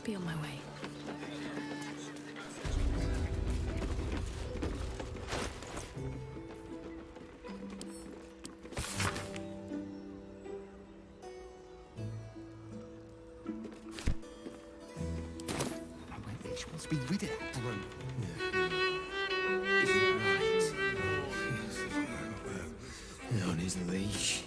Be on my way. She wants to be rid of that brute. Is it right? Yes. On his leash.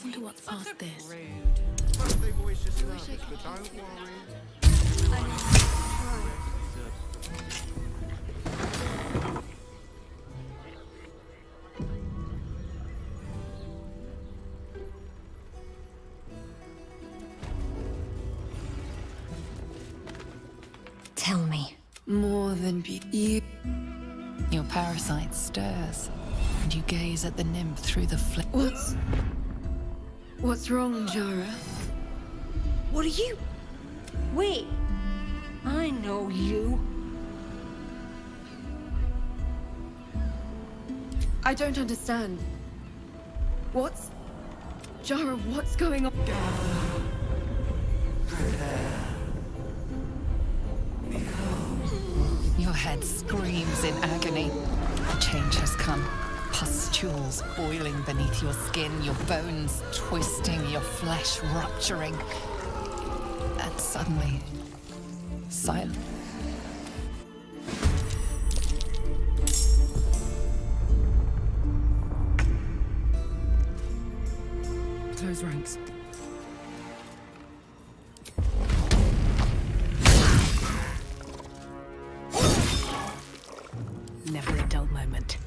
Wonder what's past this. Birthday boy's just nervous, but don't worry. Tell me. More than you. Your parasite stirs, and you gaze at the nymph through the What's wrong, Jara? What are you? Wait. I know you. I don't understand. Jara, what's going on? Your head screams in agony. A change has come. Pustules boiling beneath your skin, your bones twisting, your flesh rupturing. And suddenly, silence. Close ranks. Never a dull moment.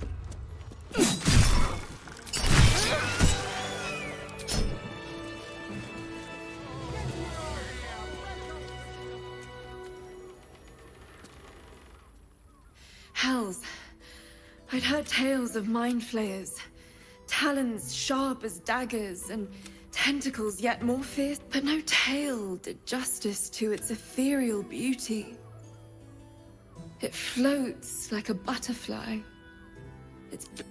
Hells. I'd heard tales of mind flayers. Talons sharp as daggers, and tentacles yet more fierce. But no tale did justice to its ethereal beauty. It floats like a butterfly.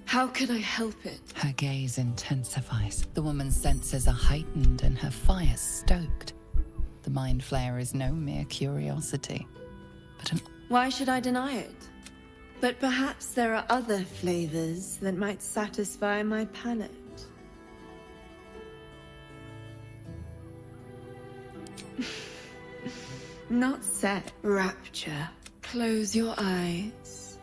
How could I help it? Her gaze intensifies. The woman's senses are heightened and her fire stoked. The mind flayer is no mere curiosity, but an... Why should I deny it? But perhaps there are other flavors that might satisfy my palate. Not set. Rapture. Close your eyes.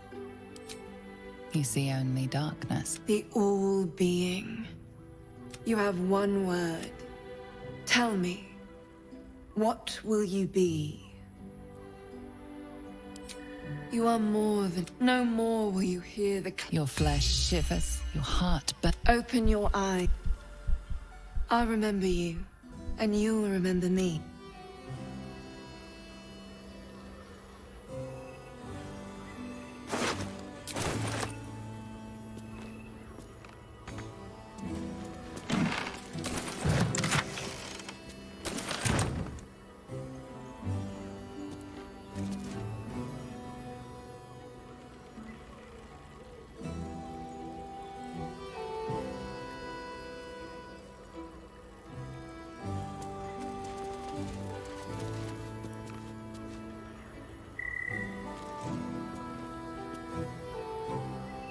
You see only darkness. The all-being. You have one word. Tell me, what will you be? You are more than... No more will you hear the... Your flesh shivers, your heart burns. Open your eye. I'll remember you, and you'll remember me.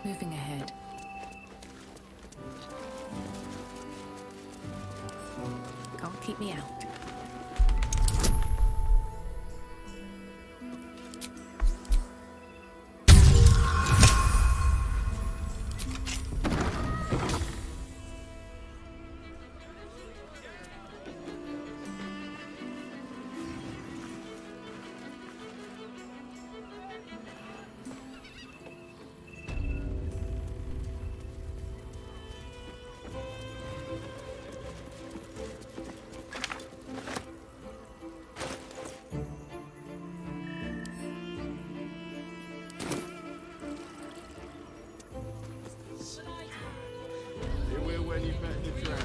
Moving ahead. Can't keep me out. when you've met the drought.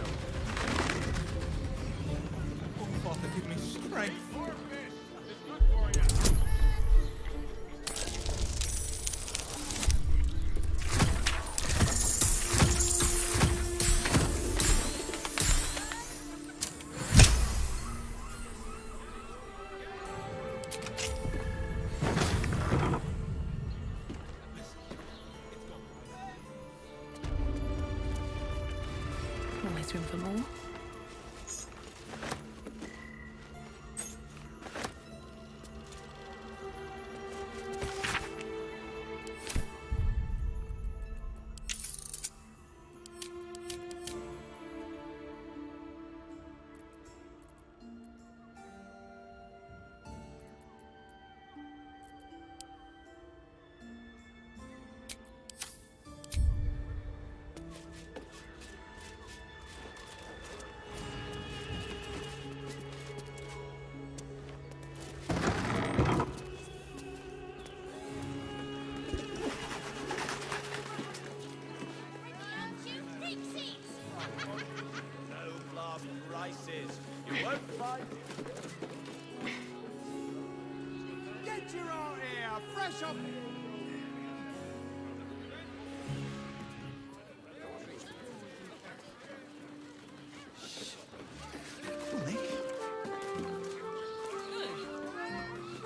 Oh, Father, give me strength. Always room for more. You won't find Get your out here, fresh up.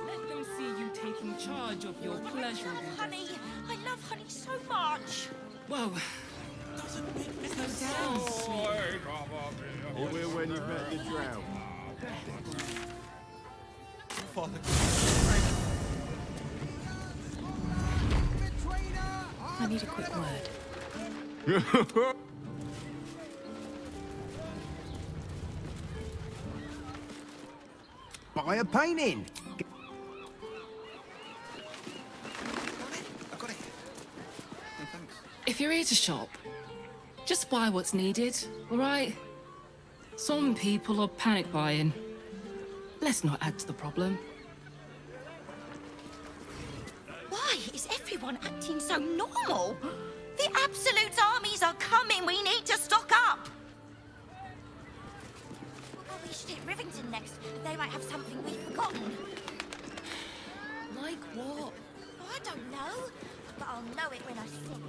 Let them see you taking charge of your pleasurable. Honey, I love honey so much. Whoa. Slow down, sweet. You will when you've met the drought. Father, give me strength. I need a quick word. Buy a painting. I've got it. No, thanks. If you're here to shop, just buy what's needed, all right? Some people are panic buying. Let's not add to the problem. Why is everyone acting so normal? The Absolute armies are coming. We need to stock up. Oh, we should hit Rivington next. They might have something we've forgotten. Like what? Oh, I don't know, but I'll know it when I see it.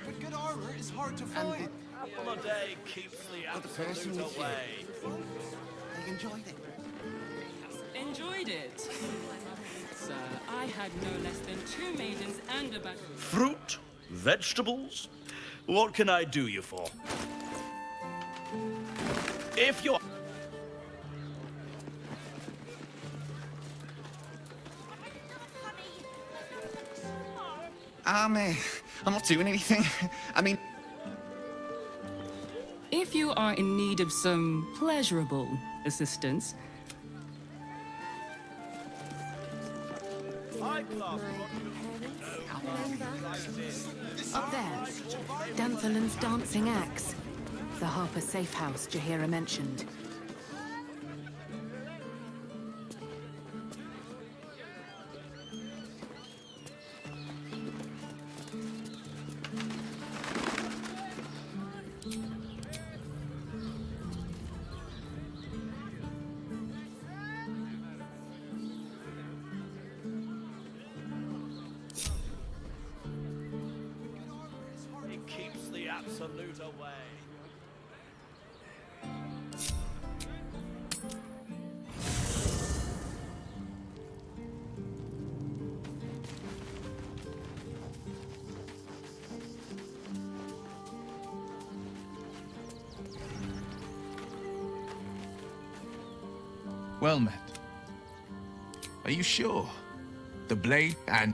But good armor is hard to find. apple a day keeps the person absolute with you. away. I enjoyed it. Enjoyed it? Sir, I had no less than 2 maidens and a Fruit, vegetables. What can I do you for? If you're I'm not doing anything. I mean, If you are in need of some pleasurable assistance, high class, Up there, Danthalan's dancing axe. The Harper safe house Jahira mentioned. it keeps the absolute away. Well met. Are you sure? The blade and...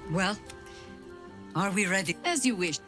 Well, are we ready? as you wish.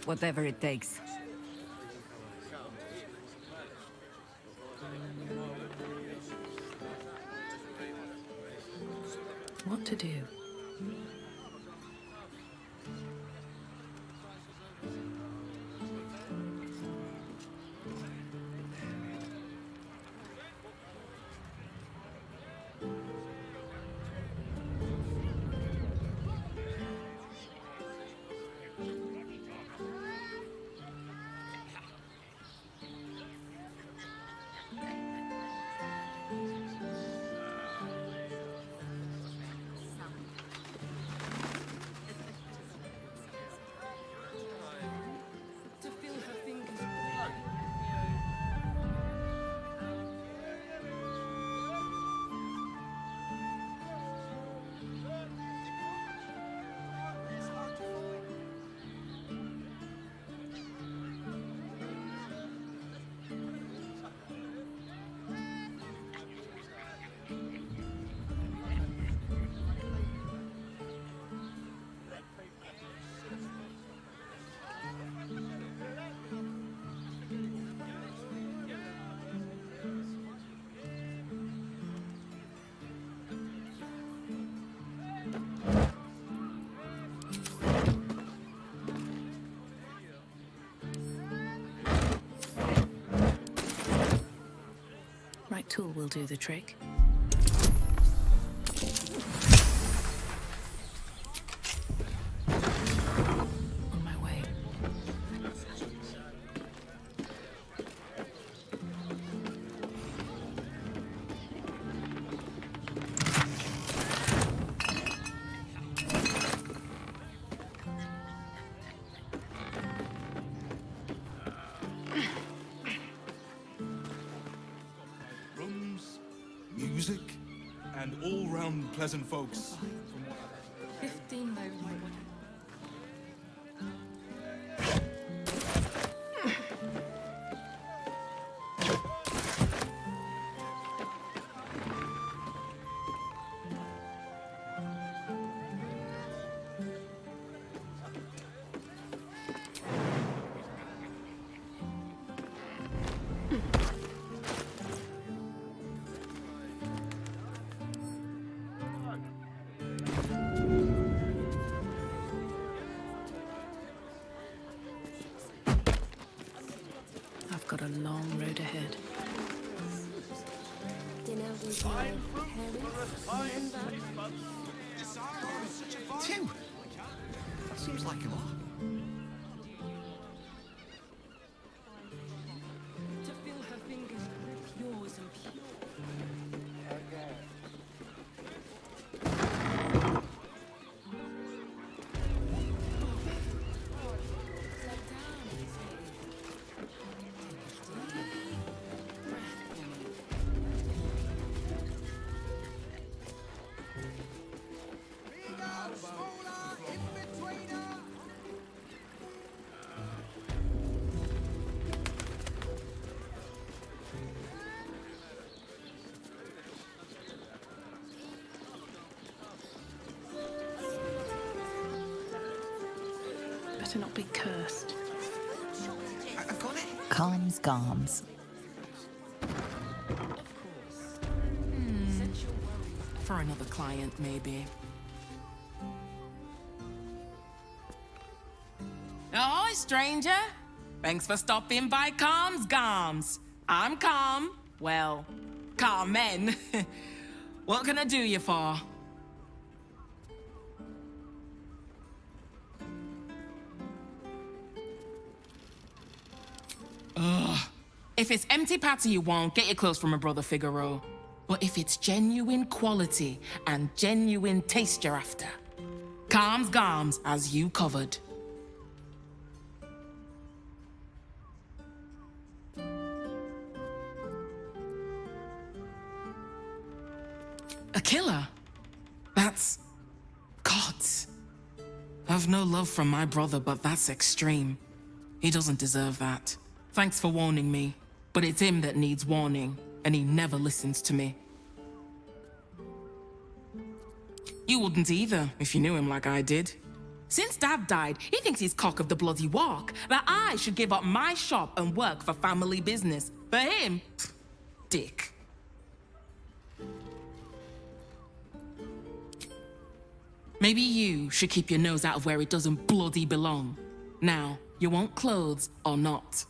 Whatever it takes. What to do? Right tool will do the trick. On my way. Rooms, music, and all-round pleasant folks. 15 loads. I've got a long road ahead. Two? That seems like a lot. To feel her fingers grip yours and pure. Better not be cursed. I've got it. Calms Garms. For another client, maybe. Oh, stranger. Thanks for stopping by Calms Garms. I'm Calm. Well, Carmen. What can I do you for? Ugh. If it's empty patty you want, get your clothes from my brother Figaro. But if it's genuine quality and genuine taste you're after, Calms Garms as you covered. A killer? That's... gods. I've no love from my brother, but that's extreme. He doesn't deserve that. Thanks for warning me, but it's him that needs warning, and he never listens to me. You wouldn't either, if you knew him like I did. Since Dad died, he thinks he's cock of the bloody walk, that I should give up my shop and work for family business. For him, pfft, dick. Maybe you should keep your nose out of where it doesn't bloody belong. Now, you want clothes or not?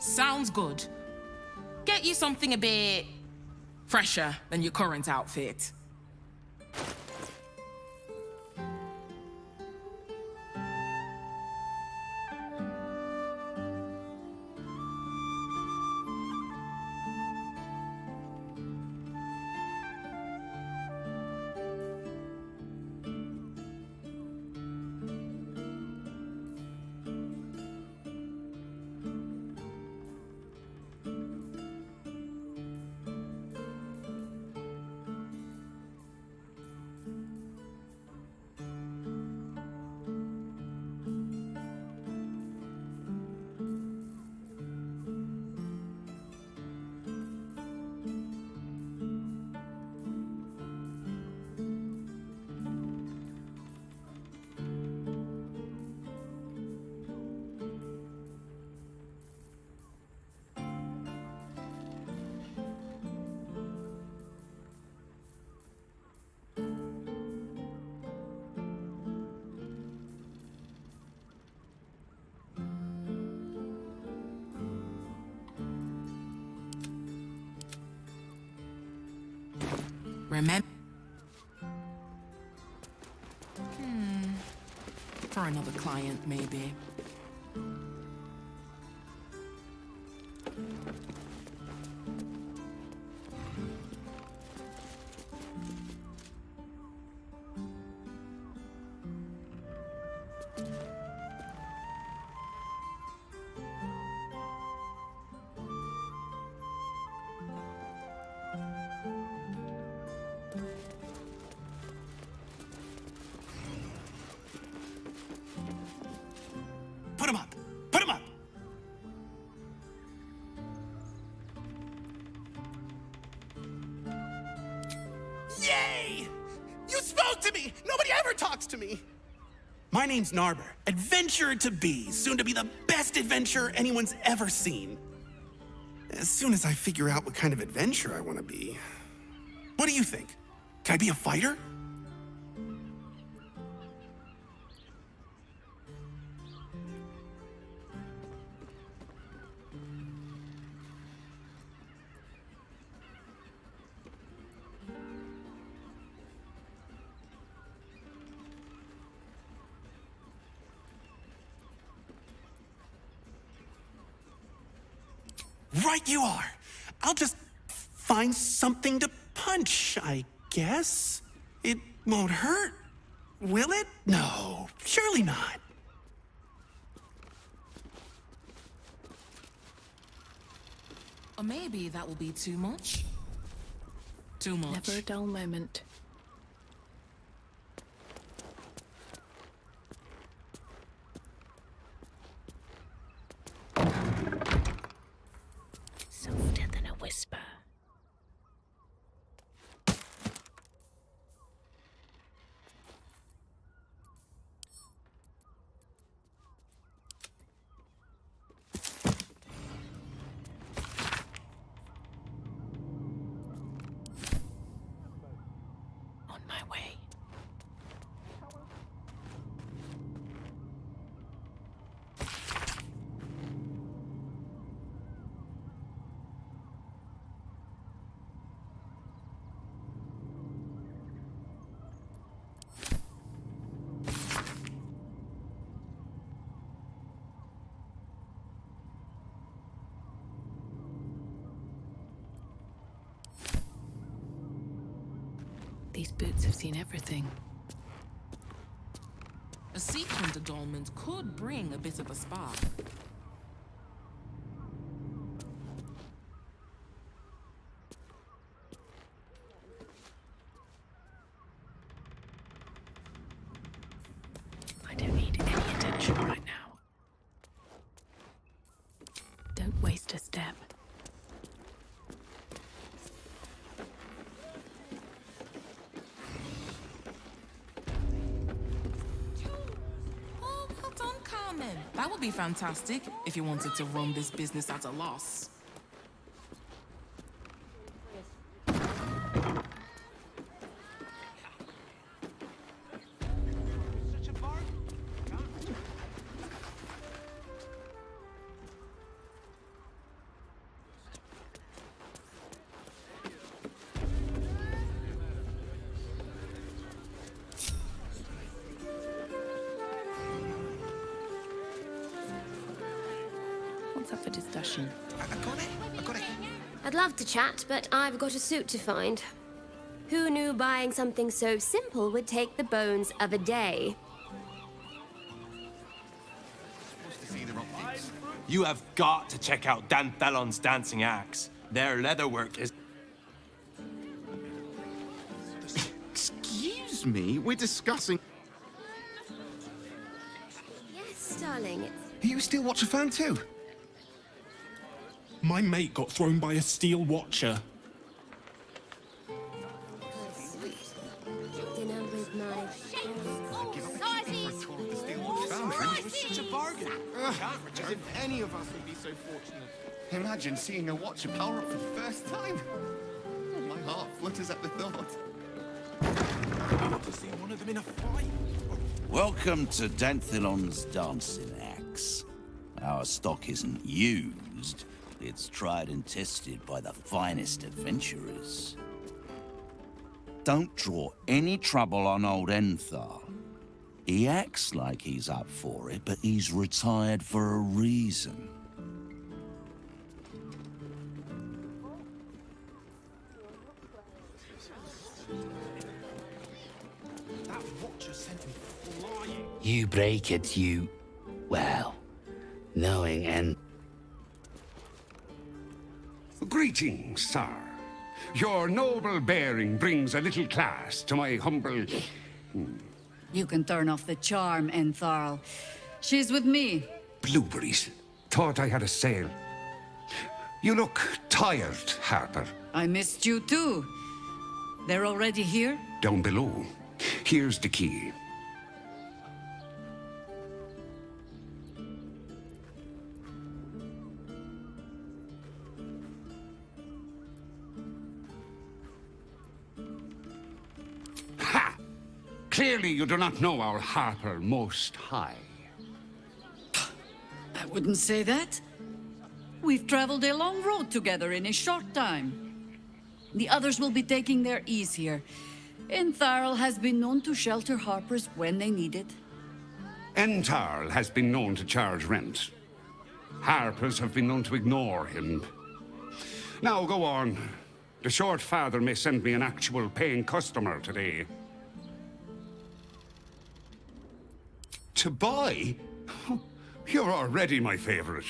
Sounds good. Get you something a bit fresher than your current outfit. Remember? For another client, maybe. Put him up! Put him up! Yay! You spoke to me! Nobody ever talks to me! My name's Narber, adventurer to be, soon to be the best adventurer anyone's ever seen. As soon as I figure out what kind of adventurer I want to be. What do you think? Can I be a fighter? Right you are. I'll just find something to punch, I guess. It won't hurt, will it? No, surely not. Or maybe that will be too much. Too much. Never a dull moment. Softer than a whisper. On my way. These boots have seen everything. A sequined adornment could bring a bit of a spark. I don't need any attention right now. Don't waste a step. That would be fantastic if you wanted to run this business at a loss. What's up for discussion? I got it. I'd love to chat, but I've got a suit to find. Who knew buying something so simple would take the bones of a day? You have got to check out Dan Thalon's dancing acts. Their leatherwork is... Excuse me, we're discussing... Yes, darling, Are you still watch a fan too? My mate got thrown by a steel watcher. it's sweet. Dinner with my... Such a bargain. As if any of us would be so fortunate. Imagine seeing a watcher power up for the first time. Oh, my heart flutters at the thought. I want to see one of them in a fight. Welcome to Danthilon's dancing acts. Our stock isn't used. It's tried and tested by the finest adventurers. Don't draw any trouble on old Enthar. He acts like he's up for it, but he's retired for a reason. That watcher sent me flying. You break it, you... well, knowing and... Greetings, sir. Your noble bearing brings a little class to my humble... You can turn off the charm, Entharl. She's with me. Blueberries. Thought I had a sale. You look tired, Harper. I missed you too. They're already here? Down below. Here's the key. Ha! Clearly you do not know our Harper Most High. I wouldn't say that. We've traveled a long road together in a short time. The others will be taking their ease here. Entharl has been known to shelter Harpers when they need it. Entarl has been known to charge rent. Harpers have been known to ignore him. Now go on. The short father may send me an actual paying customer today. To buy? You're already my favorite.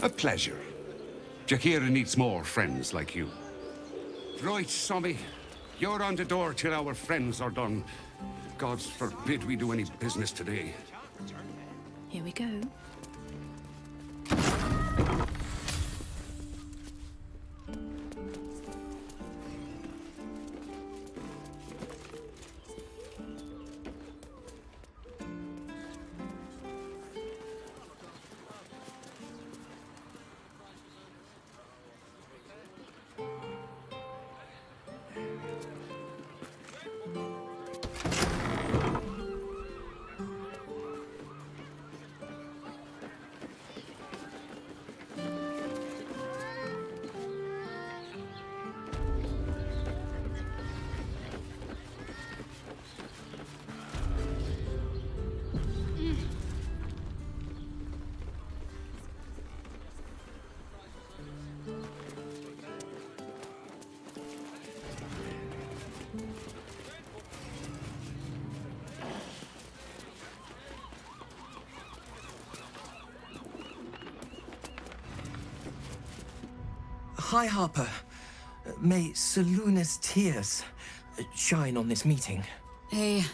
A pleasure. Jaheira needs more friends like you. Right, Sommy. You're on the door till our friends are done. Gods forbid we do any business today. Here we go. Hi, Harper. May Seluna's tears shine on this meeting. A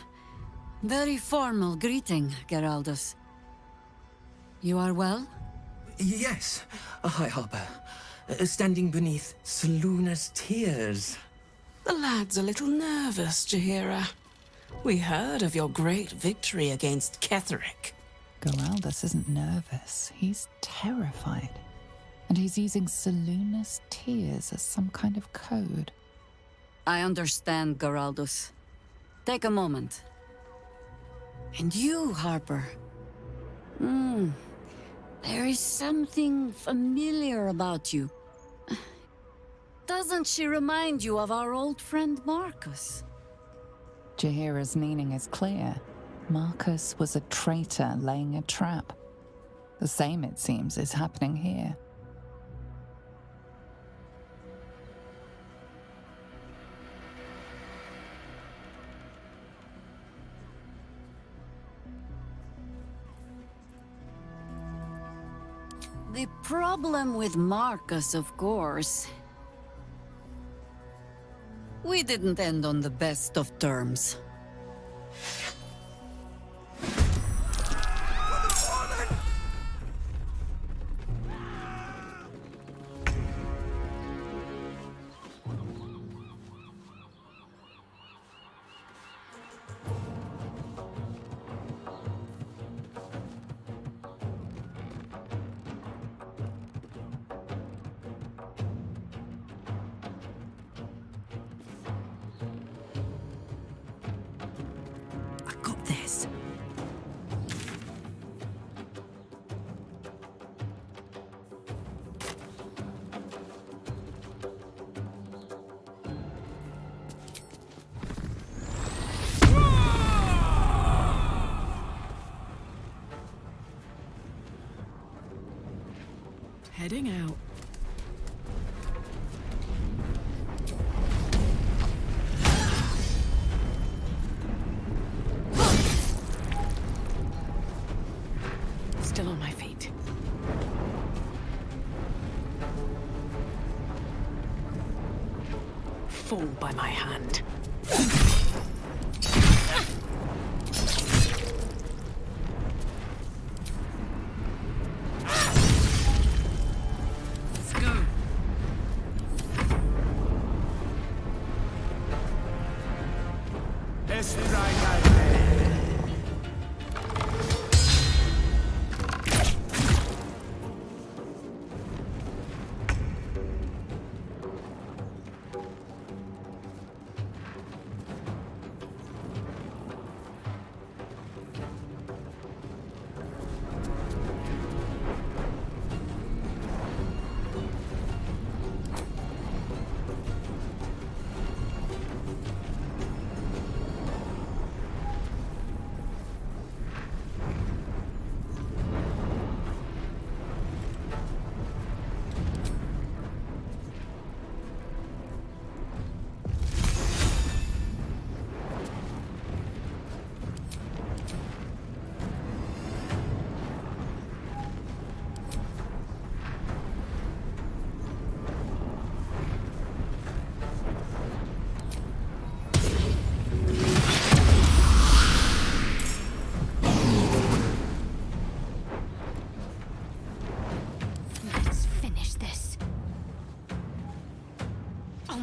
very formal greeting, Geraldus. You are well? Yes. Hi, Harper. Standing beneath Seluna's tears. The lad's a little nervous, Jaheira. We heard of your great victory against Ketheric. Geraldus isn't nervous. He's terrified. And he's using Seluna's tears as some kind of code. I understand, Geraldus. Take a moment. And you, Harper. There is something familiar about you. Doesn't she remind you of our old friend Marcus? Jaheira's meaning is clear. Marcus was a traitor laying a trap. The same, it seems, is happening here. The problem with Marcus, of course. We didn't end on the best of terms. Heading out. Still on my feet. Fall by my hand.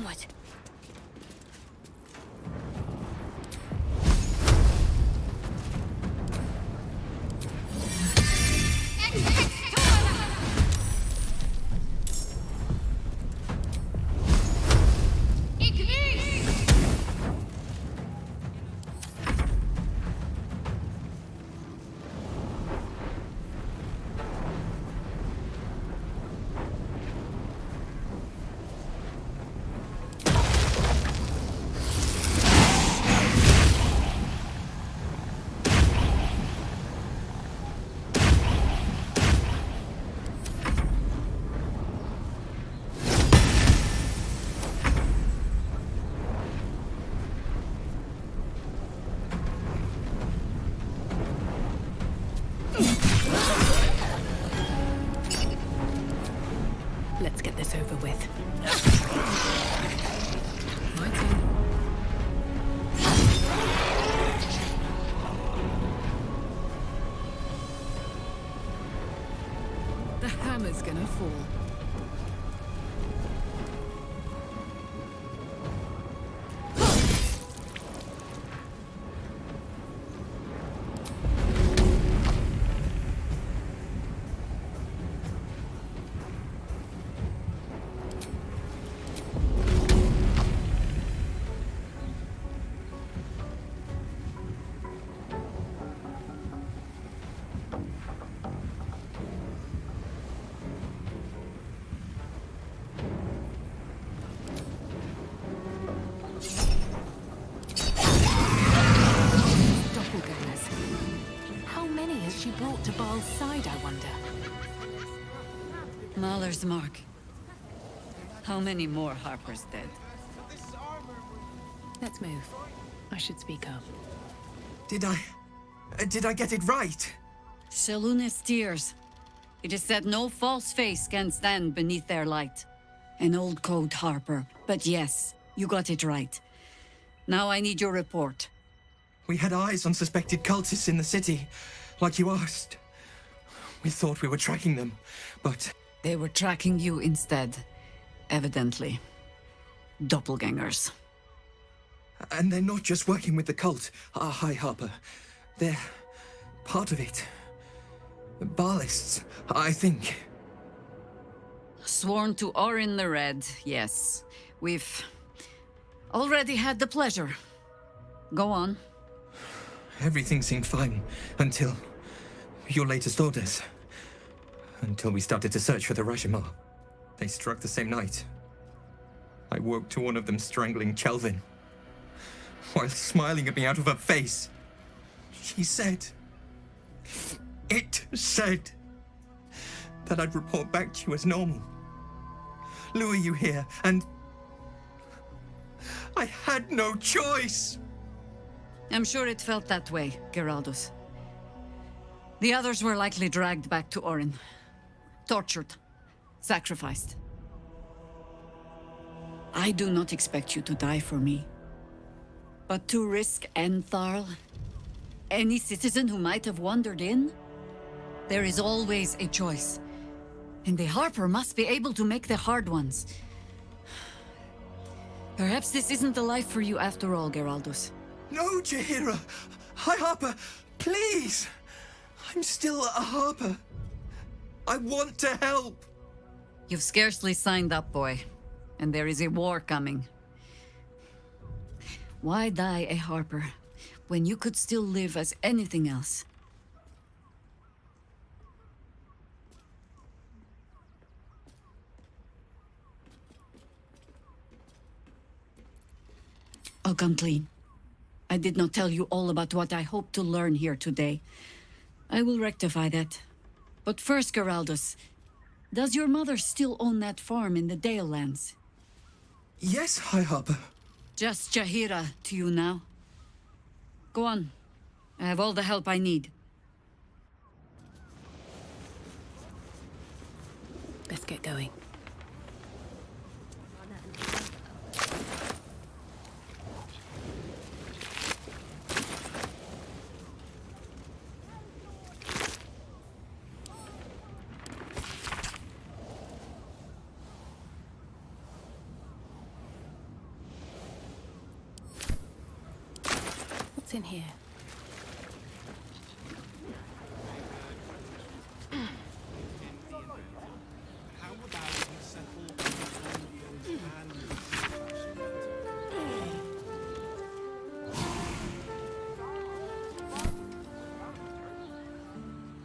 Onward! Let's get this over with. My turn. The hammer's gonna fall. She brought to Baal's side, I wonder. Mahler's mark. How many more Harpers dead? Let's move. I should speak up. Did I get it right? Seluna's tears. It is said no false face can stand beneath their light. An old code, Harper. But yes, you got it right. Now I need your report. We had eyes on suspected cultists in the city, like you asked. We thought we were tracking them, but... They were tracking you instead, evidently. Doppelgangers. And they're not just working with the cult, High Harper. They're part of it. Baalists, I think. Sworn to Orin the Red, yes. We've already had the pleasure. Go on. Everything seemed fine until your latest orders. Until we started to search for the Rashomar. They struck the same night. I woke to one of them strangling Chelvin, while smiling at me out of her face. She said... It said... that I'd report back to you as normal. Lure you here, and... I had no choice! I'm sure it felt that way, Geraldus. The others were likely dragged back to Orin. Tortured. Sacrificed. I do not expect you to die for me. But to risk Entharl, any citizen who might have wandered in, there is always a choice. And the Harper must be able to make the hard ones. Perhaps this isn't the life for you after all, Geraldus. No, Jaheira! High Harper, please! I'm still a Harper. I want to help! You've scarcely signed up, boy. And there is a war coming. Why die a Harper, when you could still live as anything else? I'll come clean. I did not tell you all about what I hope to learn here today. I will rectify that. But first, Geraldus, does your mother still own that farm in the Dale Lands? Yes, High Harper. Just Jaheira to you now. Go on. I have all the help I need. Let's get going. What's in here?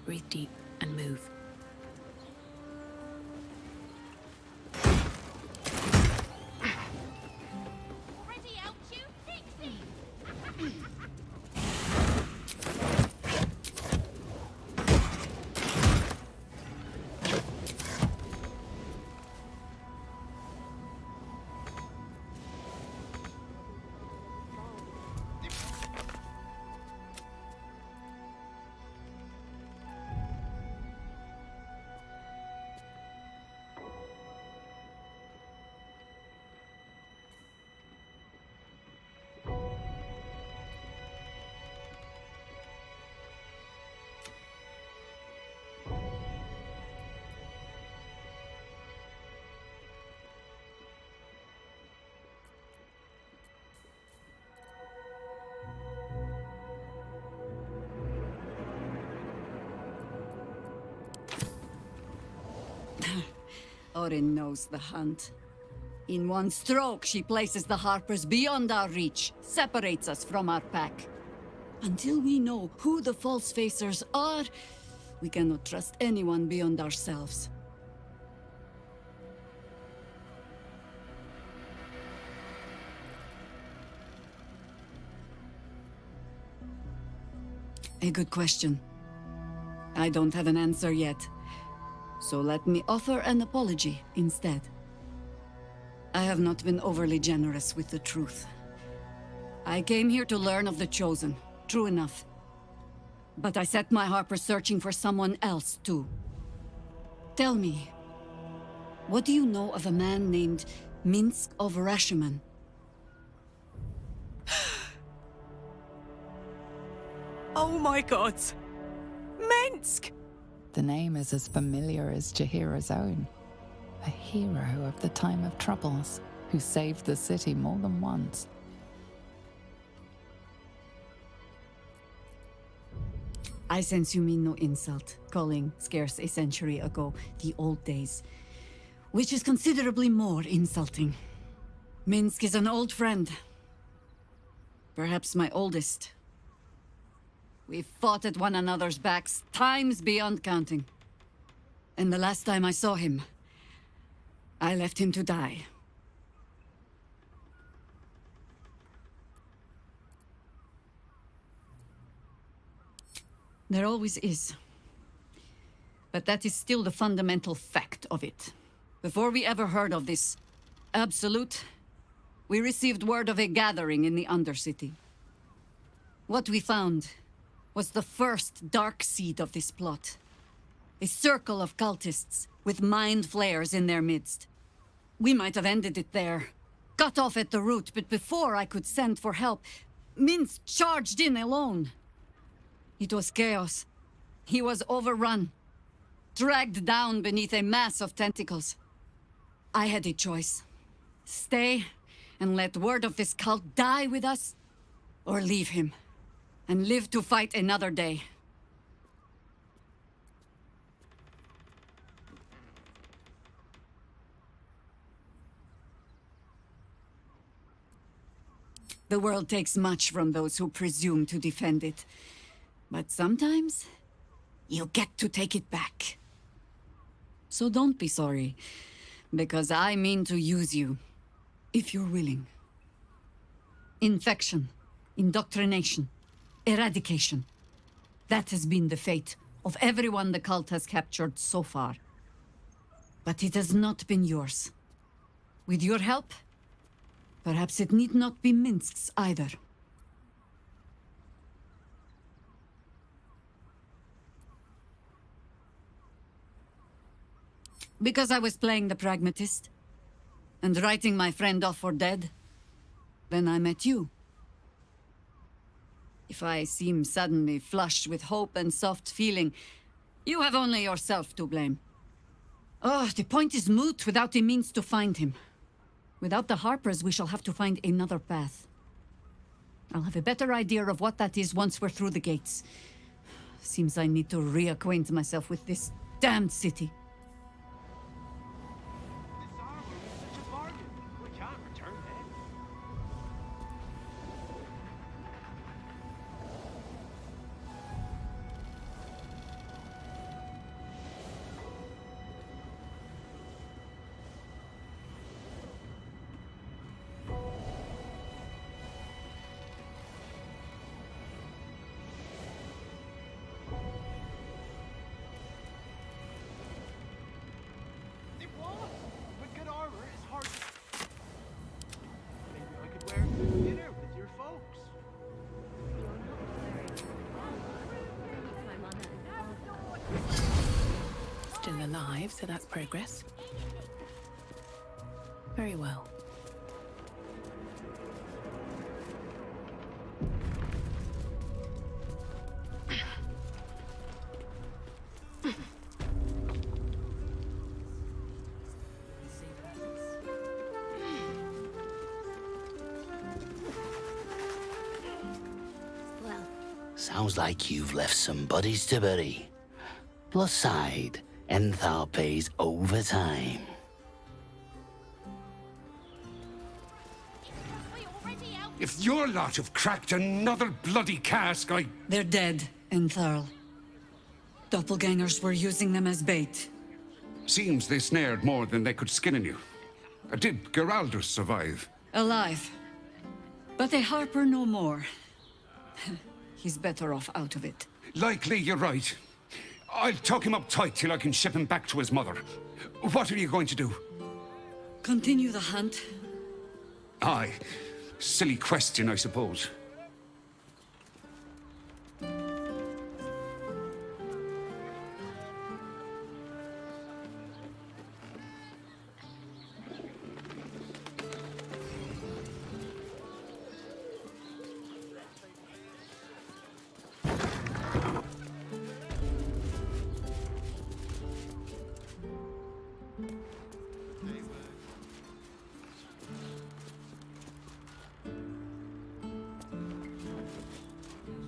Breathe deep and move. Orin knows the hunt. In one stroke, she places the Harpers beyond our reach, separates us from our pack. Until we know who the false facers are, we cannot trust anyone beyond ourselves. A good question. I don't have an answer yet. So let me offer an apology instead. I have not been overly generous with the truth. I came here to learn of the Chosen, true enough. But I set my Harper searching for someone else, too. Tell me, what do you know of a man named Minsk of Rashomon? Oh my god! Minsk! The name is as familiar as Jahira's own. A hero of the time of troubles, who saved the city more than once. I sense you mean no insult, calling scarce a century ago the old days. Which is considerably more insulting. Minsk is an old friend. Perhaps my oldest. We've fought at one another's backs, times beyond counting. And the last time I saw him, I left him to die. There always is. But that is still the fundamental fact of it. Before we ever heard of this Absolute, we received word of a gathering in the Undercity. What we found was the first dark seed of this plot. A circle of cultists with mind flayers in their midst. We might have ended it there, cut off at the root, but before I could send for help, Minsk charged in alone. It was chaos. He was overrun, dragged down beneath a mass of tentacles. I had a choice. Stay and let word of this cult die with us, or leave him and live to fight another day. The world takes much from those who presume to defend it. But sometimes, you get to take it back. So don't be sorry, because I mean to use you, if you're willing. Infection, indoctrination, eradication. That has been the fate of everyone the cult has captured so far. But it has not been yours. With your help, perhaps it need not be Minsk's either. Because I was playing the pragmatist, and writing my friend off for dead, then I met you. If I seem suddenly flushed with hope and soft feeling, you have only yourself to blame. Oh, the point is moot without a means to find him. Without the Harpers, we shall have to find another path. I'll have a better idea of what that is once we're through the gates. Seems I need to reacquaint myself with this damned city. Still alive, so that's progress. Very well. Sounds like you've left some bodies to bury. Plus side, Enthal pays overtime. If your lot have cracked another bloody cask, They're dead, Entharl. Doppelgangers were using them as bait. Seems they snared more than they could skin in you. Did Geraldus survive? Alive. But they harper no more. He's better off out of it. Likely you're right. I'll tuck him up tight till I can ship him back to his mother. What are you going to do? Continue the hunt. Aye. Silly question, I suppose.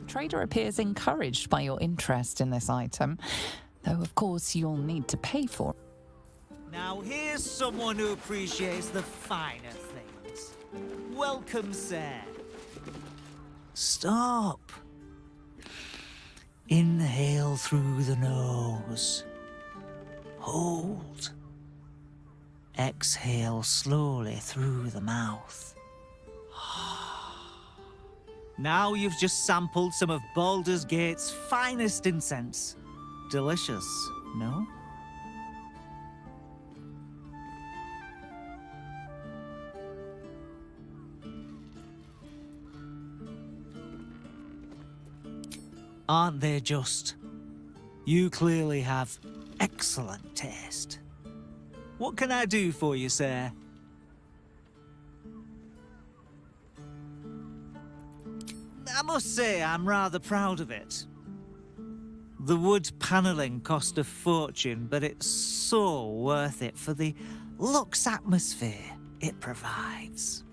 Trader appears encouraged by your interest in this item, though of course you'll need to pay for it. Now here's someone who appreciates the finer things. Welcome, sir. Stop. Inhale through the nose. Hold. Exhale slowly through the mouth. Now you've just sampled some of Baldur's Gate's finest incense. Delicious, no? Aren't they just? You clearly have excellent taste. What can I do for you, sir? I must say, I'm rather proud of it. The wood panelling cost a fortune, but it's so worth it for the luxe atmosphere it provides.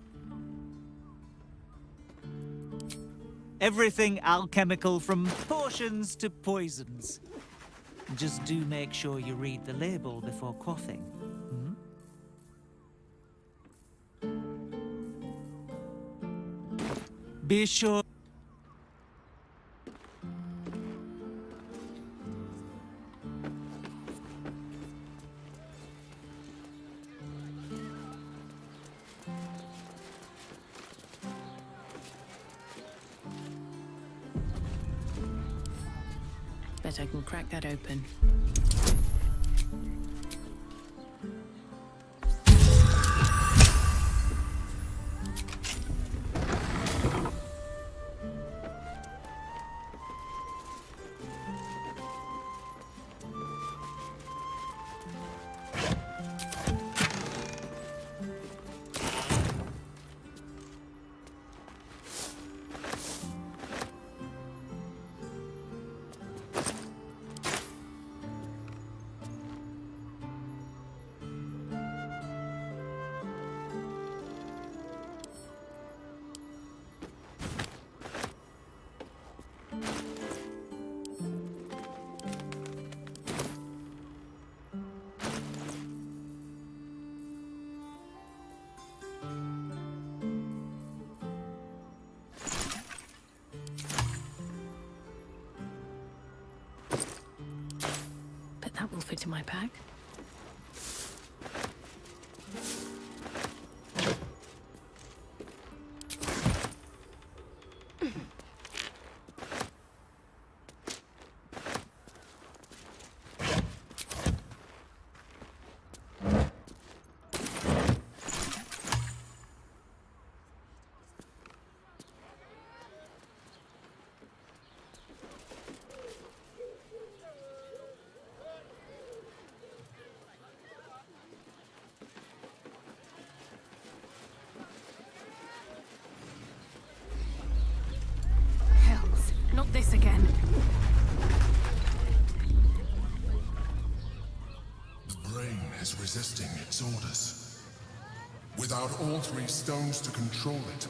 Everything alchemical from potions to poisons. Just do make sure you read the label before quaffing. Be sure. Bet I can crack that open. to my pack. Not this again. The brain is resisting its orders. Without all three stones to control it,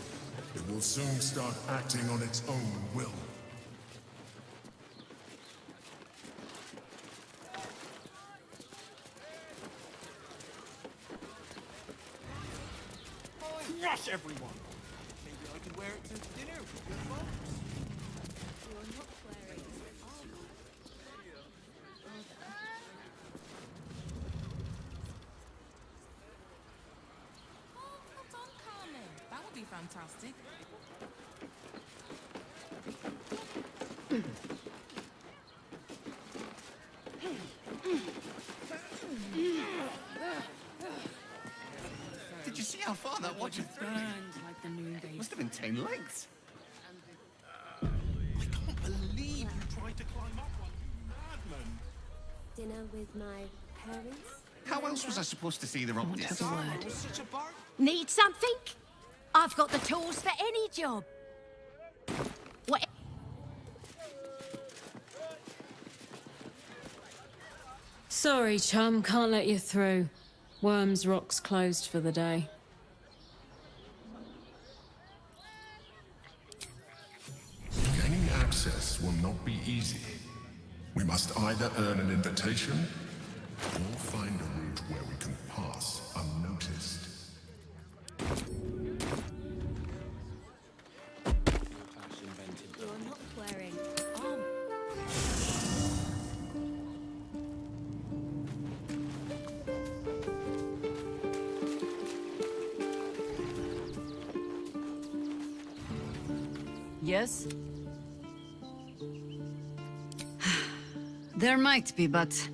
it will soon start acting on its own will. Rush everyone! Maybe I could wear it to dinner with your mom. That would be fantastic. Did you see how far that watch had thrown me? Like the noonday. Must have been 10 lengths. I can't believe you tried to climb up one, you madman. Dinner with my parents? How else was I supposed to see the rock disc? It was such a bargain. Need something? I've got the tools for any job. What? Sorry, chum, can't let you through. Worms Rock's closed for the day. Gaining access will not be easy. We must either earn an invitation or find a route where we can pass unnoticed. You're not wearing Yes? There might be, but...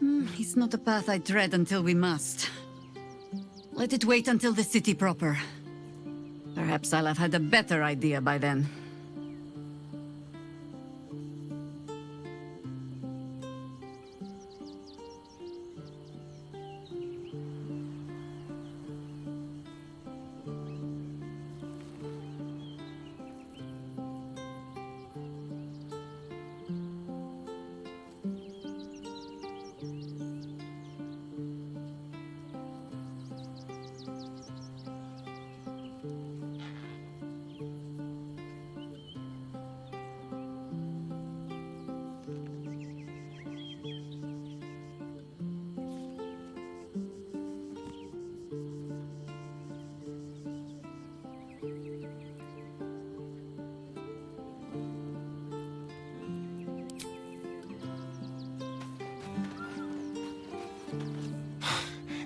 it's not a path I tread until we must. Let it wait until the city proper. Perhaps I'll have had a better idea by then.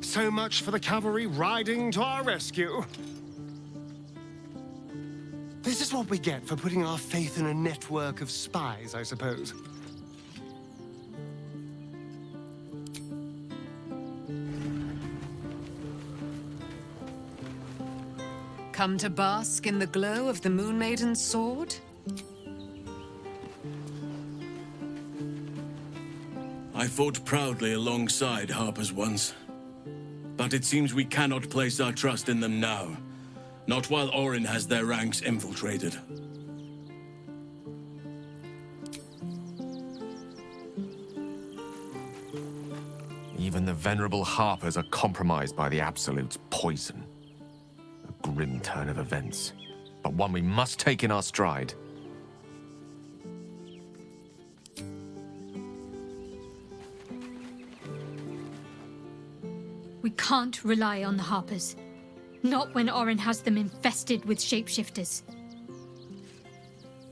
So much for the cavalry riding to our rescue. This is what we get for putting our faith in a network of spies, I suppose. Come to bask in the glow of the Moon Maiden's sword? I fought proudly alongside Harpers once. But it seems we cannot place our trust in them now. Not while Orin has their ranks infiltrated. Even the venerable Harpers are compromised by the Absolute's poison. A grim turn of events, but one we must take in our stride. We can't rely on the Harpers. Not when Orin has them infested with shapeshifters.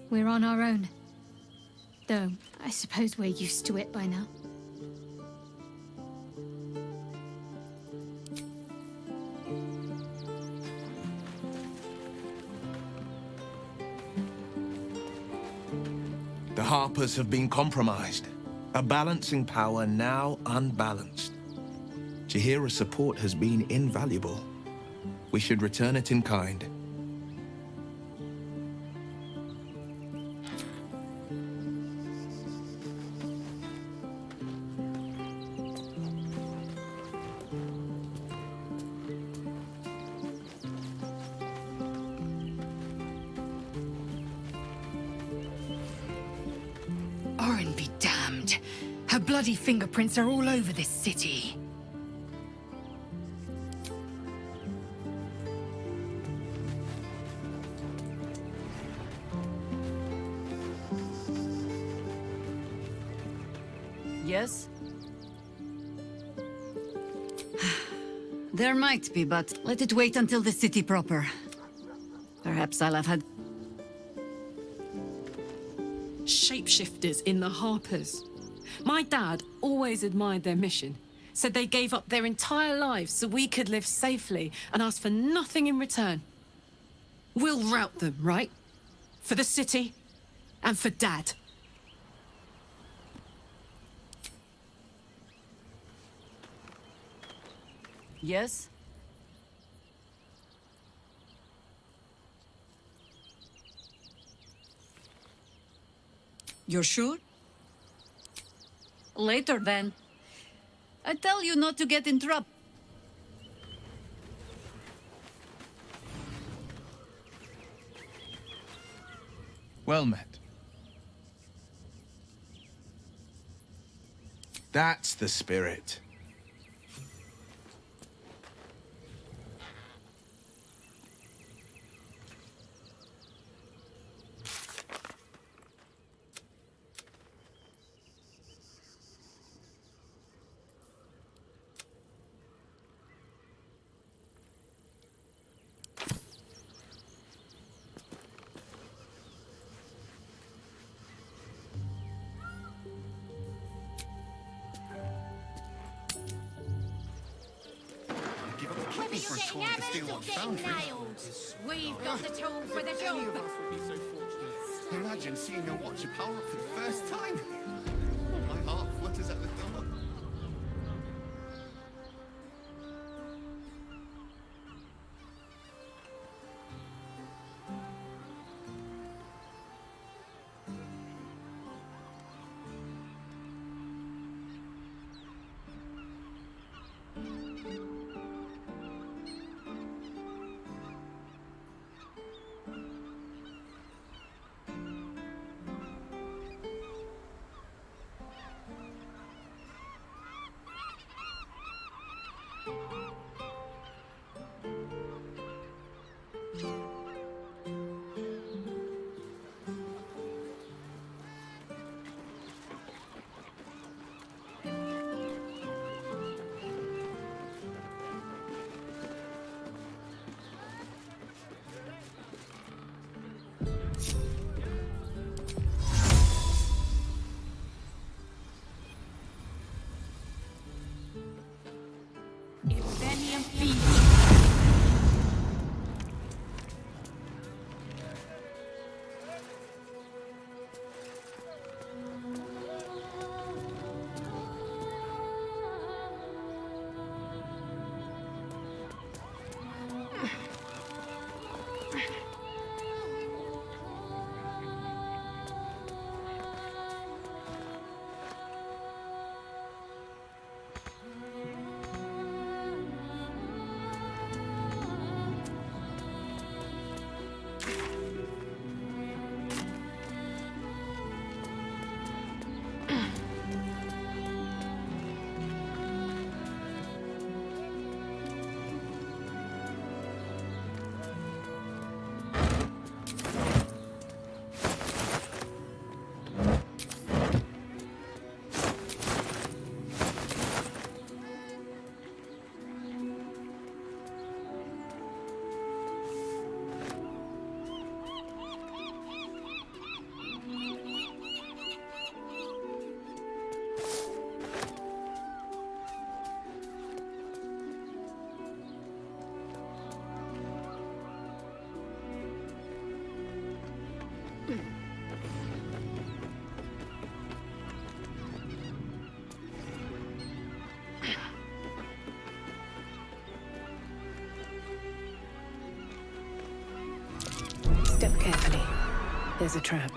We're on our own. Though, I suppose we're used to it by now. The Harpers have been compromised. A balancing power now unbalanced. Jaheira's support has been invaluable. We should return it in kind. Orin be damned. Her bloody fingerprints are all over this city. Yes? There might be, but let it wait until the city proper. Perhaps I'll have had... Shapeshifters in the Harpers. My dad always admired their mission. Said they gave up their entire lives so we could live safely and asked for nothing in return. We'll rout them, right? For the city and for Dad. Yes? You're sure? Later, then. I tell you not to get in trouble. Well met. That's the spirit. For a toy to steal what's found for you. We've got the tool for the Any job. of us would be so fortunate. Imagine seeing a watcher power up for the first time. Oh, my heart flutters at the thought. Step carefully. There's a trap.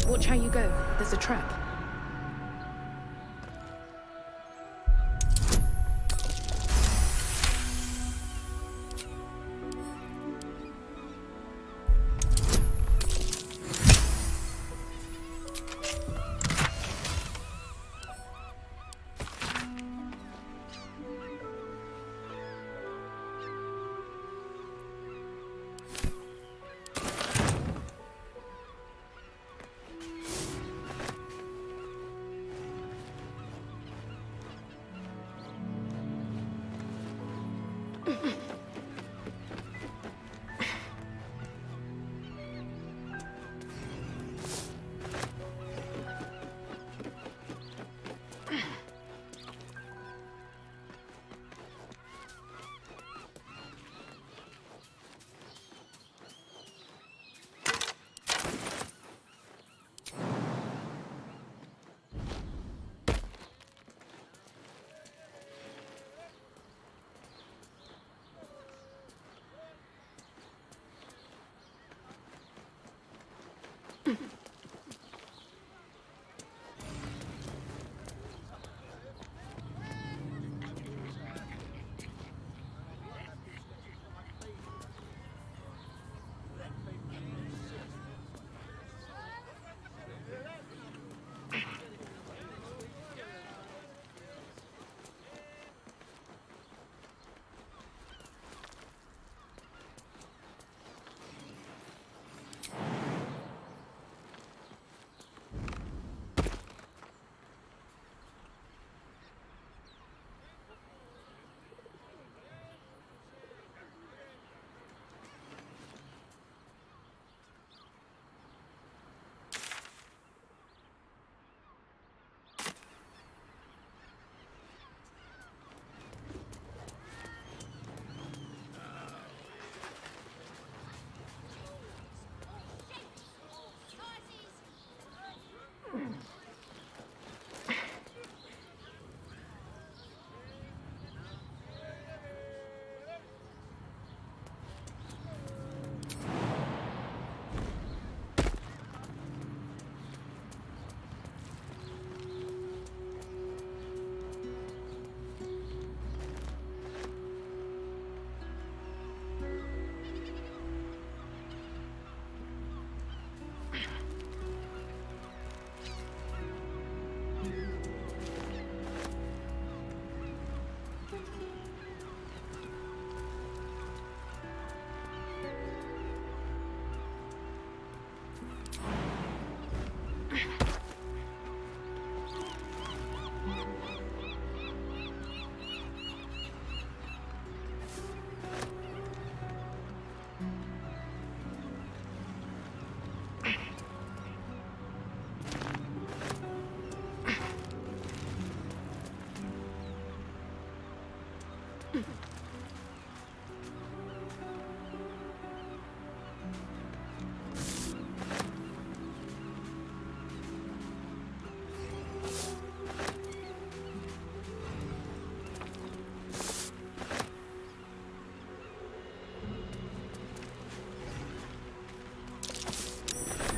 Watch how you go. There's a trap.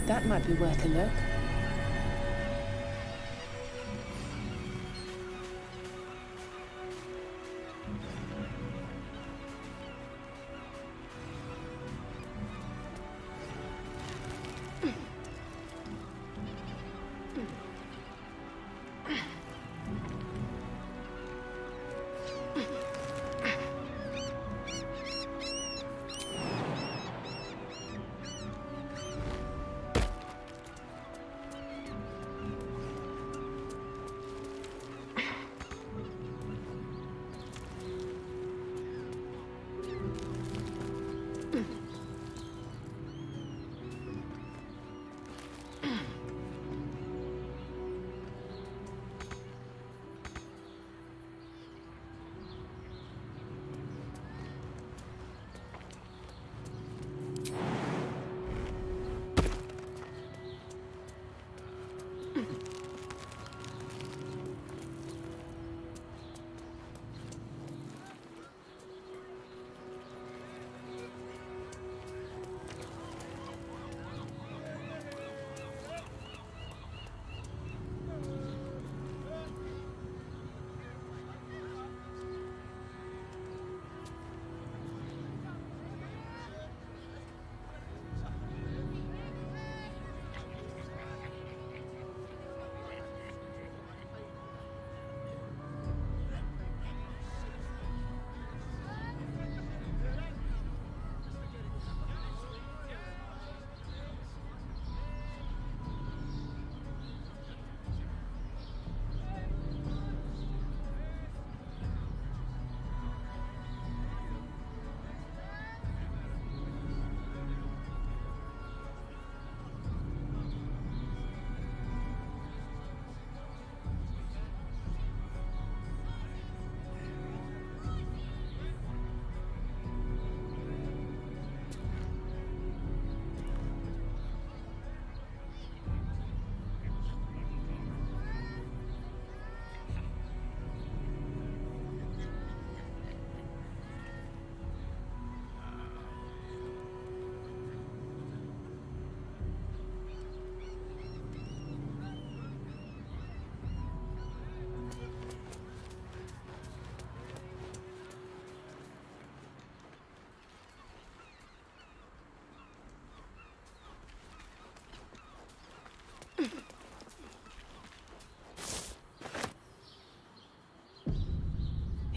That might be worth a look.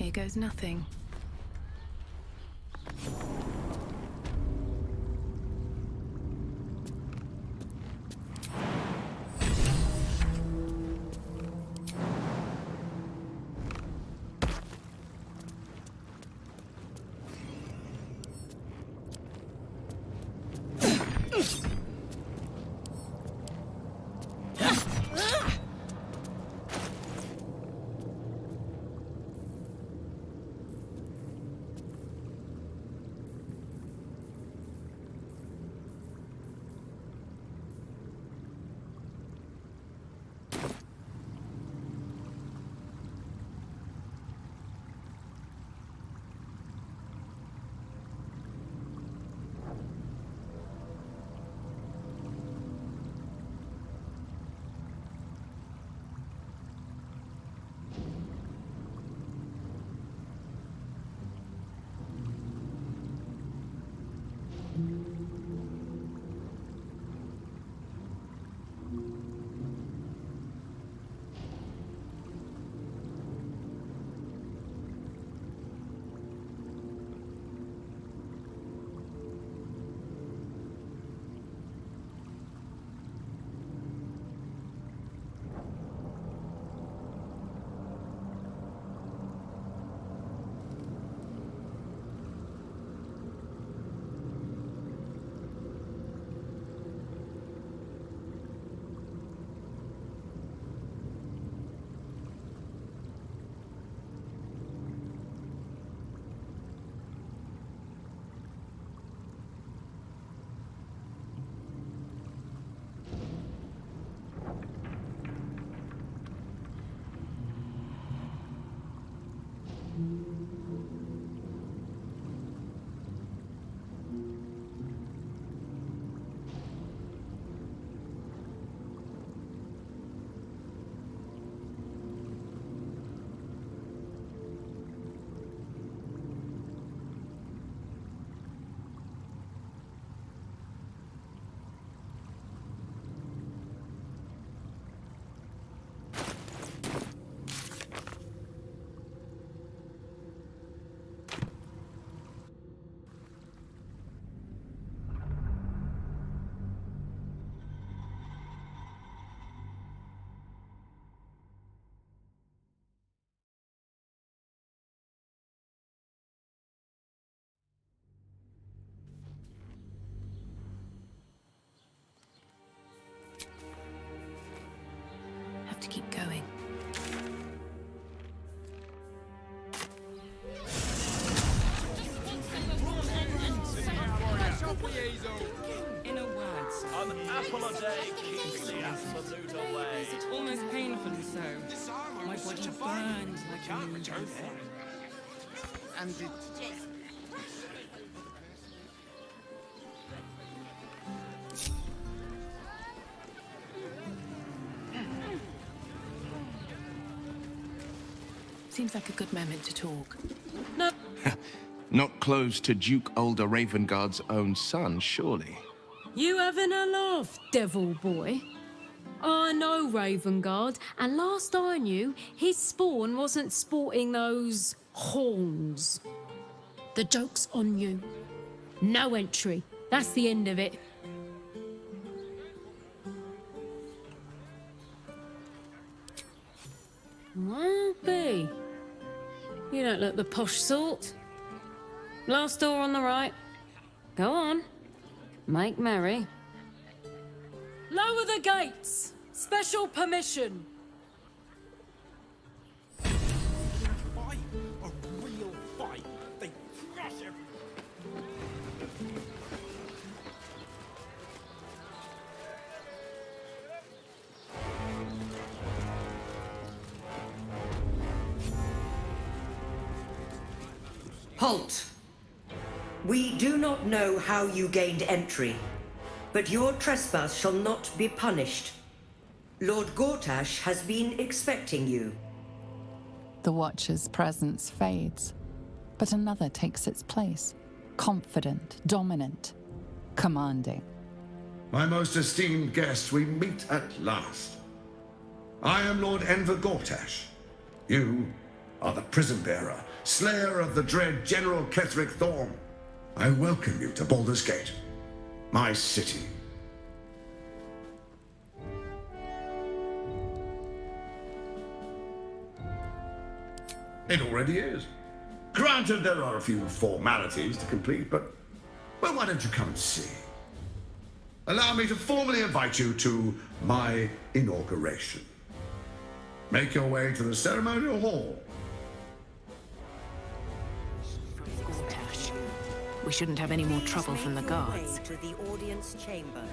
here goes nothing. Have to keep going. In a word, An apple a day keeps the absolute away. almost painfully so. My body burned like a needle. And it... Seems like a good moment to talk. No. Not close to Duke Older Ravengard's own son, surely. You having a laugh, devil boy? I know Ravengard, and last I knew, his spawn wasn't sporting those horns. The joke's on you. No entry. That's the end of it. Well, B. You don't look the posh sort. Last door on the right. Go on. Make merry. Lower the gates! Special permission! Fight, a real fight. They crush everything. Halt! We do not know how you gained entry, but your trespass shall not be punished. Lord Gortash has been expecting you. The Watcher's presence fades, but another takes its place. Confident, dominant, commanding. My most esteemed guest, we meet at last. I am Lord Enver Gortash. You are the prison bearer slayer of the dread General Ketheric Thorm, I welcome you to Baldur's Gate, my city. It already is. Granted, there are a few formalities to complete, but, well, why don't you come and see? Allow me to formally invite you to my inauguration. Make your way to the ceremonial hall. Gortash. We shouldn't have any more trouble from the guards. To the audience chamber.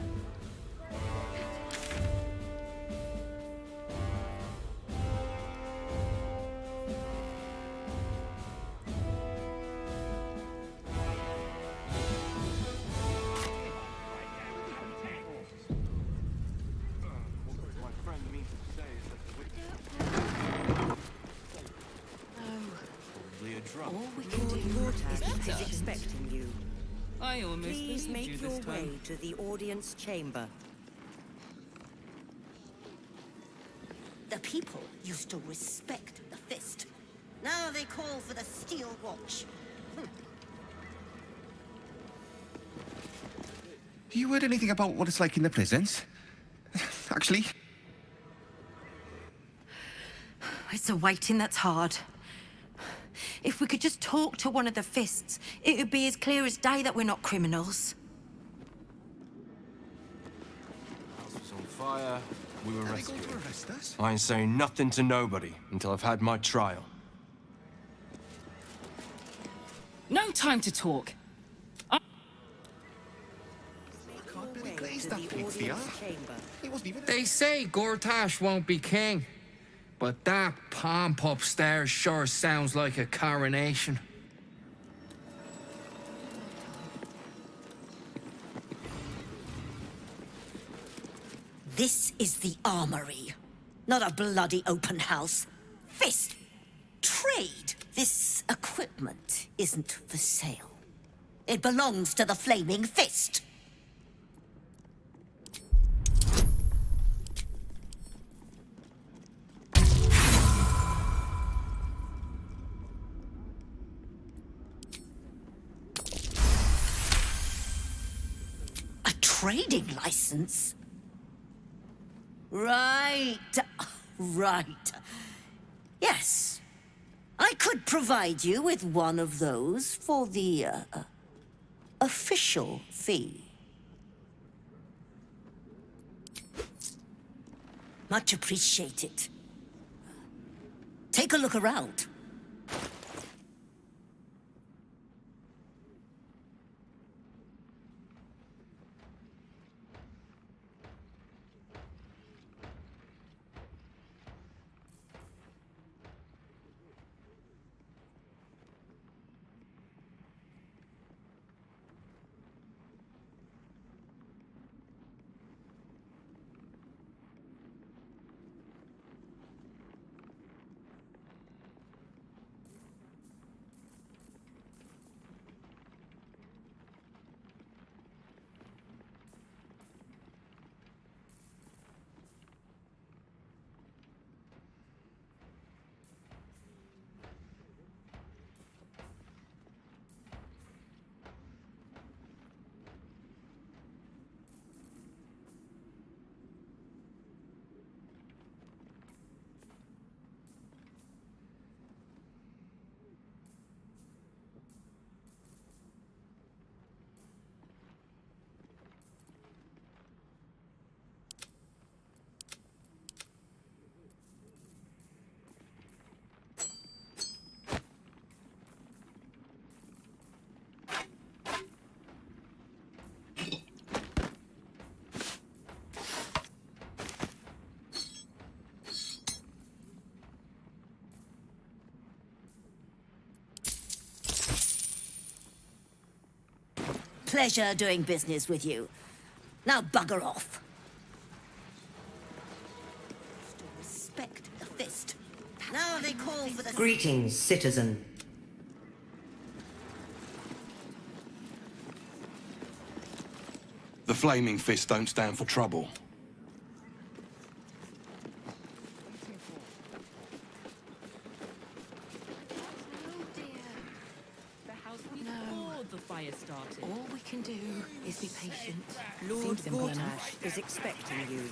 All we can do is expecting you. I almost Please believed make you your this way time. to the audience chamber. The people used to respect the fist. Now they call for the steel watch. You heard anything about what it's like in the prisons? Actually, It's a waiting that's hard. If we could just talk to one of the fists, it would be as clear as day that we're not criminals. House was on fire. We were are they rescued. going to arrest us? I ain't saying nothing to nobody until I've had my trial. No time to talk. They say Gortash won't be king, but that pomp upstairs sure sounds like a coronation. This is the armory, not a bloody open house. Fist, trade. This equipment isn't for sale. It belongs to the Flaming Fist. A trading license? Right. Right. Yes. I could provide you with one of those for the official fee. Much appreciated. Take a look around. Pleasure doing business with you. Now bugger off. Respect the fist. Now they call for the... Greetings, citizen. The Flaming Fist don't stand for trouble. fire started. All we can do is be patient. Lord Seems simple enough. Gortash is expecting you.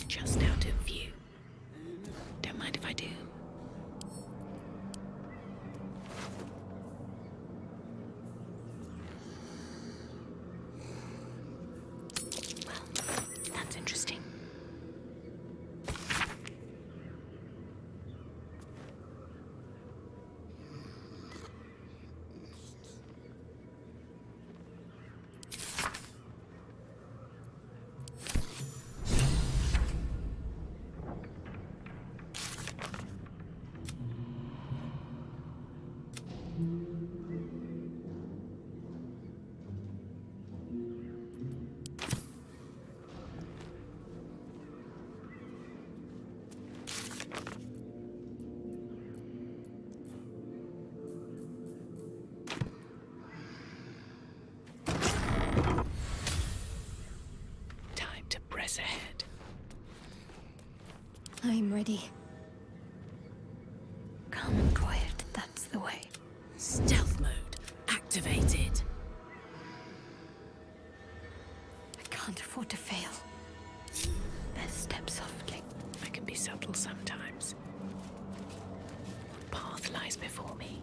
Just out of view. Don't mind if I do. Well, that's interesting. Time to press ahead. I'm ready. Calm and quiet, that's the way. Stealth mode activated. I can't afford to fail. Best step softly. I can be subtle sometimes. What path lies before me?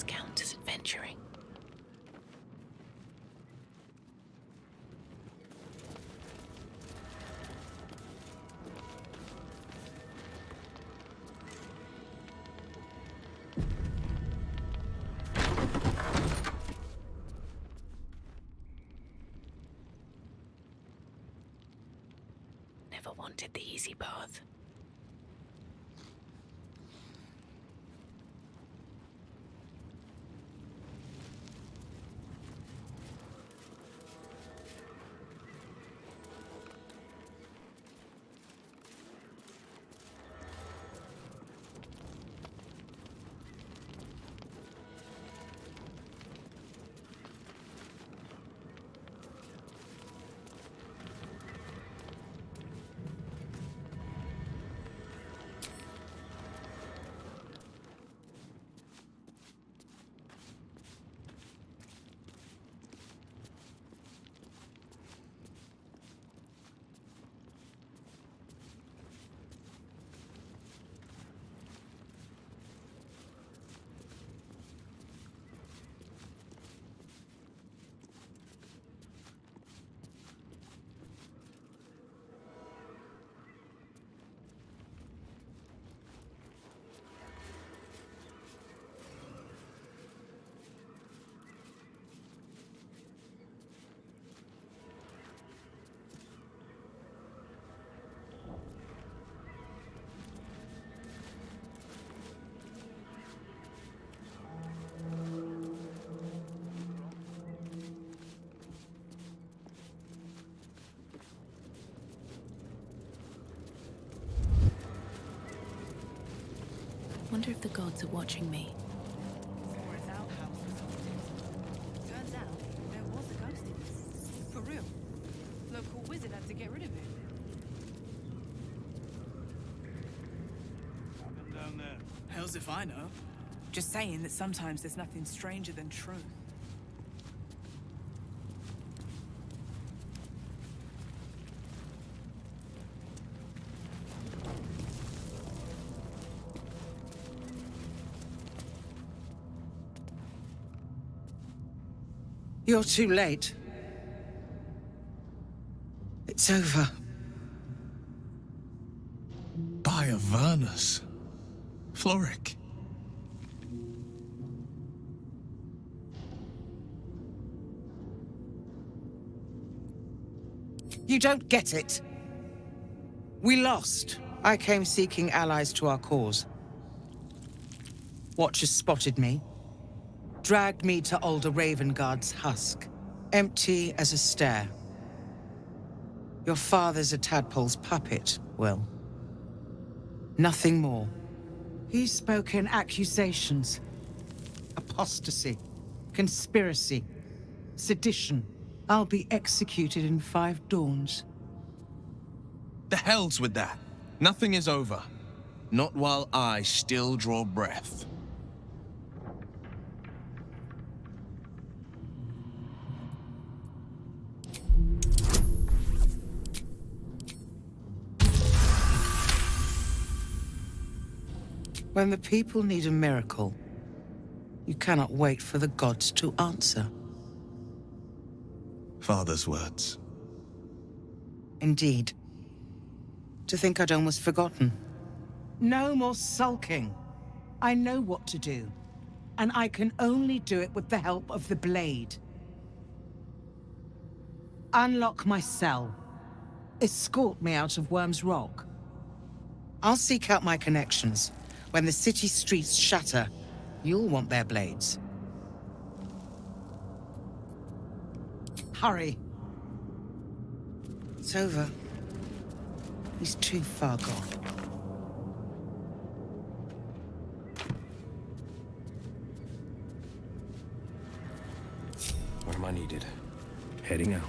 this count as adventuring? Never wanted the easy path. Wonder if the gods are watching me. Turns out there was a ghost in it. For real. Local wizard had to get rid of it. Happened down there. Hells if I know. Just saying that sometimes there's nothing stranger than truth. You're too late. It's over. By Avernus. Floric. You don't get it. We lost. I came seeking allies to our cause. Watchers spotted me, dragged me to Older Ravengard's husk, empty as a stare. Your father's a tadpole's puppet, Will. Nothing more. He's spoken accusations. Apostasy, conspiracy, sedition. I'll be executed in 5 dawns. The hell's with that. Nothing is over. Not while I still draw breath. When the people need a miracle, you cannot wait for the gods to answer. Father's words. Indeed. To think I'd almost forgotten. No more sulking. I know what to do, and I can only do it with the help of the blade. Unlock my cell. Escort me out of Worm's Rock. I'll seek out my connections. When the city streets shatter, you'll want their blades. Hurry. It's over. He's too far gone. Where am I needed? Heading out.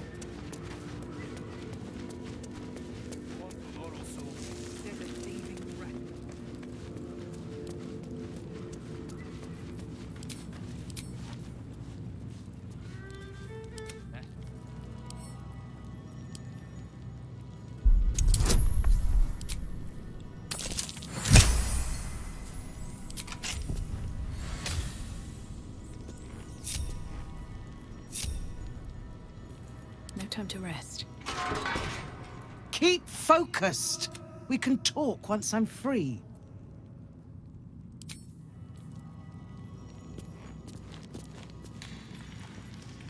time to rest. Keep focused. We can talk once I'm free.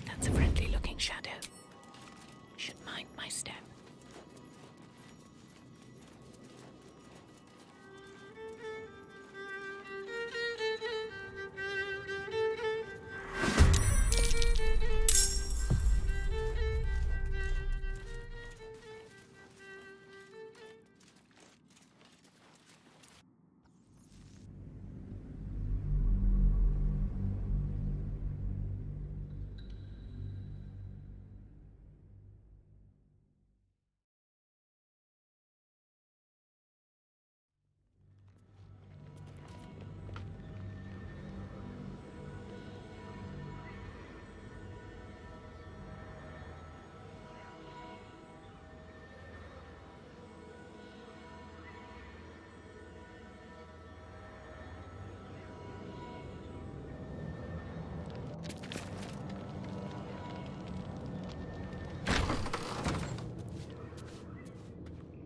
That's a friendly-looking shadow. Should mind my step.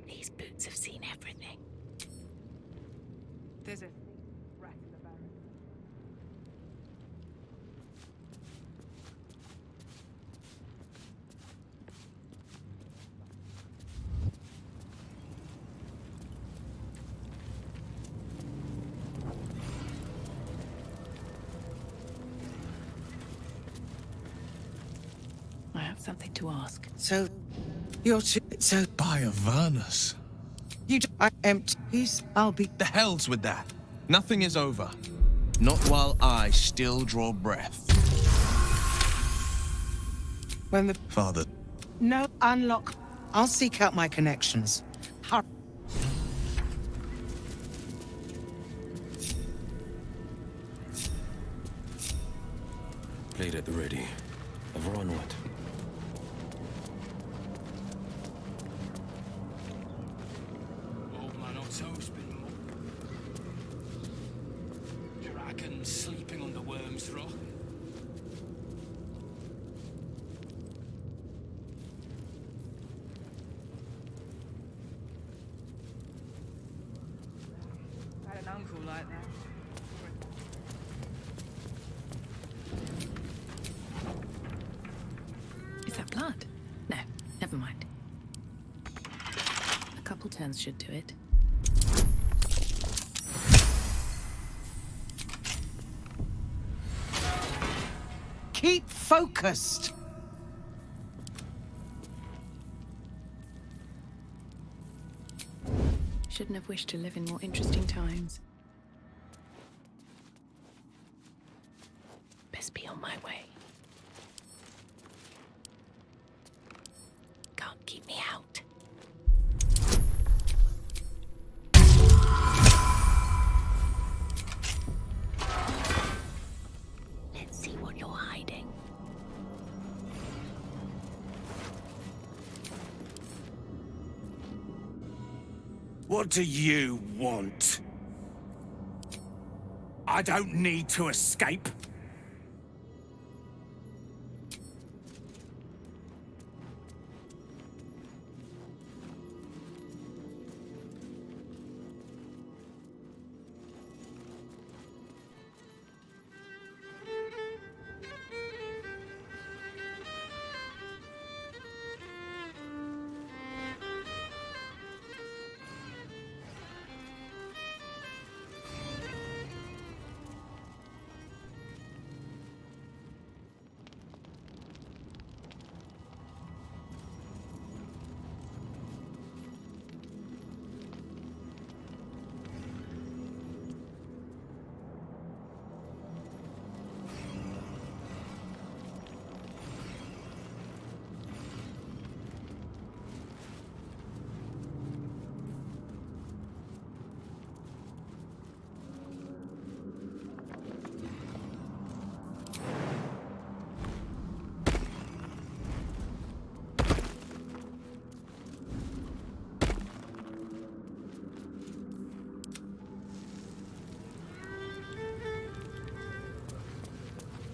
These boots have seen everything. There's a rat in the barrel. I have something to ask. So, you're too... So... By Avernus. I empty. I'll be... The hell's with that. Nothing is over. Not while I still draw breath. When the... Father. No, unlock. I'll seek out my connections. Hurry. Blade at the ready. Over onward. Old man Otto's been dragon sleeping on the Worm's Rock. I had an uncle like that. Is that blood? No, never mind. A couple turns should do it. Keep focused. Shouldn't have wished to live in more interesting times. Best be on my way. Can't keep me out. Let's see what you're hiding. What do you want? I don't need to escape.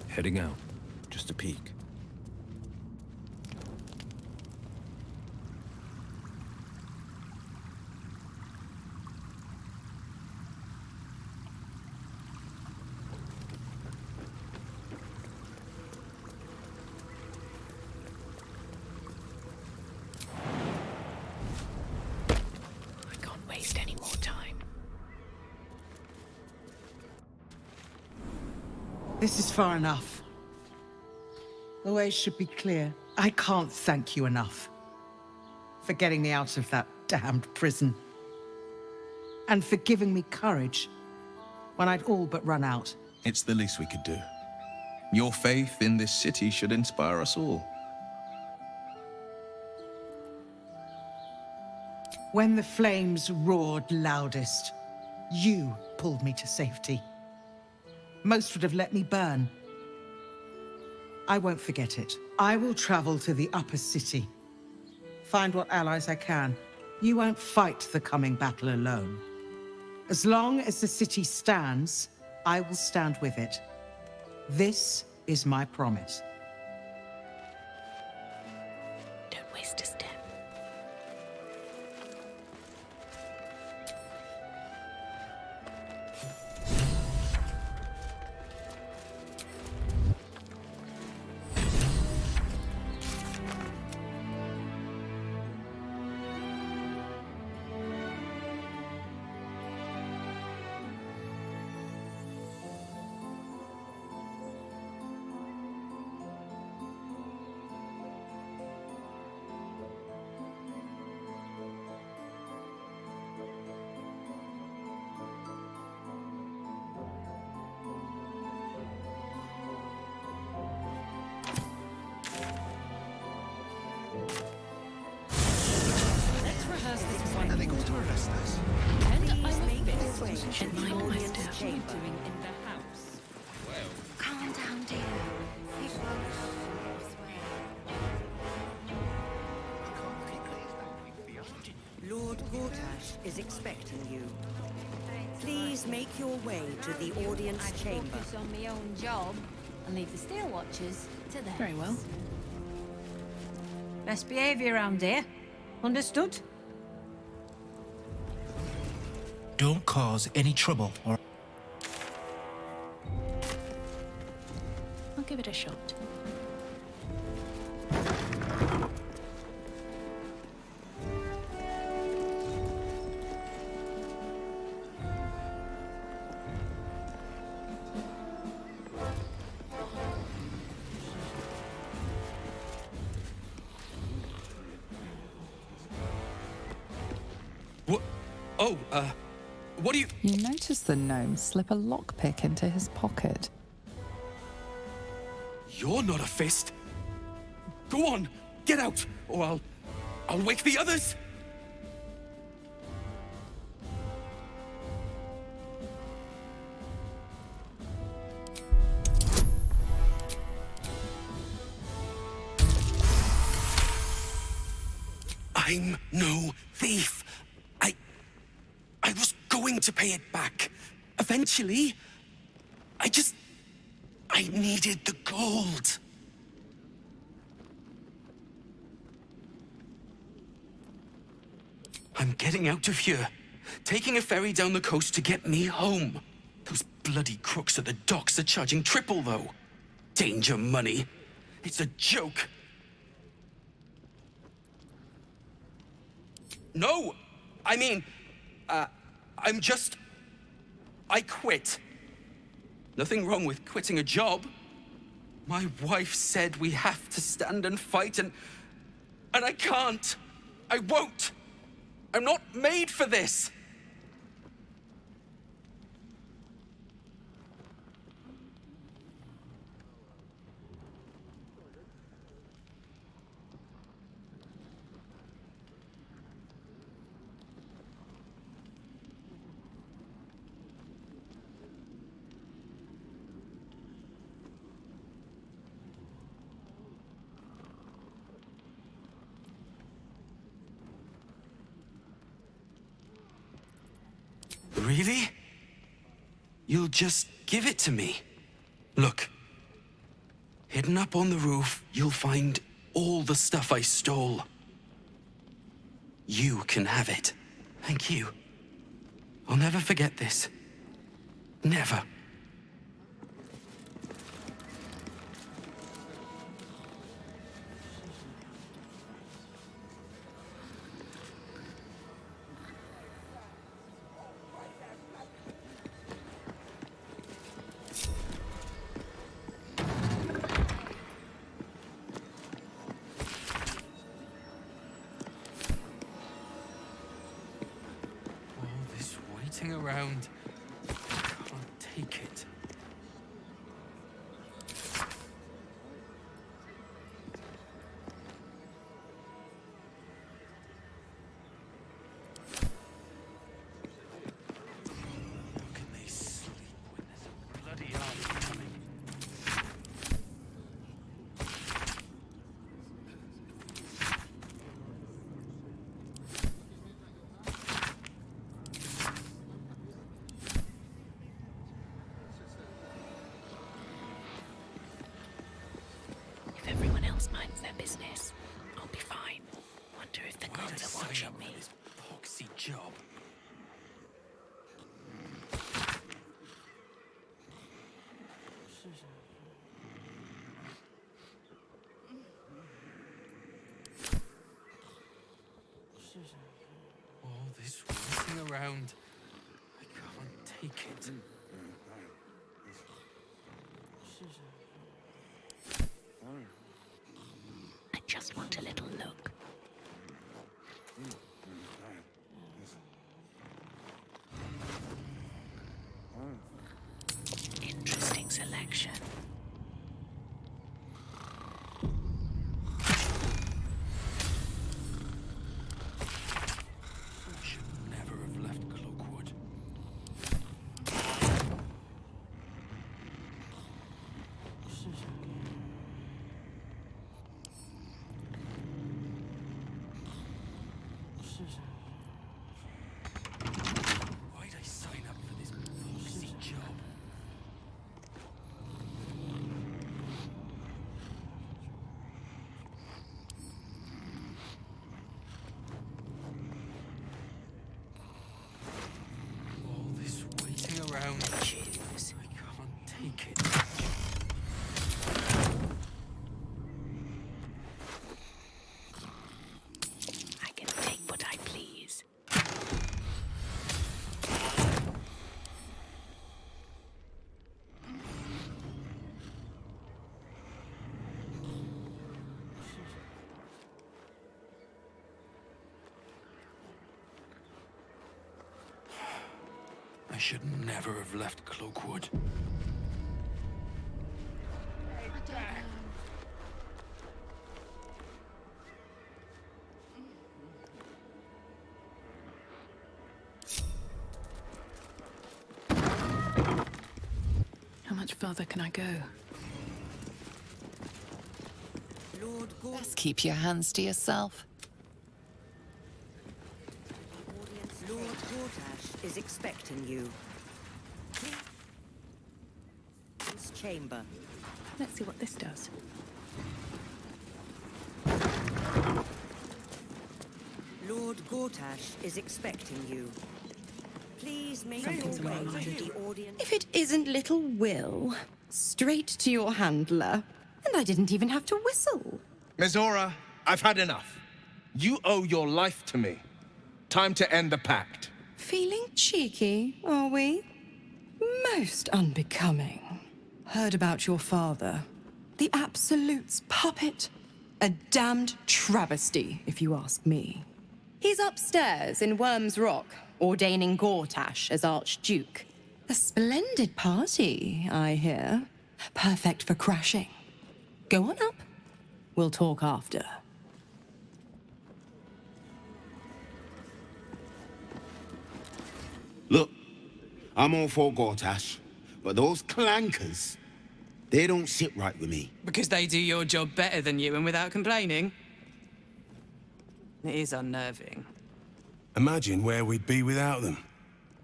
Heading out. Just a peek. This is far enough. The way should be clear. I can't thank you enough for getting me out of that damned prison. And for giving me courage when I'd all but run out. It's the least we could do. Your faith in this city should inspire us all. When the flames roared loudest, you pulled me to safety. Most would have let me burn. I won't forget it. I will travel to the upper city. Find what allies I can. You won't fight the coming battle alone. As long as the city stands, I will stand with it. This is my promise. Don't waste a step. Calm down, dear. Lord Gortash is expecting you. Please make your way to the audience chamber. Focus on my own job and leave the Steel Watchers to them. Very well. Best behaviour around here. Understood? Don't cause any trouble or... I'll give it a shot. What? Oh, what do you... You notice the gnome slip a lockpick into his pocket. You're not a fist. Go on, get out, or I'll wake the others. I'm no thief. I was going to pay it back. Eventually. I needed the gold. I'm getting out of here. Taking a ferry down the coast to get me home. Those bloody crooks at the docks are charging triple, though. Danger money. It's a joke. No! I mean, I quit. Nothing wrong with quitting a job. My wife said we have to stand and fight, and I can't. I won't. I'm not made for this. Really? You'll just give it to me? Look. Hidden up on the roof, you'll find all the stuff I stole. You can have it. Thank you. I'll never forget this. Never. around. I can't take it. How can they sleep when there's a bloody army coming? If everyone else minds their business, I'll be fine. Wonder if the gods are watching me. This poxy job. All this waiting around. I can't take it. I just want a little look. Interesting selection. I should never have left Cloakwood. Why'd I sign up for this poxy job? All this waiting around. Choose. I can't take it. I can take what I please. I should never have left Cloakwood. How much further can I go? Lord Gordon, Best keep your hands to yourself. Lord Gortash is expecting you. His chamber. Let's see what this does. Lord Gortash is expecting you. Please make Something's your way on my to mind. the audience. If it isn't little Will, straight to your handler. And I didn't even have to whistle. Mizora, I've had enough. You owe your life to me. Time to end the pact. Feeling cheeky, are we? Most unbecoming. Heard about your father. The Absolute's puppet. A damned travesty, if you ask me. He's upstairs in Worm's Rock, ordaining Gortash as Archduke. A splendid party, I hear. Perfect for crashing. Go on up. We'll talk after. Look, I'm all for Gortash, but those clankers, they don't sit right with me. Because they do your job better than you and without complaining? It is unnerving. Imagine where we'd be without them.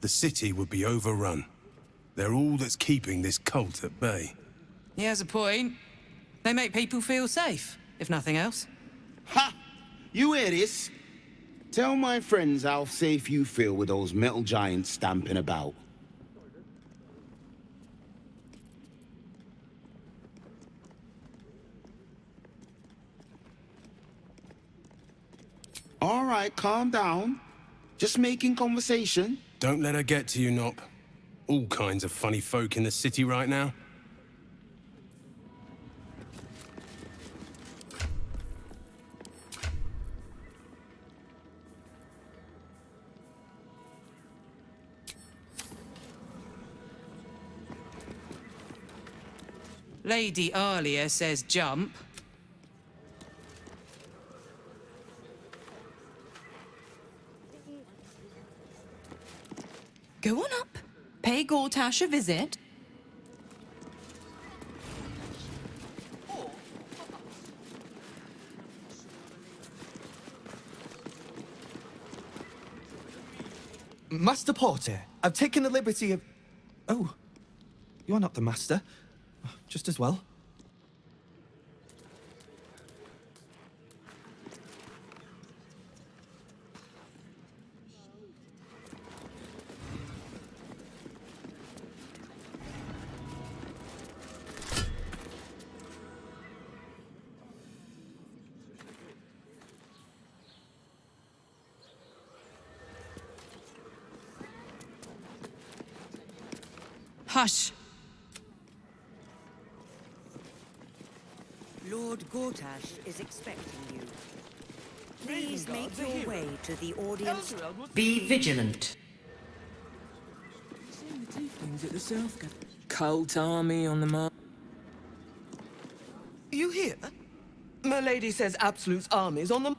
The city would be overrun. They're all that's keeping this cult at bay. He has a point. They make people feel safe, if nothing else. Ha! You hear this? Tell my friends how safe you feel with those metal giants stamping about. All right, calm down. Just making conversation. Don't let her get to you, Nop. All kinds of funny folk in the city right now. Lady Alia says jump. Go on up. Pay Gortash a visit. Master Porter, I've taken the liberty of... Oh, you're not the master. Just as well. Hush. Lord Gortash is expecting you. Please make your way to the audience. Be vigilant. Seen the tieflings at the south gate. Cult army on the march. You hear? My lady says Absolute's army's on the...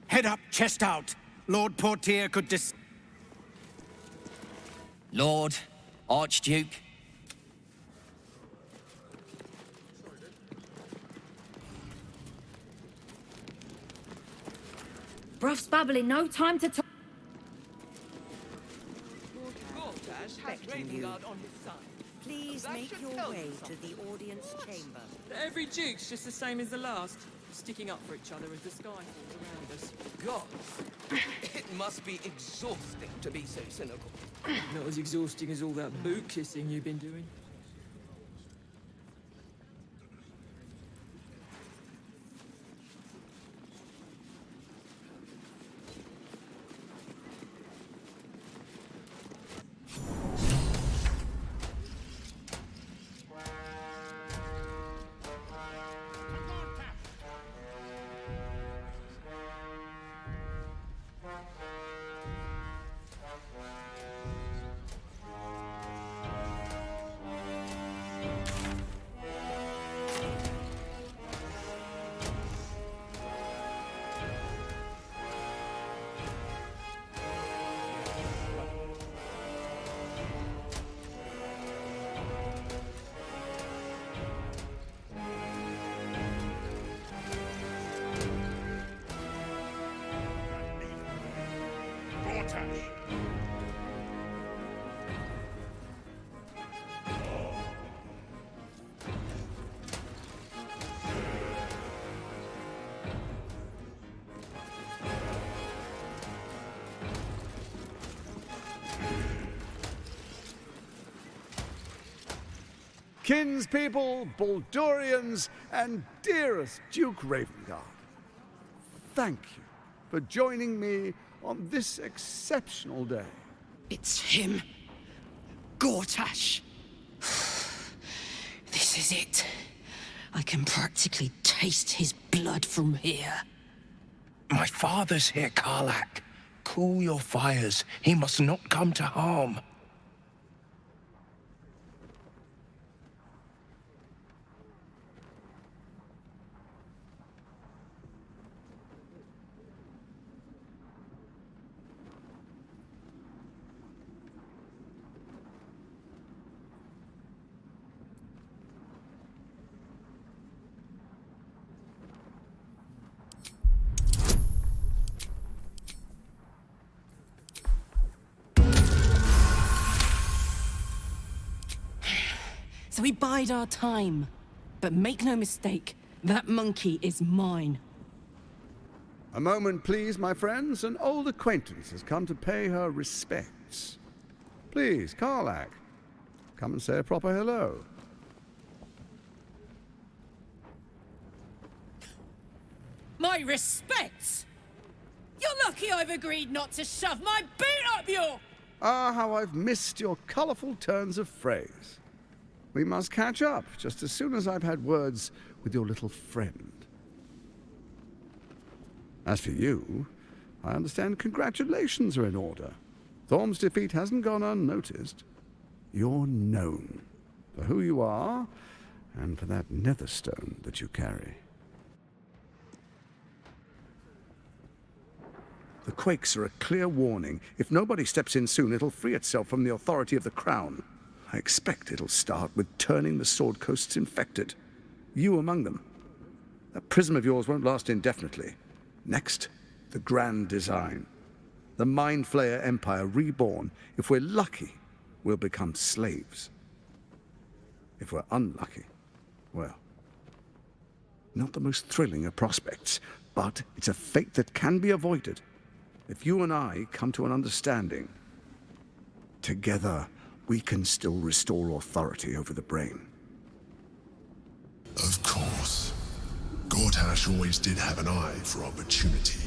Head up, chest out. Lord Portier could Lord, Archduke. Bruff's babbling, no time to talk. Expecting you. Please make your way to the audience chamber. Every duke's just the same as the last. Sticking up for each other as the sky falls around us. God, it must be exhausting to be so cynical. Not as exhausting as all that boot kissing you've been doing. Kinspeople, Baldurians, and dearest Duke Ravengard, thank you for joining me on this exceptional day. It's him. Gortash. This is it. I can practically taste his blood from here. My father's here, Karlach. Cool your fires. He must not come to harm. So we bide our time. But make no mistake, that monkey is mine. A moment, please, my friends. An old acquaintance has come to pay her respects. Please, Karlach, come and say a proper hello. My respects! You're lucky I've agreed not to shove my boot up your... Ah, how I've missed your colourful turns of phrase. We must catch up just as soon as I've had words with your little friend. As for you, I understand congratulations are in order. Thorm's defeat hasn't gone unnoticed. You're known for who you are and for that netherstone that you carry. The quakes are a clear warning. If nobody steps in soon, it'll free itself from the authority of the crown. I expect it'll start with turning the Sword Coasts infected. You among them. That prism of yours won't last indefinitely. Next, the grand design. The Mind Flayer Empire reborn. If we're lucky, we'll become slaves. If we're unlucky, well, not the most thrilling of prospects, but it's a fate that can be avoided. If you and I come to an understanding, together we can still restore authority over the brain. Of course. Gortash always did have an eye for opportunity.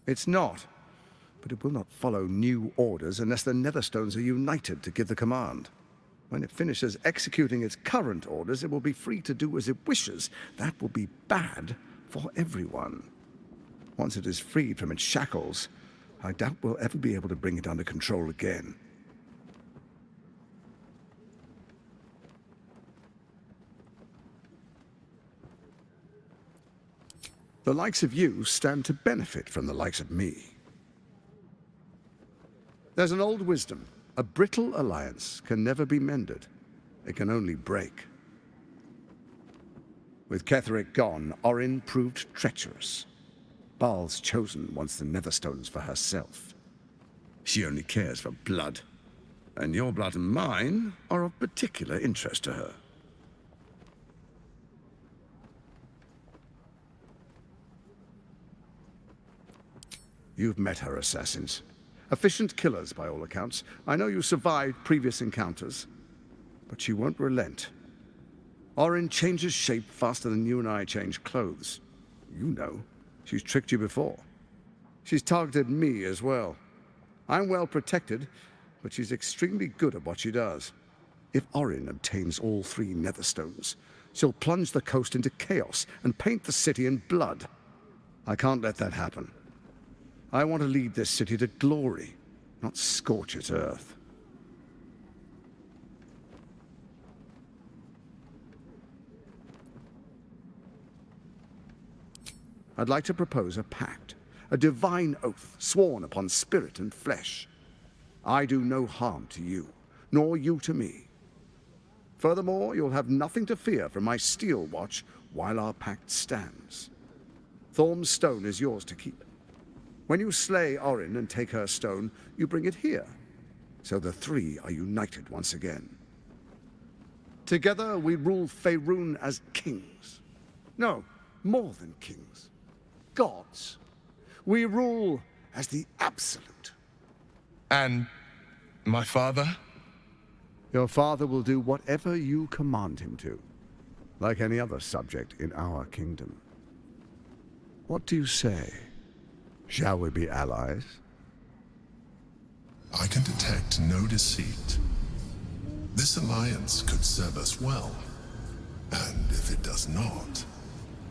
It's not, but it will not follow new orders unless the Netherstones are united to give the command. When it finishes executing its current orders, it will be free to do as it wishes. That will be bad for everyone. Once it is freed from its shackles, I doubt we'll ever be able to bring it under control again. The likes of you stand to benefit from the likes of me. There's an old wisdom. A brittle alliance can never be mended. It can only break. With Ketheric gone, Orin proved treacherous. Baal's chosen wants the Netherstones for herself. She only cares for blood. And your blood and mine are of particular interest to her. You've met her assassins. Efficient killers, by all accounts. I know you survived previous encounters, but she won't relent. Orin changes shape faster than you and I change clothes. You know, she's tricked you before. She's targeted me as well. I'm well protected, but she's extremely good at what she does. If Orin obtains all 3 Netherstones, she'll plunge the coast into chaos and paint the city in blood. I can't let that happen. I want to lead this city to glory, not scorch its earth. I'd like to propose a pact, a divine oath sworn upon spirit and flesh. I do no harm to you, nor you to me. Furthermore, you'll have nothing to fear from my steel watch while our pact stands. Thorm's stone is yours to keep. When you slay Orin and take her stone, you bring it here, so the 3 are united once again. Together we rule Faerun as kings. No, more than kings. Gods. We rule as the Absolute. And my father? Your father will do whatever you command him to, like any other subject in our kingdom. What do you say? Shall we be allies? I can detect no deceit. This alliance could serve us well. And if it does not,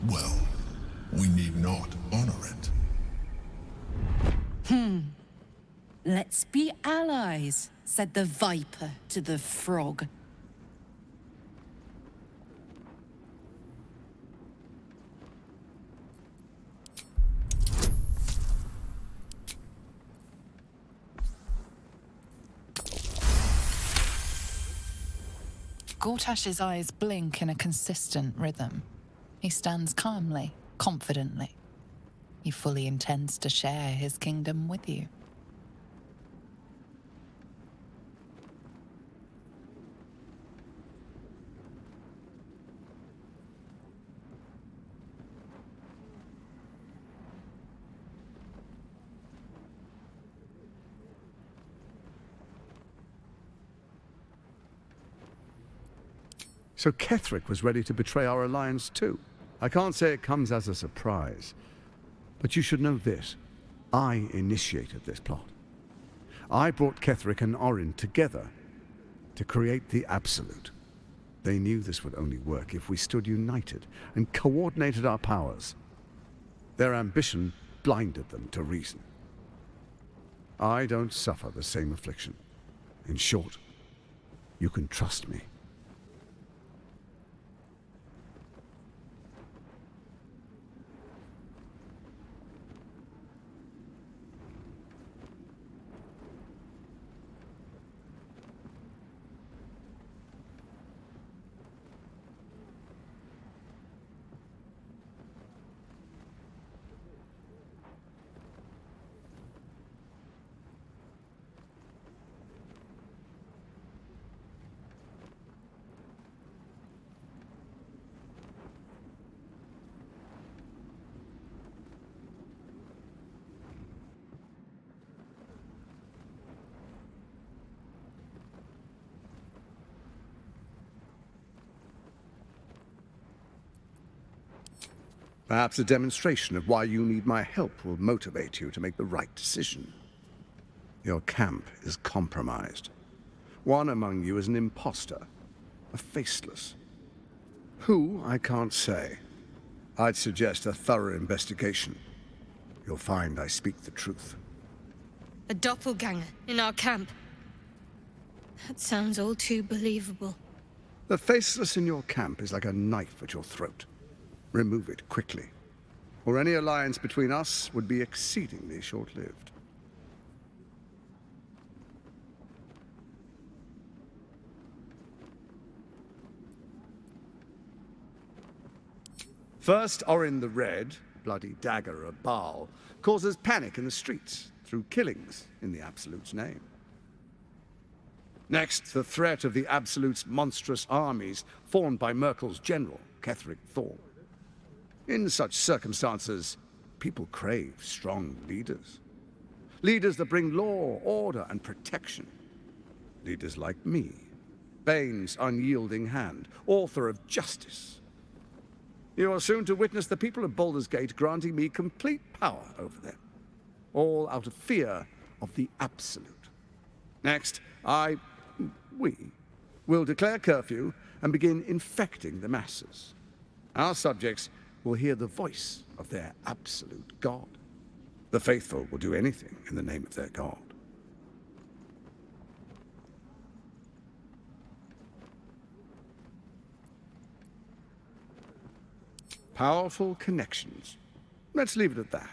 well, we need not honor it. Let's be allies, said the viper to the frog. Gortash's eyes blink in a consistent rhythm. He stands calmly, confidently. He fully intends to share his kingdom with you. So Ketheric was ready to betray our alliance too. I can't say it comes as a surprise, but you should know this. I initiated this plot. I brought Ketheric and Orin together to create the Absolute. They knew this would only work if we stood united and coordinated our powers. Their ambition blinded them to reason. I don't suffer the same affliction. In short, you can trust me. Perhaps a demonstration of why you need my help will motivate you to make the right decision. Your camp is compromised. One among you is an imposter, a faceless. Who, I can't say. I'd suggest a thorough investigation. You'll find I speak the truth. A doppelganger in our camp. That sounds all too believable. The faceless in your camp is like a knife at your throat. Remove it quickly, or any alliance between us would be exceedingly short-lived. First Orin the Red, bloody dagger of Baal, causes panic in the streets through killings in the Absolute's name. Next, the threat of the Absolute's monstrous armies formed by Merkel's general, Ketheric Thorn. In such circumstances, people crave strong leaders. Leaders that bring law, order, and protection. Leaders like me, Bane's unyielding hand, author of justice. You are soon to witness the people of Baldur's Gate granting me complete power over them, all out of fear of the Absolute. Next, we will declare curfew and begin infecting the masses. Our subjects will hear the voice of their absolute God. The faithful will do anything in the name of their God. Powerful connections. Let's leave it at that.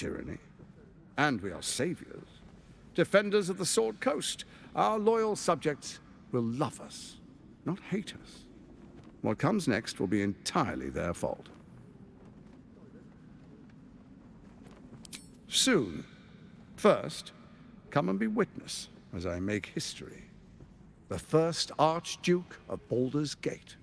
tyranny. And we are saviors, defenders of the Sword Coast. Our loyal subjects will love us, not hate us. What comes next will be entirely their fault. Soon. First, come and be witness as I make history. The first Archduke of Baldur's Gate.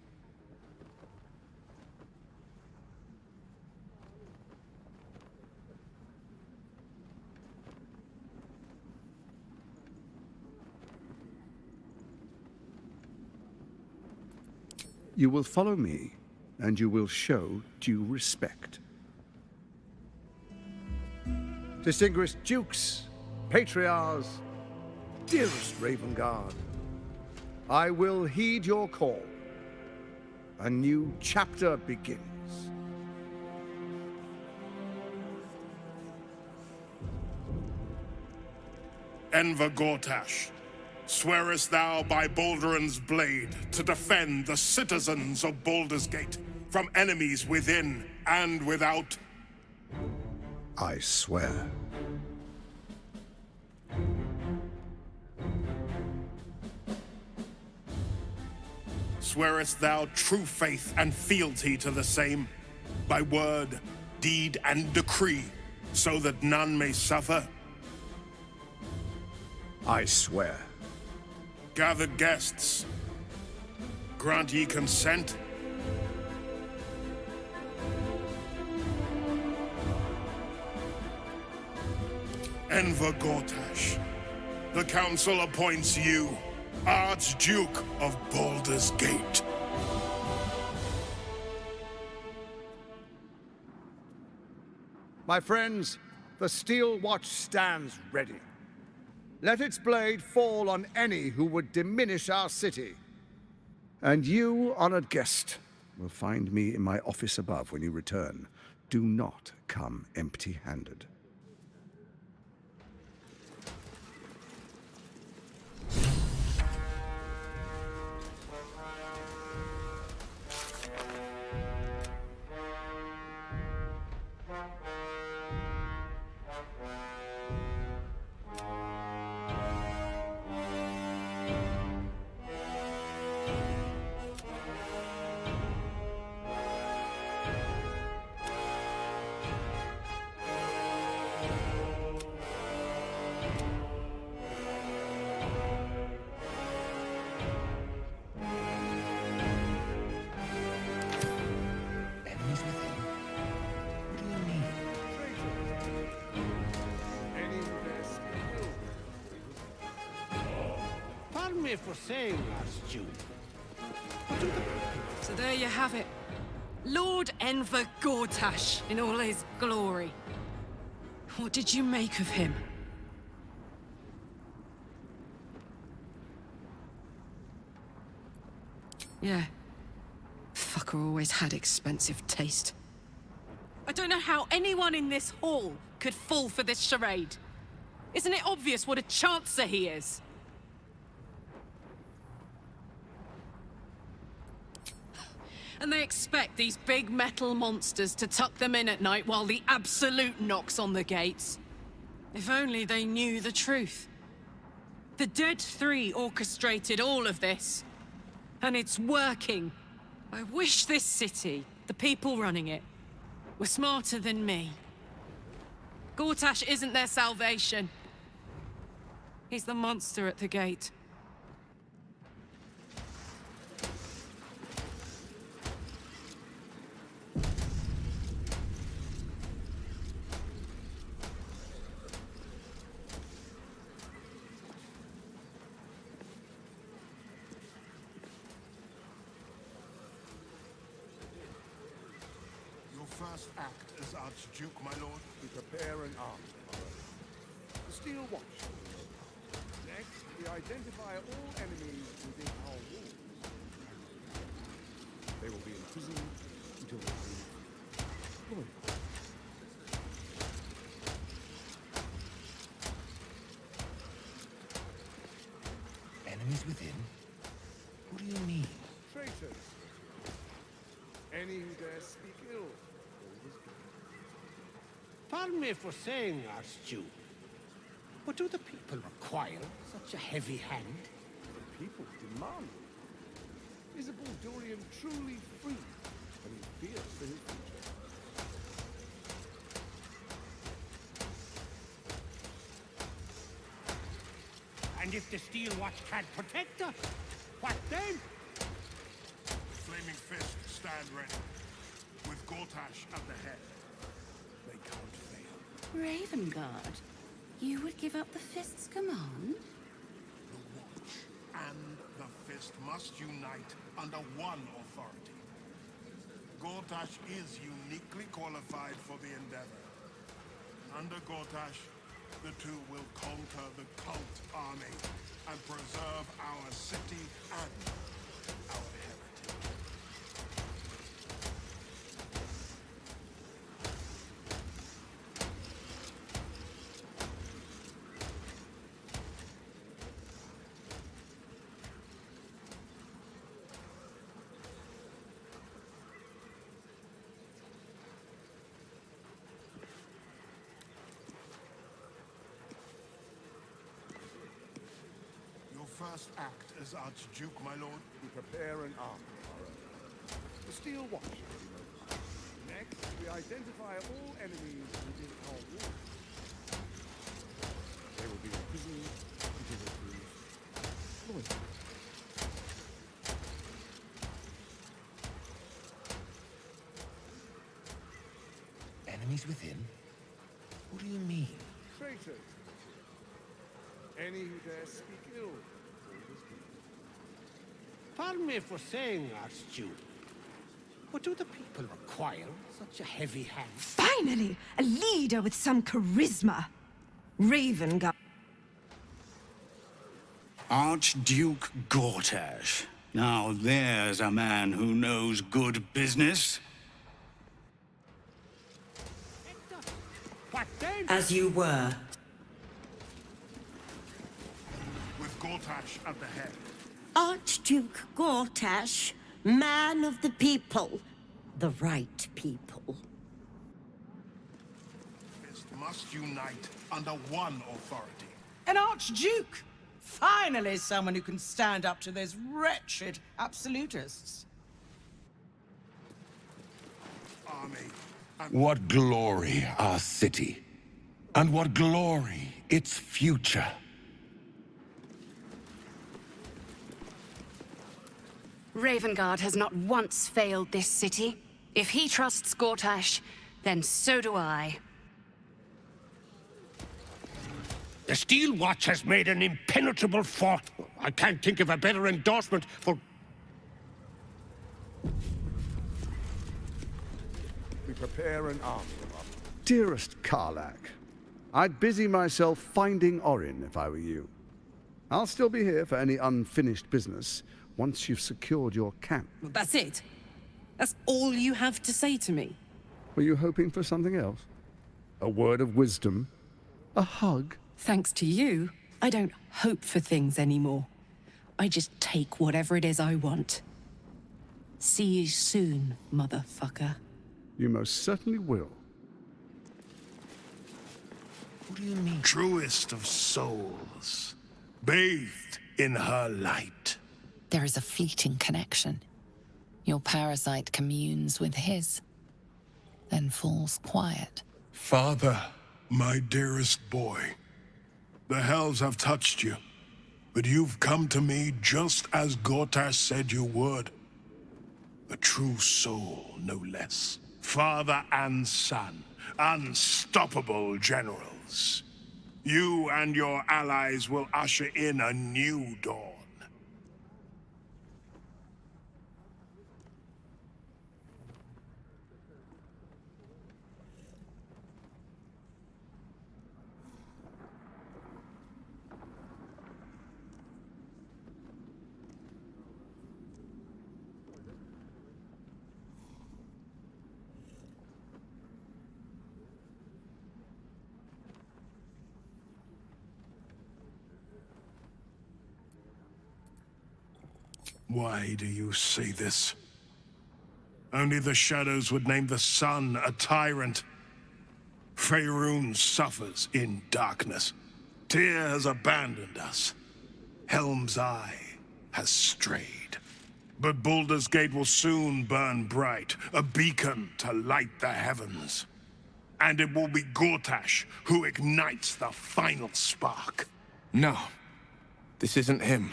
You will follow me, and you will show due respect. Distinguished dukes, patriarchs, dearest Ravengard, I will heed your call. A new chapter begins. Enver Gortash, swearest thou by Balduran's blade to defend the citizens of Baldur's Gate from enemies within and without? I swear. Swearest thou true faith and fealty to the same, by word, deed, and decree, so that none may suffer? I swear. Gathered guests, grant ye consent? Enver Gortash, the Council appoints you Archduke of Baldur's Gate. My friends, the Steel Watch stands ready. Let its blade fall on any who would diminish our city. And you, honored guest, will find me in my office above when you return. Do not come empty-handed. Pardon me for saying, Archduke. So there you have it. Lord Enver Gortash in all his glory. What did you make of him? Yeah. Fucker always had expensive taste. I don't know how anyone in this hall could fall for this charade. Isn't it obvious what a chancer he is? And they expect these big metal monsters to tuck them in at night while the Absolute knocks on the gates. If only they knew the truth. The Dead Three orchestrated all of this. And it's working. I wish this city, the people running it, were smarter than me. Gortash isn't their salvation. He's the monster at the gate. First act as Archduke, my lord. We prepare an army. The Steel Watch. Next, we identify all enemies within our walls. They will be imprisoned until they prove loyal. Enemies within? What do you mean? Traitors. Any who dare speak ill. Pardon me for saying, Archduke, but do the people require such a heavy hand? The people demand it. Is a Baldurian truly free when he fears for his future? And if the Steel Watch can't protect us, what then? Flaming Fist stand ready, with Gortash at the head. They can't fail. Ravengard, you would give up the Fist's command? The Watch and the Fist must unite under one authority. Gortash is uniquely qualified for the endeavor. Under Gortash, the two will conquer the cult army and preserve our city and our heritage. First act as Archduke, my lord. We prepare an army, the Steel Watch. Next, we identify all enemies within our wall. They will be imprisoned until they prove loyal. Enemies within? What do you mean? Traitors. Any who dare speak ill. Pardon me for saying, Archduke, but do the people require such a heavy hand? Finally, a leader with some charisma. Ravengard. Archduke Gortash. Now there's a man who knows good business. What then? As you were. With Gortash at the head. Archduke Gortash, man of the people. The right people. Fist must unite under one authority. An Archduke! Finally, someone who can stand up to those wretched absolutists. Army. What glory our city, and what glory its future. Ravengard has not once failed this city. If he trusts Gortash, then so do I. The Steel Watch has made an impenetrable fort. I can't think of a better endorsement for... We prepare an army. Dearest Karlach, I'd busy myself finding Orin if I were you. I'll still be here for any unfinished business once you've secured your camp. Well, that's it. That's all you have to say to me. Were you hoping for something else? A word of wisdom? A hug? Thanks to you, I don't hope for things anymore. I just take whatever it is I want. See you soon, motherfucker. You most certainly will. What do you mean? Truest of souls, bathed in her light. There is a fleeting connection. Your parasite communes with his, then falls quiet. Father, my dearest boy, the hells have touched you, but you've come to me just as Gortash said you would. A true soul, no less. Father and son, unstoppable generals. You and your allies will usher in a new dawn. Why do you say this? Only the shadows would name the sun a tyrant. Faerun suffers in darkness. Tyr has abandoned us. Helm's Eye has strayed. But Baldur's Gate will soon burn bright, a beacon to light the heavens. And it will be Gortash who ignites the final spark. No. This isn't him.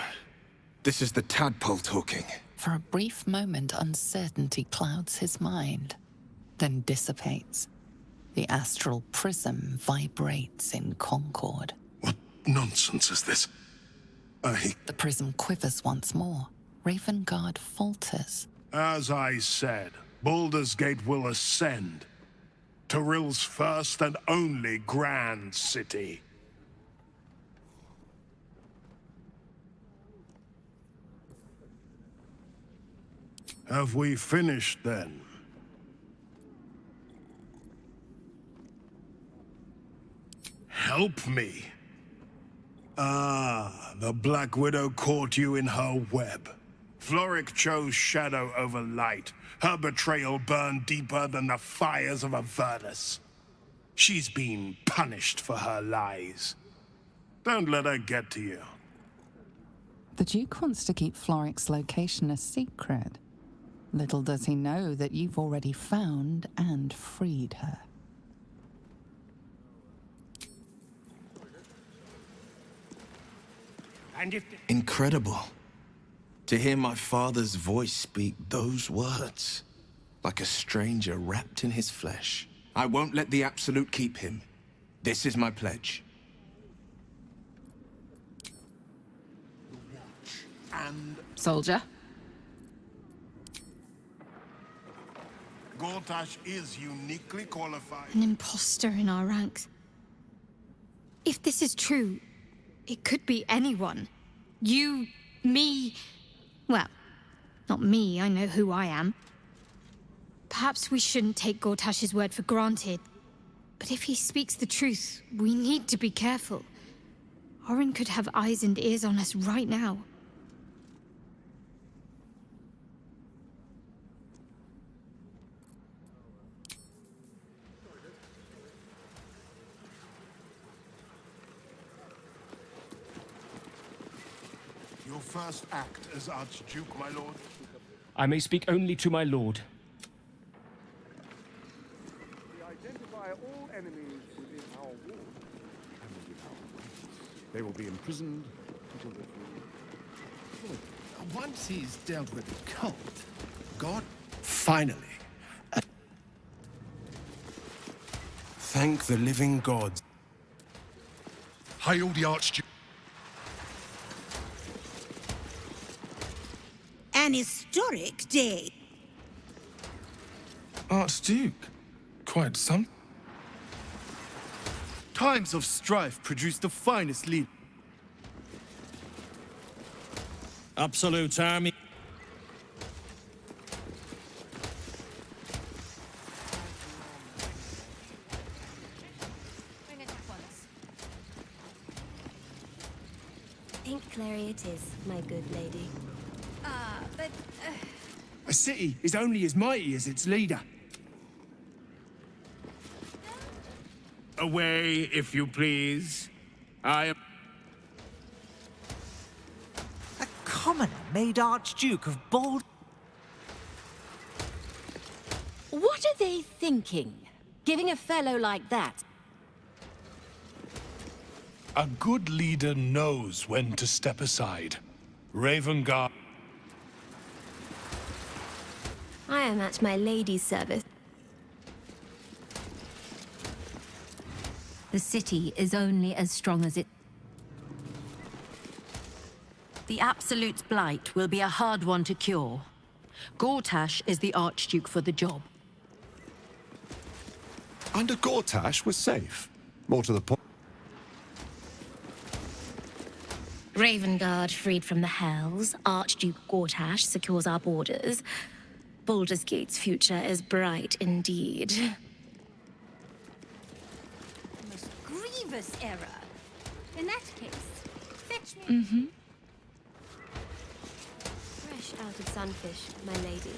This is the tadpole talking. For a brief moment, uncertainty clouds his mind, then dissipates. The astral prism vibrates in concord. What nonsense is this? The prism quivers once more. Ravengard falters. As I said, Baldur's Gate will ascend. Torill's first and only grand city. Have we finished then? Help me. Ah, the Black Widow caught you in her web. Floric chose shadow over light. Her betrayal burned deeper than the fires of Avernus. She's been punished for her lies. Don't let her get to you. The Duke wants to keep Floric's location a secret. Little does he know that you've already found and freed her. Incredible. To hear my father's voice speak those words, like a stranger wrapped in his flesh. I won't let the Absolute keep him. This is my pledge. And Soldier? Gortash is uniquely qualified. An imposter in our ranks. If this is true, it could be anyone. You, me... Well, not me, I know who I am. Perhaps we shouldn't take Gortash's word for granted. But if he speaks the truth, we need to be careful. Orin could have eyes and ears on us right now. Your first act as Archduke, my lord? I may speak only to my lord. We identify all enemies within our walls and within our ranks. They will be imprisoned until they Once he's dealt with the cult, God... Finally. Thank the living gods. Hail the Archduke. An historic day. Archduke. Quite some. Times of strife produce the finest lead. Absolute army. Inklary it is, my good lady. But... A city is only as mighty as its leader. Away, if you please. I am... A commoner made Archduke of Baldurs. What are they thinking? Giving a fellow like that? A good leader knows when to step aside. Ravengard. I am at my lady's service. The city is only as strong as it... The Absolute's blight will be a hard one to cure. Gortash is the Archduke for the job. Under Gortash, we're safe. More to the point. Ravengard freed from the Hells. Archduke Gortash secures our borders. Baldur's Gate's future is bright indeed. Most grievous error. In that case, fetch me... Fresh out of Sunfish, my lady.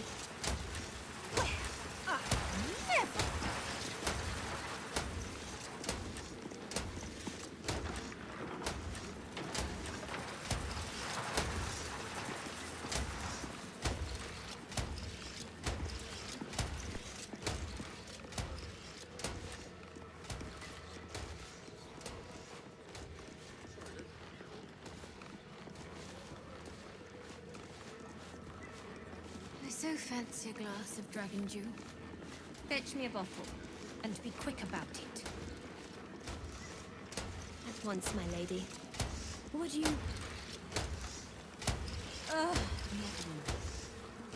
so fancy a glass of dragon dew. Fetch me a bottle, and be quick about it. At once, my lady. Would you... Ugh,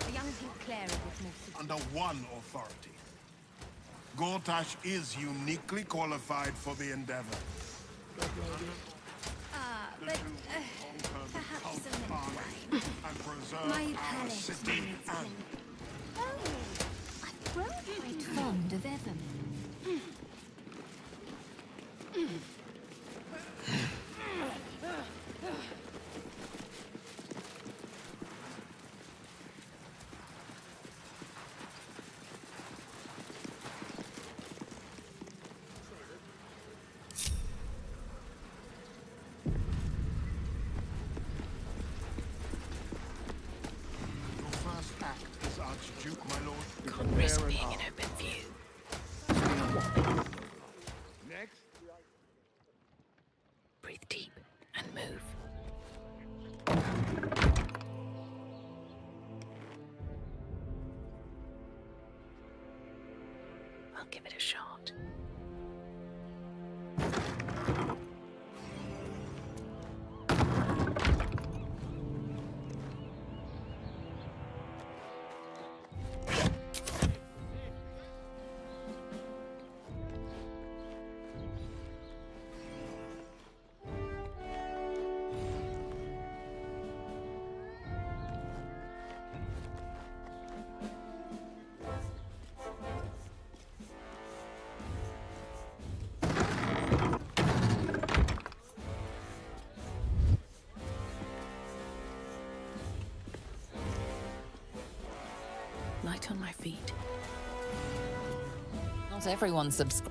a young pink cleric with more... Under one authority. Gortash is uniquely qualified for the endeavor. Good lady. But perhaps a wine. My palate needs cleansing. Oh, I've grown quite fond of Evan. Archduke, my lord. Can't risk being in open view. Next. Breathe deep and move. I'll give it a shot. Light on my feet. Not everyone subscribes.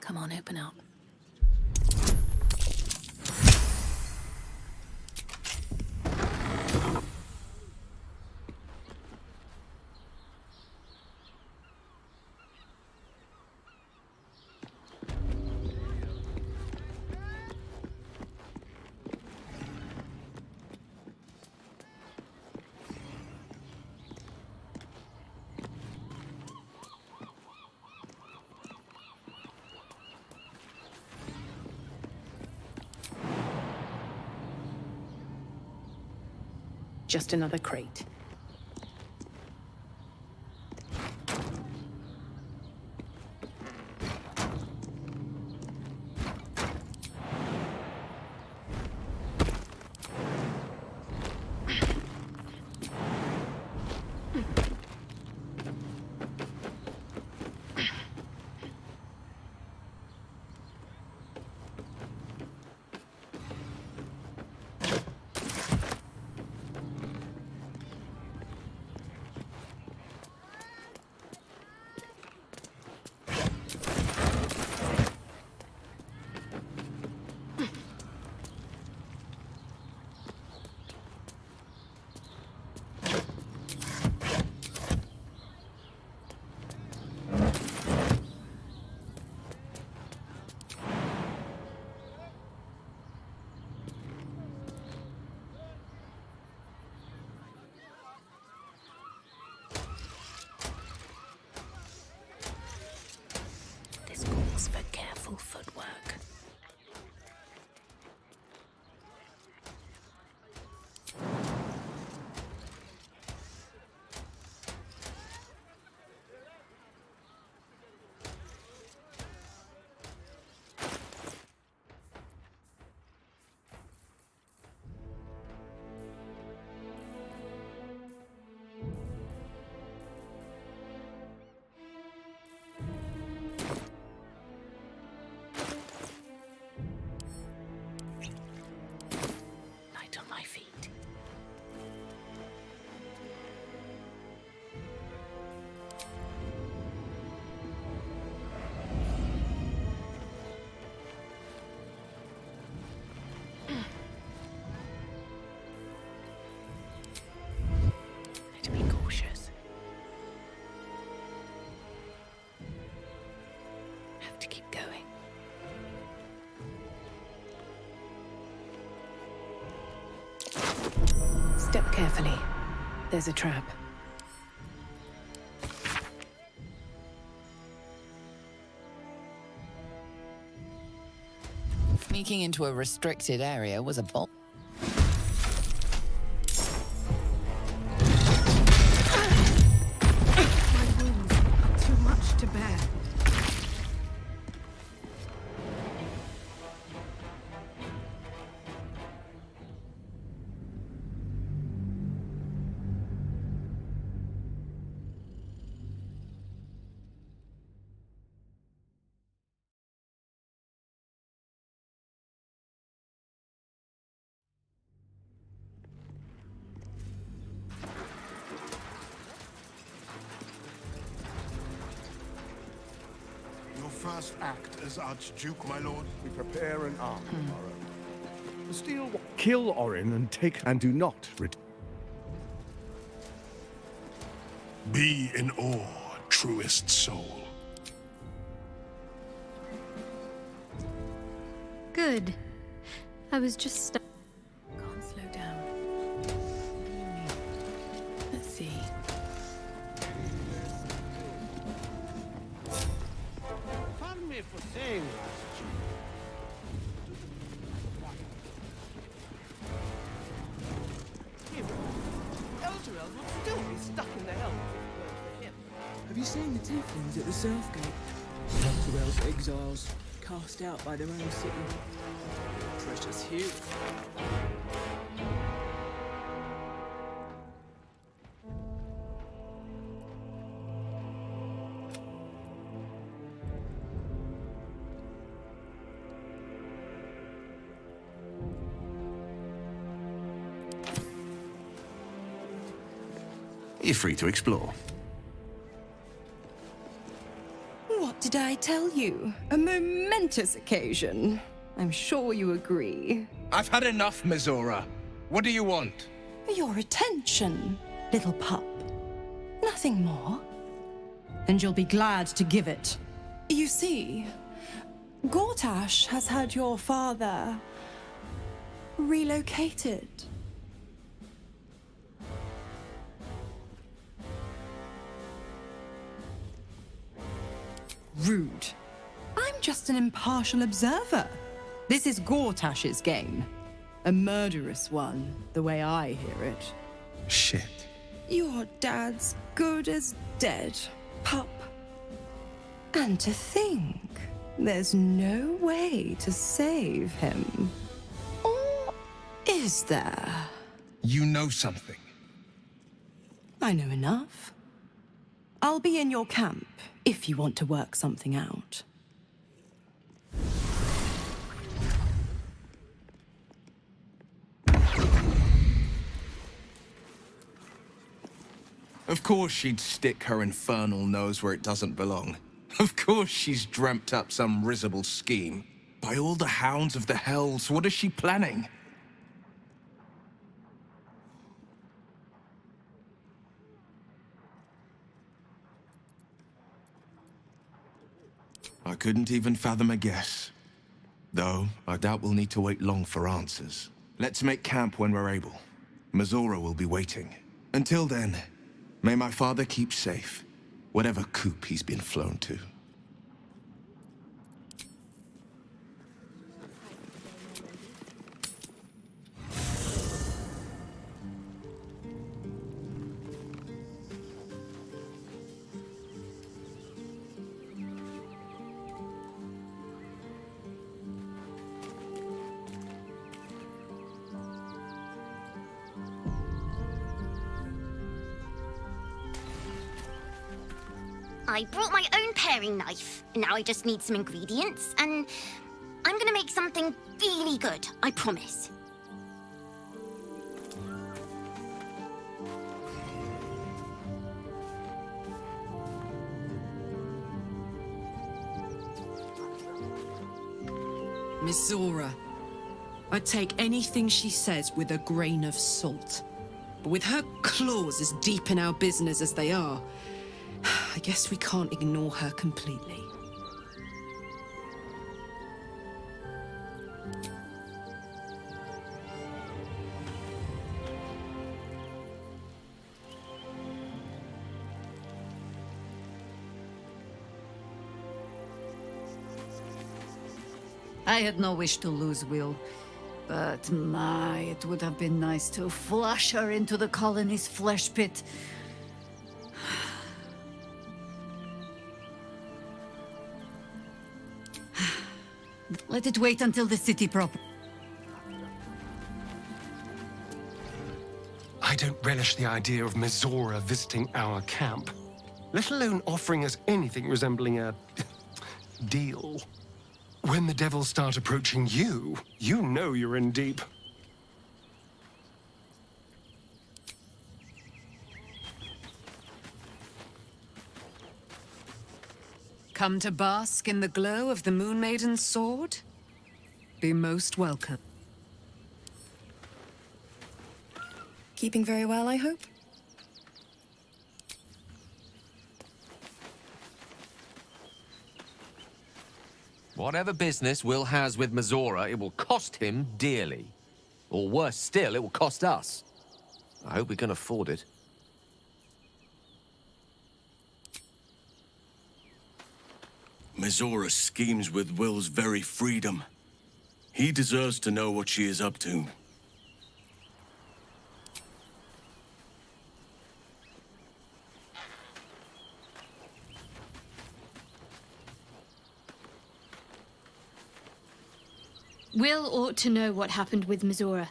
Come on, open up. Just another crate. Step carefully. There's a trap. Sneaking into a restricted area was a bold. My wounds are too much to bear. Your first act as Archduke, my lord? We prepare an army of our own. Steal, kill Orin and take, and do not return. Be in awe, truest soul. Good. I was just Can't slow down. Let's see. Pardon me for saying that. Elturel would still be stuck in the helm if it weren't for him. Have you seen the tieflings at the Southgate? Elturel's exiles, cast out by their own city. Precious Hugh. You're free to explore. What did I tell you? A momentous occasion. I'm sure you agree. I've had enough, Mizora. What do you want? Your attention, little pup. Nothing more. And you'll be glad to give it. You see, Gortash has had your father relocated. Rude. I'm just an impartial observer. This is Gortash's game. A murderous one, the way I hear it. Shit. Your dad's good as dead, pup. And to think, there's no way to save him. Or is there? You know something. I know enough. I'll be in your camp if you want to work something out. Of course she'd stick her infernal nose where it doesn't belong. Of course she's dreamt up some risible scheme. By all the hounds of the hells, what is she planning? I couldn't even fathom a guess. Though, I doubt we'll need to wait long for answers. Let's make camp when we're able. Mizora will be waiting. Until then, may my father keep safe, whatever coop he's been flown to. I brought my own paring knife. Now I just need some ingredients, and I'm gonna make something really good, I promise. Miss Zora, I take anything she says with a grain of salt. But with her claws as deep in our business as they are, I guess we can't ignore her completely. I had no wish to lose Will. But my, it would have been nice to flush her into the colony's flesh pit. Let it wait until the city proper. I don't relish the idea of Mizora visiting our camp, let alone offering us anything resembling a deal. When the devils start approaching you, you know you're in deep. Come to bask in the glow of the Moon Maiden's sword? Be most welcome. Keeping very well, I hope? Whatever business Will has with Mizora, it will cost him dearly. Or worse still, it will cost us. I hope we can afford it. Mizora schemes with Will's very freedom. He deserves to know what she is up to. Will ought to know what happened with Mizora.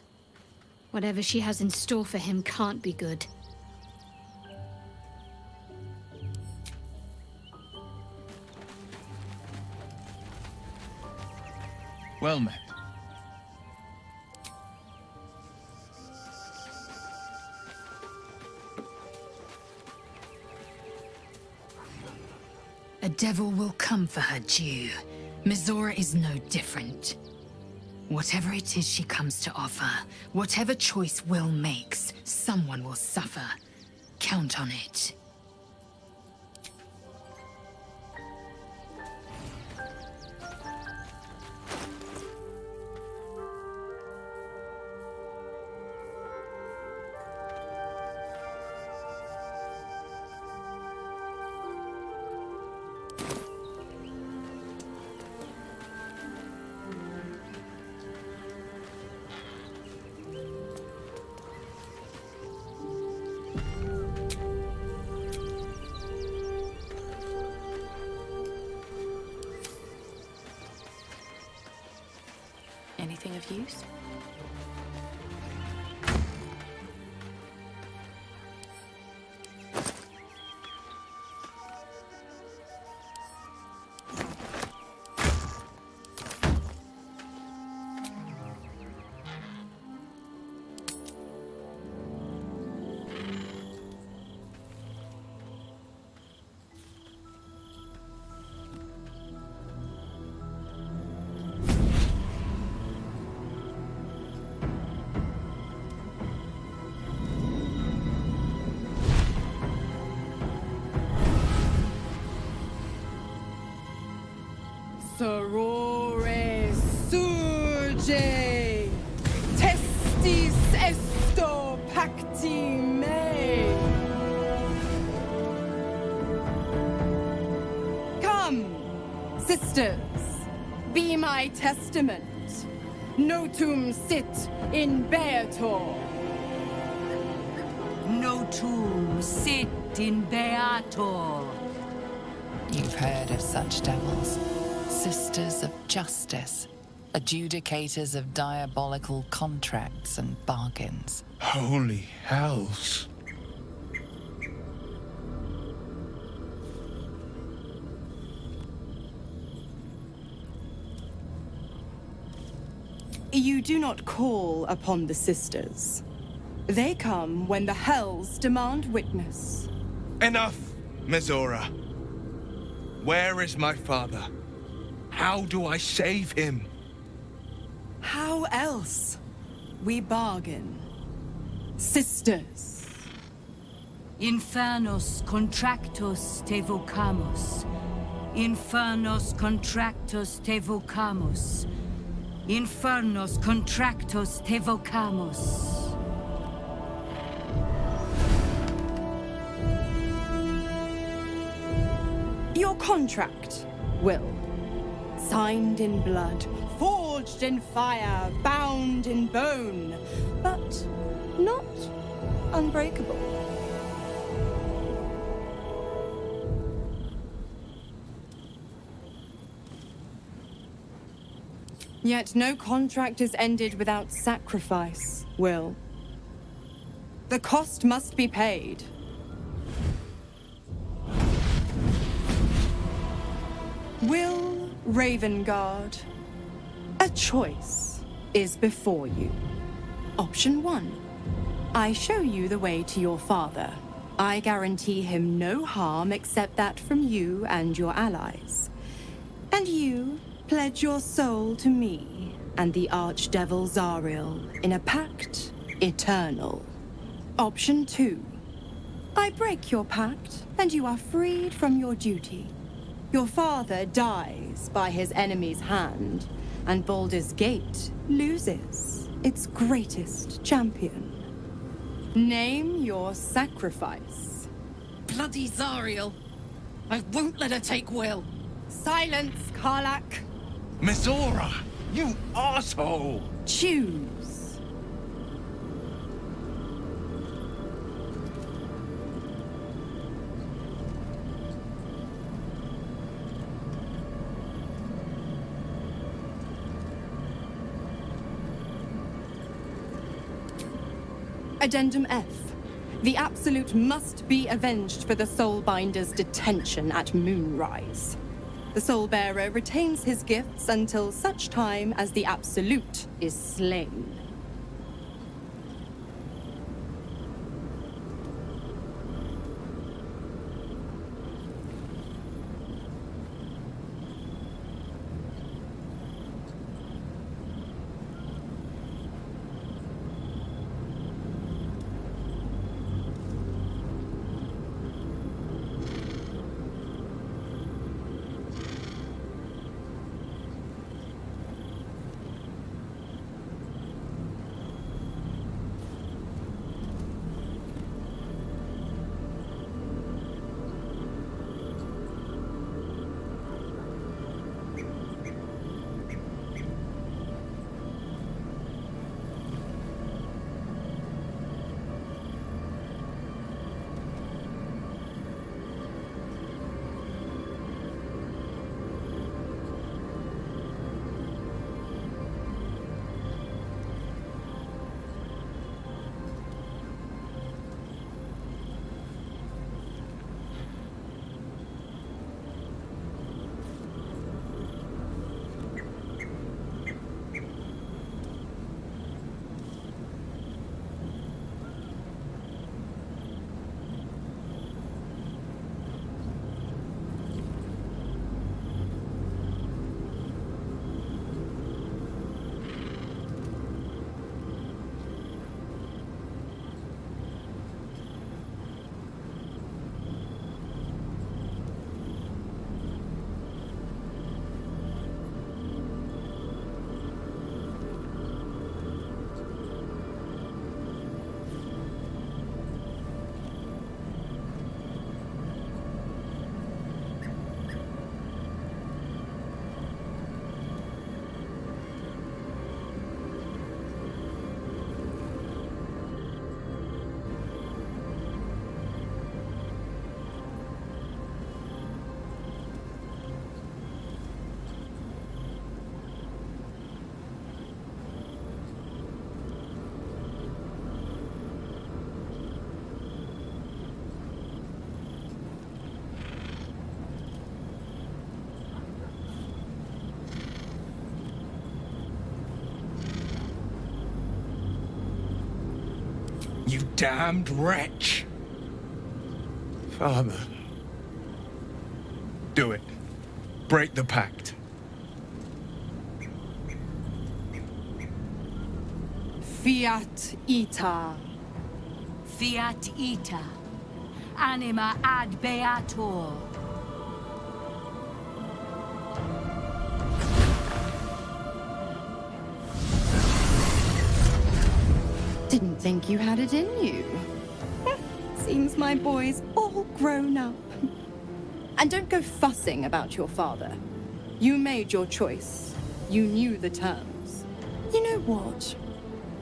Whatever she has in store for him can't be good. Well met. A devil will come for her due. Mizora is no different. Whatever it is she comes to offer, whatever choice Will makes, someone will suffer. Count on it. Anything of use? Sorore surge, testis esto pacti me. Come, sisters, be my testament. Notum sit in Beator. Notum sit in Beator. You've heard of such devils. Sisters of justice. Adjudicators of diabolical contracts and bargains. Holy hells. You do not call upon the sisters. They come when the hells demand witness. Enough, Mizora. Where is my father? How do I save him? How else? We bargain. Sisters. Infernos contractos te vocamus. Infernos contractos te vocamus. Infernos contractos te vocamus. Your contract, Will. Signed in blood, forged in fire, bound in bone, but not unbreakable. Yet no contract is ended without sacrifice, Will. The cost must be paid. Will Ravengard, a choice is before you. Option 1. I show you the way to your father. I guarantee him no harm except that from you and your allies. And you pledge your soul to me and the Archdevil Zariel in a pact eternal. Option 2. I break your pact, and you are freed from your duty. Your father dies by his enemy's hand, and Baldur's Gate loses its greatest champion. Name your sacrifice. Bloody Zariel! I won't let her take Will! Silence, Karlak! Mizora! You asshole! Choose. Addendum F. The Absolute must be avenged for the Soulbinder's detention at Moonrise. The Soulbearer retains his gifts until such time as the Absolute is slain. You damned wretch! Father. Do it. Break the pact. Fiat ita. Fiat ita. Anima ad beator. Didn't think you had it in you. Seems my boy's all grown up. And don't go fussing about your father. You made your choice. You knew the terms. You know what?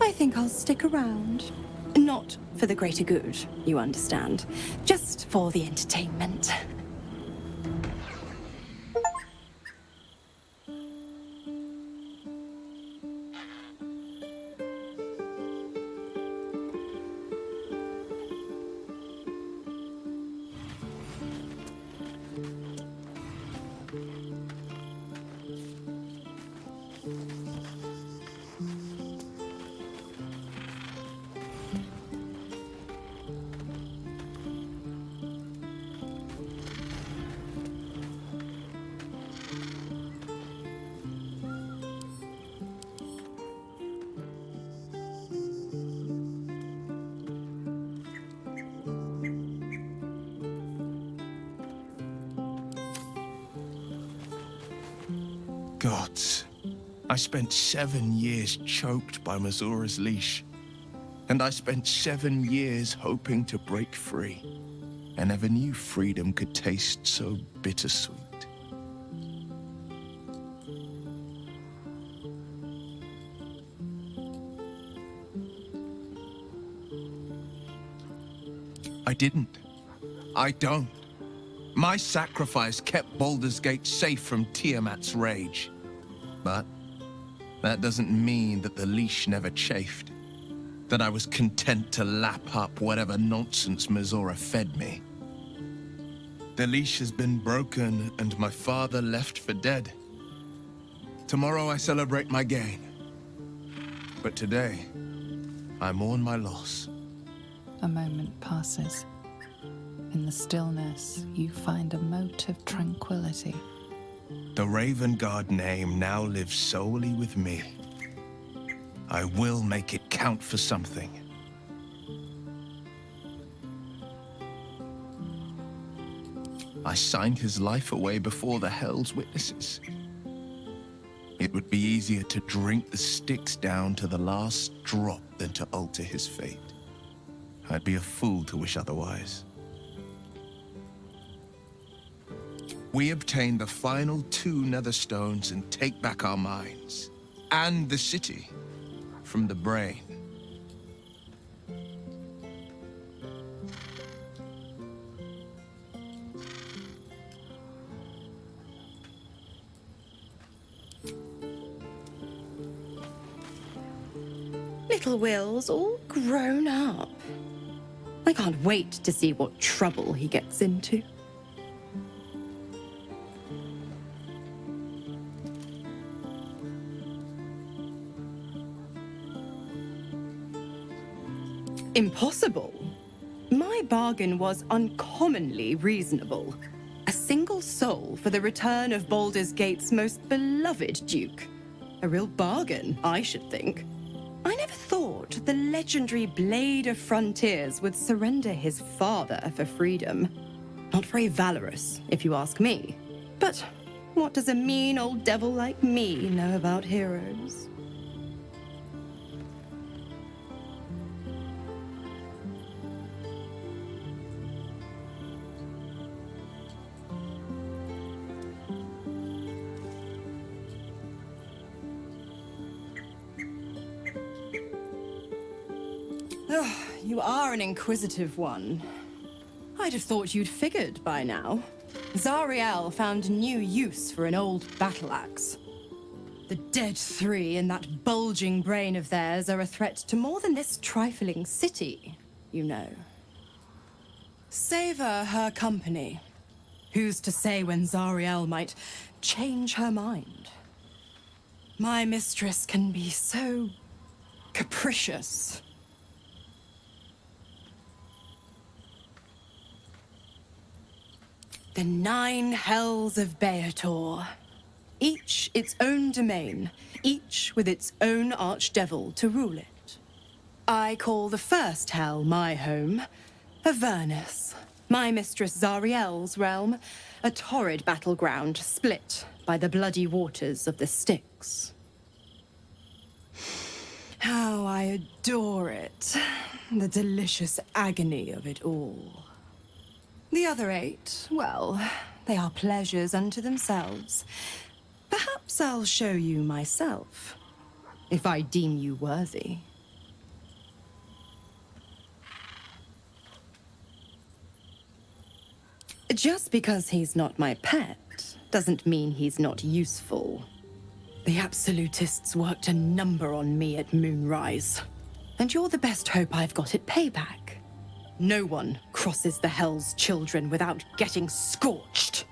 I think I'll stick around. Not for the greater good, you understand. Just for the entertainment. Gods, I spent 7 years choked by Mazora's leash. And I spent 7 years hoping to break free. I never knew freedom could taste so bittersweet. I didn't. I don't. My sacrifice kept Baldur's Gate safe from Tiamat's rage. But that doesn't mean that the leash never chafed. That I was content to lap up whatever nonsense Mizora fed me. The leash has been broken and my father left for dead. Tomorrow I celebrate my gain. But today, I mourn my loss. A moment passes. In the stillness, you find a mote of tranquility. The Raven Guard name now lives solely with me. I will make it count for something. I signed his life away before the Hell's witnesses. It would be easier to drink the Styx down to the last drop than to alter his fate. I'd be a fool to wish otherwise. We obtain the final 2 nether stones and take back our minds. And the city from the brain. Little Will's all grown up. I can't wait to see what trouble he gets into. Impossible. My bargain was uncommonly reasonable. A single soul for the return of Baldur's Gate's most beloved duke. A real bargain, I should think. I never thought the legendary Blade of Frontiers would surrender his father for freedom. Not very valorous, if you ask me. But what does a mean old devil like me know about heroes? You are an inquisitive one. I'd have thought you'd figured by now. Zariel found new use for an old battle axe. The dead 3 in that bulging brain of theirs are a threat to more than this trifling city, you know. Savor her company. Who's to say when Zariel might change her mind? My mistress can be so capricious. The 9 hells of Beator. Each its own domain, each with its own archdevil to rule it. I call the first hell my home, Avernus, my mistress Zariel's realm, a torrid battleground split by the bloody waters of the Styx. How I adore it, the delicious agony of it all. The other 8, well, they are pleasures unto themselves. Perhaps Perhaps I'll show you myself, if I deem you worthy. Just because he's not my pet doesn't mean he's not useful. The Absolutists worked a number on me at Moonrise, and you're the best hope I've got at payback. No one crosses the Hell's Children without getting scorched.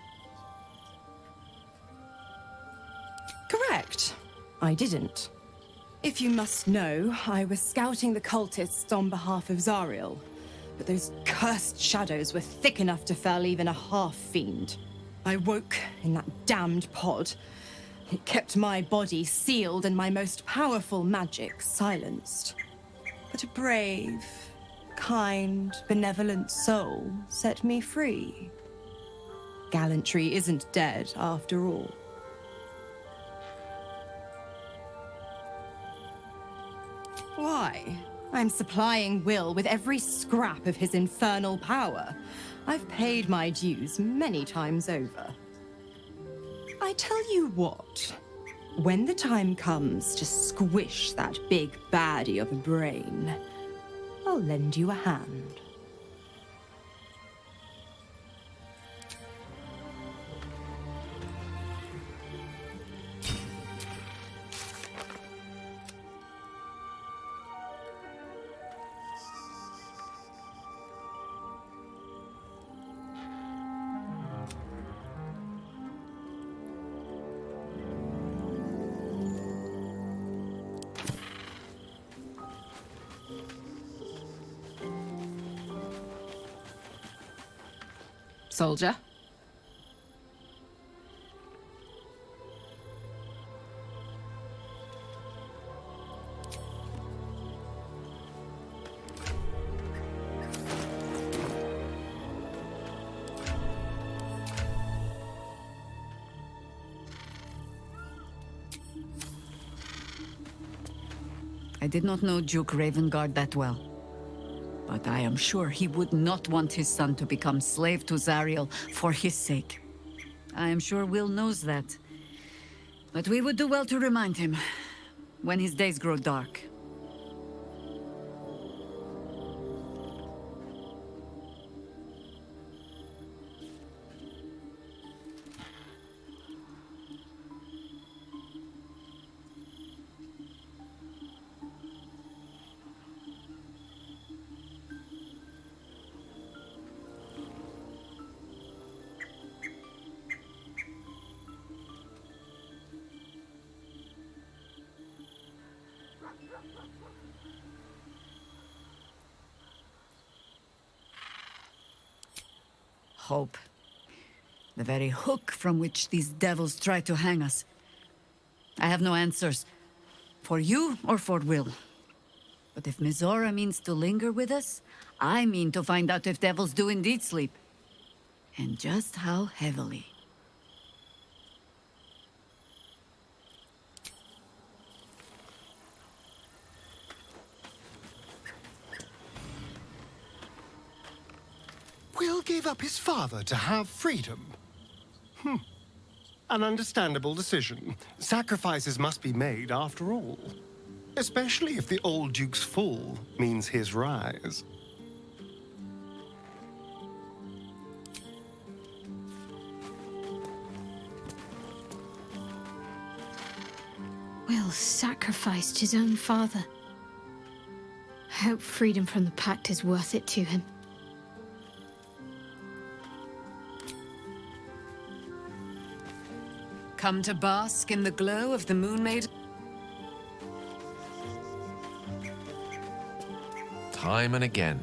Correct. I didn't. If you must know, I was scouting the cultists on behalf of Zariel, but those cursed shadows were thick enough to fell even a half-fiend. I woke in that damned pod. It kept my body sealed and my most powerful magic silenced. But a brave, kind, benevolent soul set me free. Gallantry isn't dead after all. Why? I'm supplying Will with every scrap of his infernal power. I've paid my dues many times over. I tell you what, when the time comes to squish that big baddie of a brain, I'll lend you a hand. Soldier? I did not know Duke Ravengard that well. But I am sure he would not want his son to become slave to Zariel for his sake. I am sure Will knows that. But we would do well to remind him when his days grow dark. Hope. The very hook from which these devils try to hang us. I have no answers. For you or for Will. But if Mizora means to linger with us, I mean to find out if devils do indeed sleep. And just how heavily. Will gave up his father to have freedom. An understandable decision. Sacrifices must be made after all. Especially if the old Duke's fall means his rise. Will sacrificed his own father. I hope freedom from the Pact is worth it to him. Come to bask in the glow of the Moon Maiden? Time and again,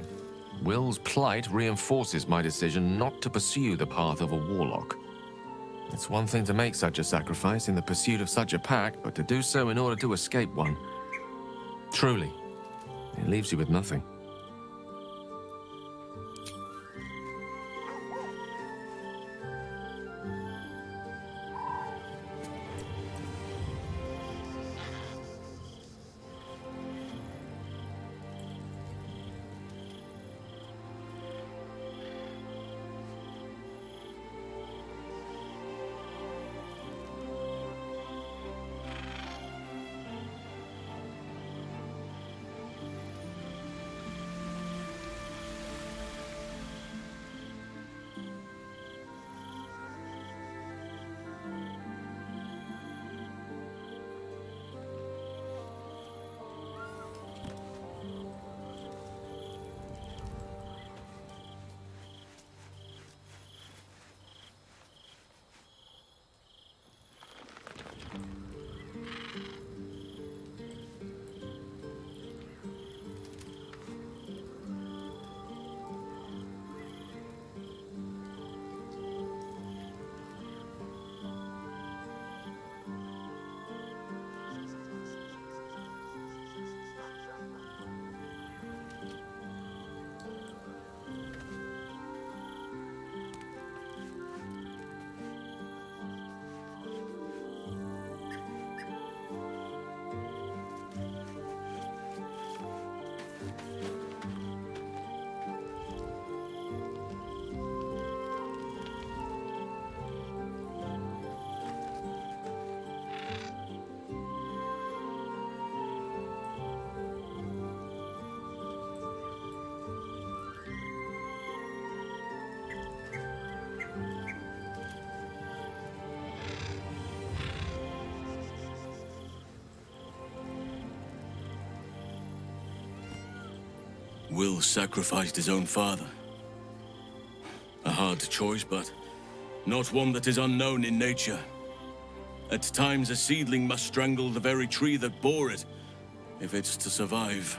Will's plight reinforces my decision not to pursue the path of a warlock. It's one thing to make such a sacrifice in the pursuit of such a pact, but to do so in order to escape one. Truly, it leaves you with nothing. Will sacrificed his own father. A hard choice, but not one that is unknown in nature. At times, a seedling must strangle the very tree that bore it, if it's to survive.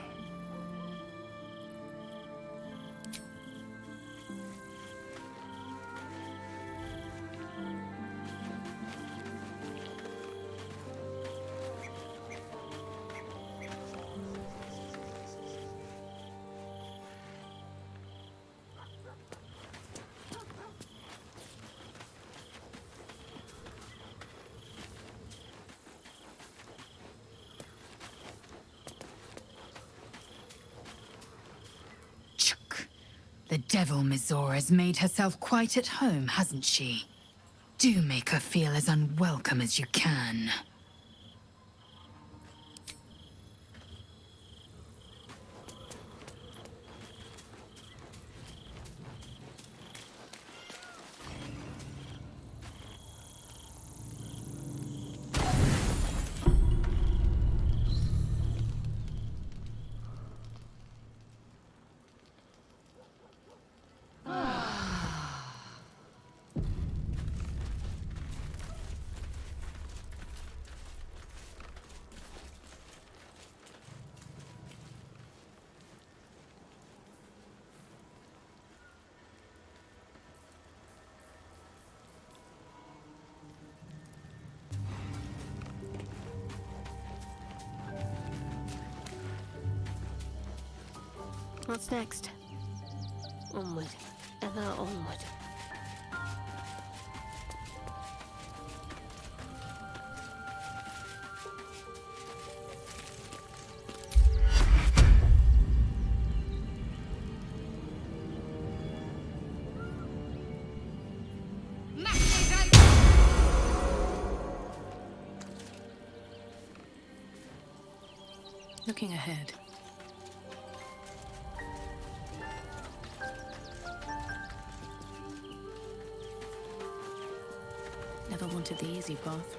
The devil Mizora has made herself quite at home, hasn't she? Do make her feel as unwelcome as you can. What's next? Onward. Ever onward. Looking ahead. Never wanted the easy path.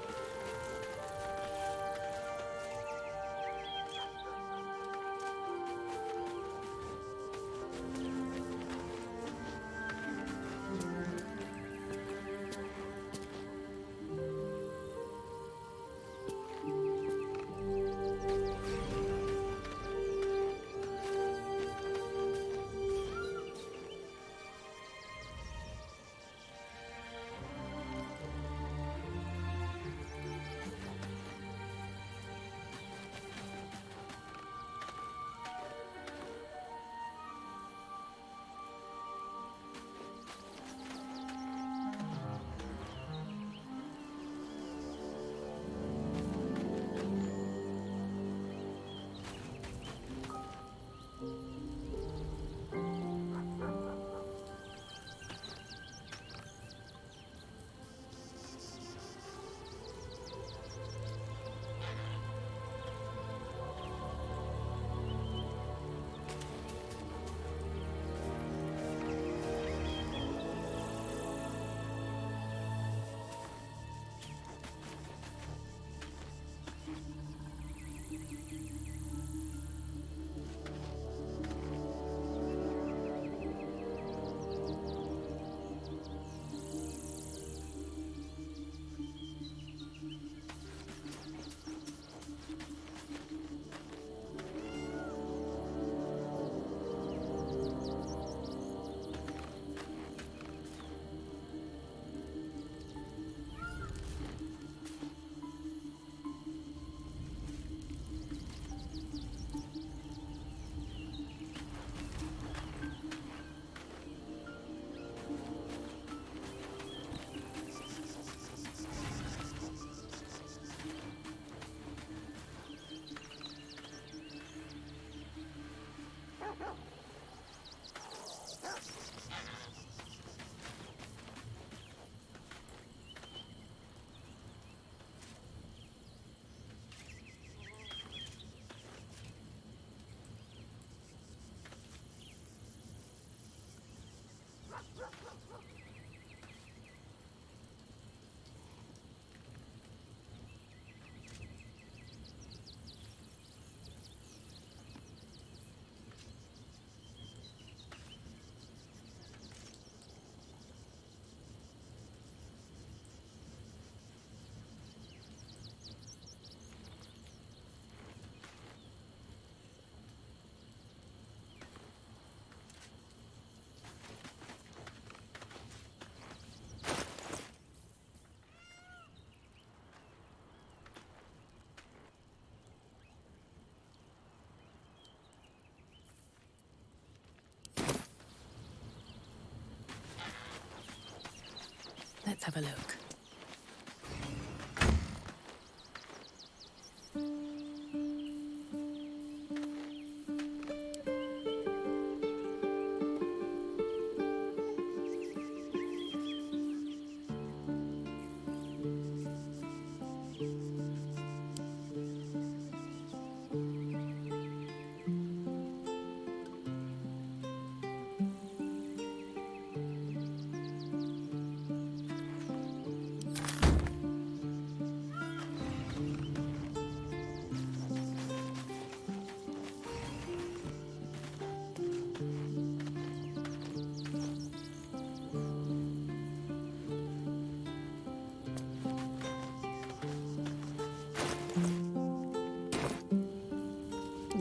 Let's have a look.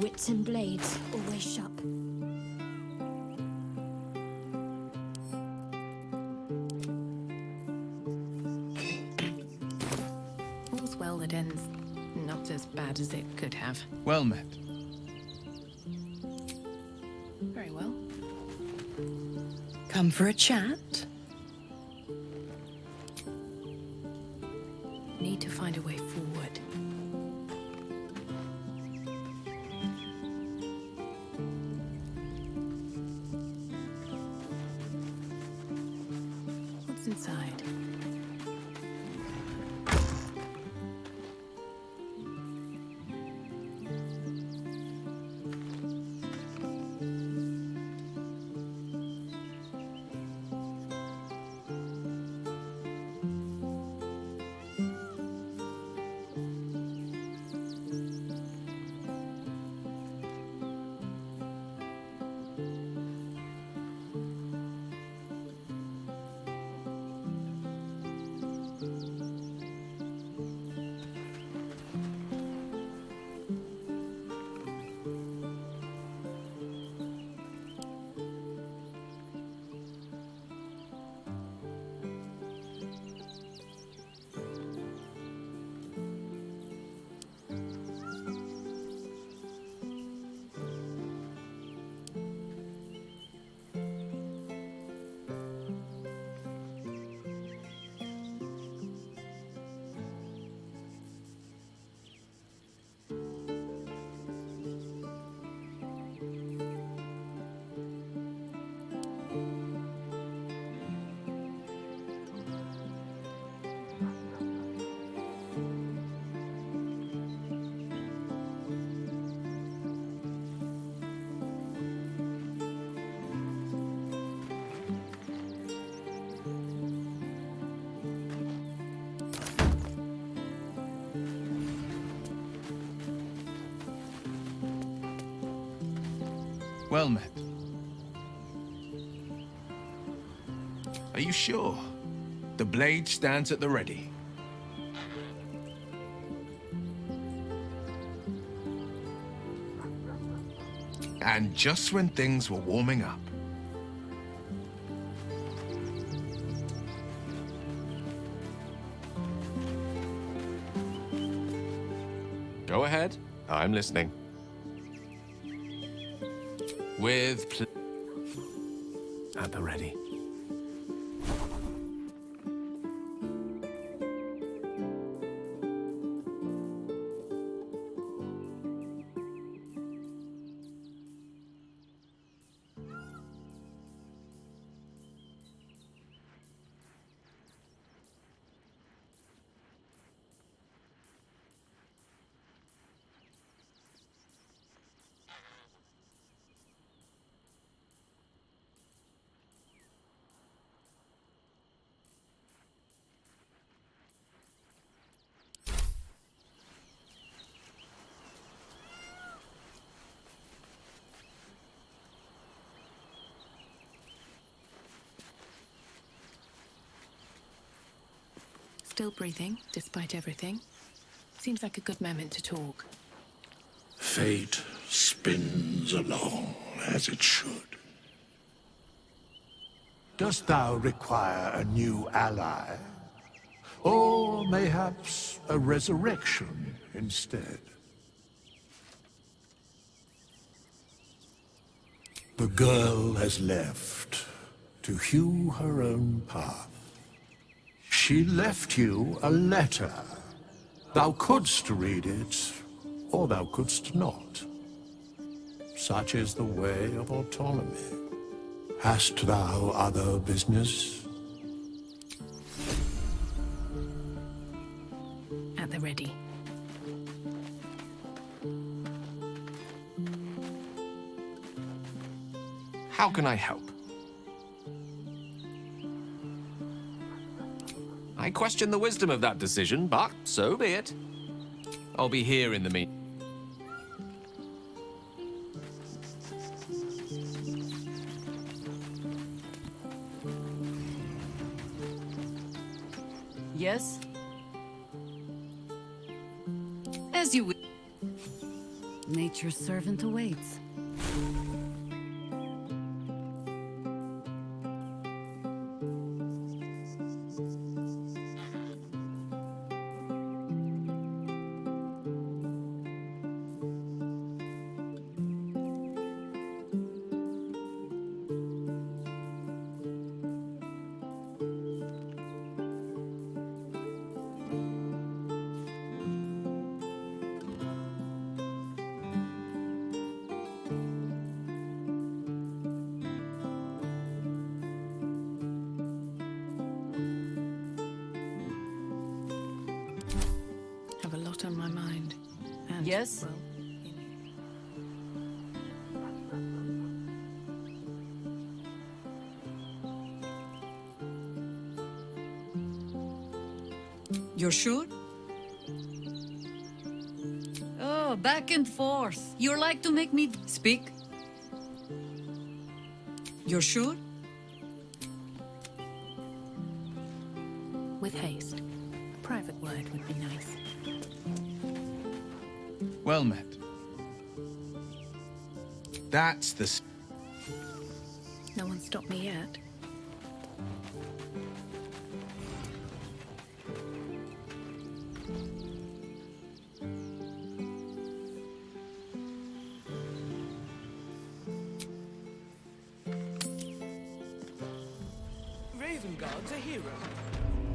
Wits and blades, always sharp. All's well that ends not as bad as it could have. Well met. Very well. Come for a chat? Need to find a way forward. What's inside? Well met. Are you sure? The blade stands at the ready. And just when things were warming up. Go ahead. I'm listening. With At the ready. Still breathing, despite everything. Seems like a good moment to talk. Fate spins along as it should. Dost thou require a new ally? Or mayhaps a resurrection instead? The girl has left to hew her own path. She left you a letter. Thou couldst read it, or thou couldst not. Such is the way of autonomy. Hast thou other business? At the ready. How can I help? I question the wisdom of that decision, but so be it. I'll be here in the meantime. Yes? As you wish. Nature's servant awaits. Have a lot on my mind. And, Yes? well, You're sure? Oh, back and forth. You're like to make me speak. You're sure? with haste. A private word would be nice. Well met. That's the... No one stopped me yet. Ravengard's a hero.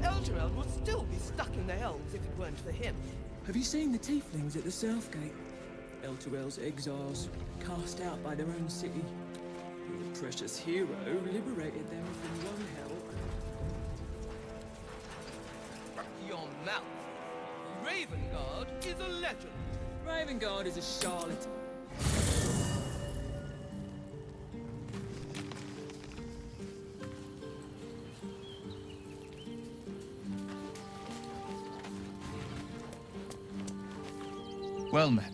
Elturel would still be stuck in the Helms if it weren't for him. Have you seen the tieflings at the Southgate? Elturel's exiles, cast out by their own city. The precious hero liberated them from one hell. Your mouth. Ravengard is a legend. Ravengard is a charlatan. Well met.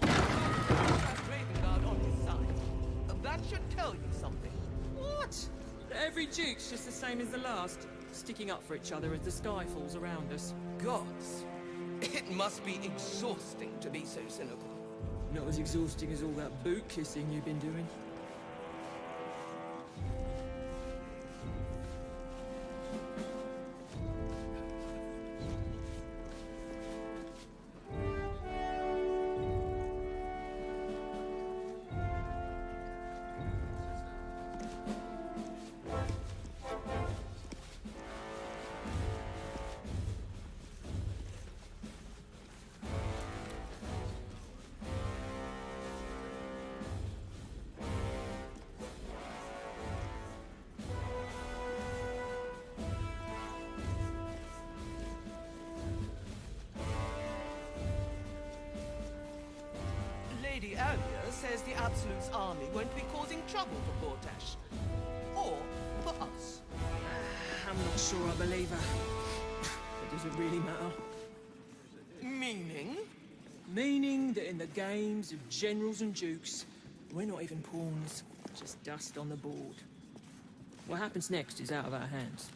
Ravengard on his side. That should tell you something. What? Every duke's just the same as the last, sticking up for each other as the sky falls around us. Gods. It must be exhausting to be so cynical. Not as exhausting as all that boot kissing you've been doing. Lady Aria says the Absolute's army won't be causing trouble for Bortash. Or for us. I'm not sure I believe her. But does it really matter? Meaning? Meaning that in the games of generals and dukes, we're not even pawns, just dust on the board. What happens next is out of our hands.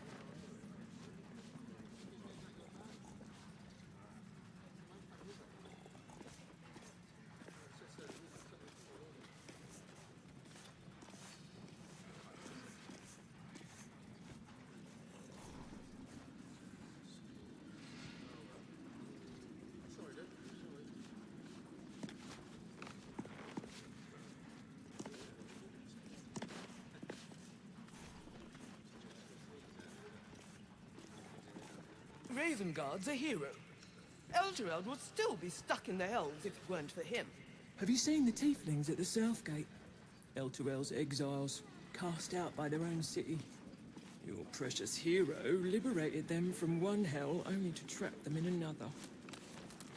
Ravengard's a hero. Eltureld would still be stuck in the Hells if it weren't for him. Have you seen the tieflings at the Southgate? Elturel's exiles, cast out by their own city. Your precious hero liberated them from one hell only to trap them in another.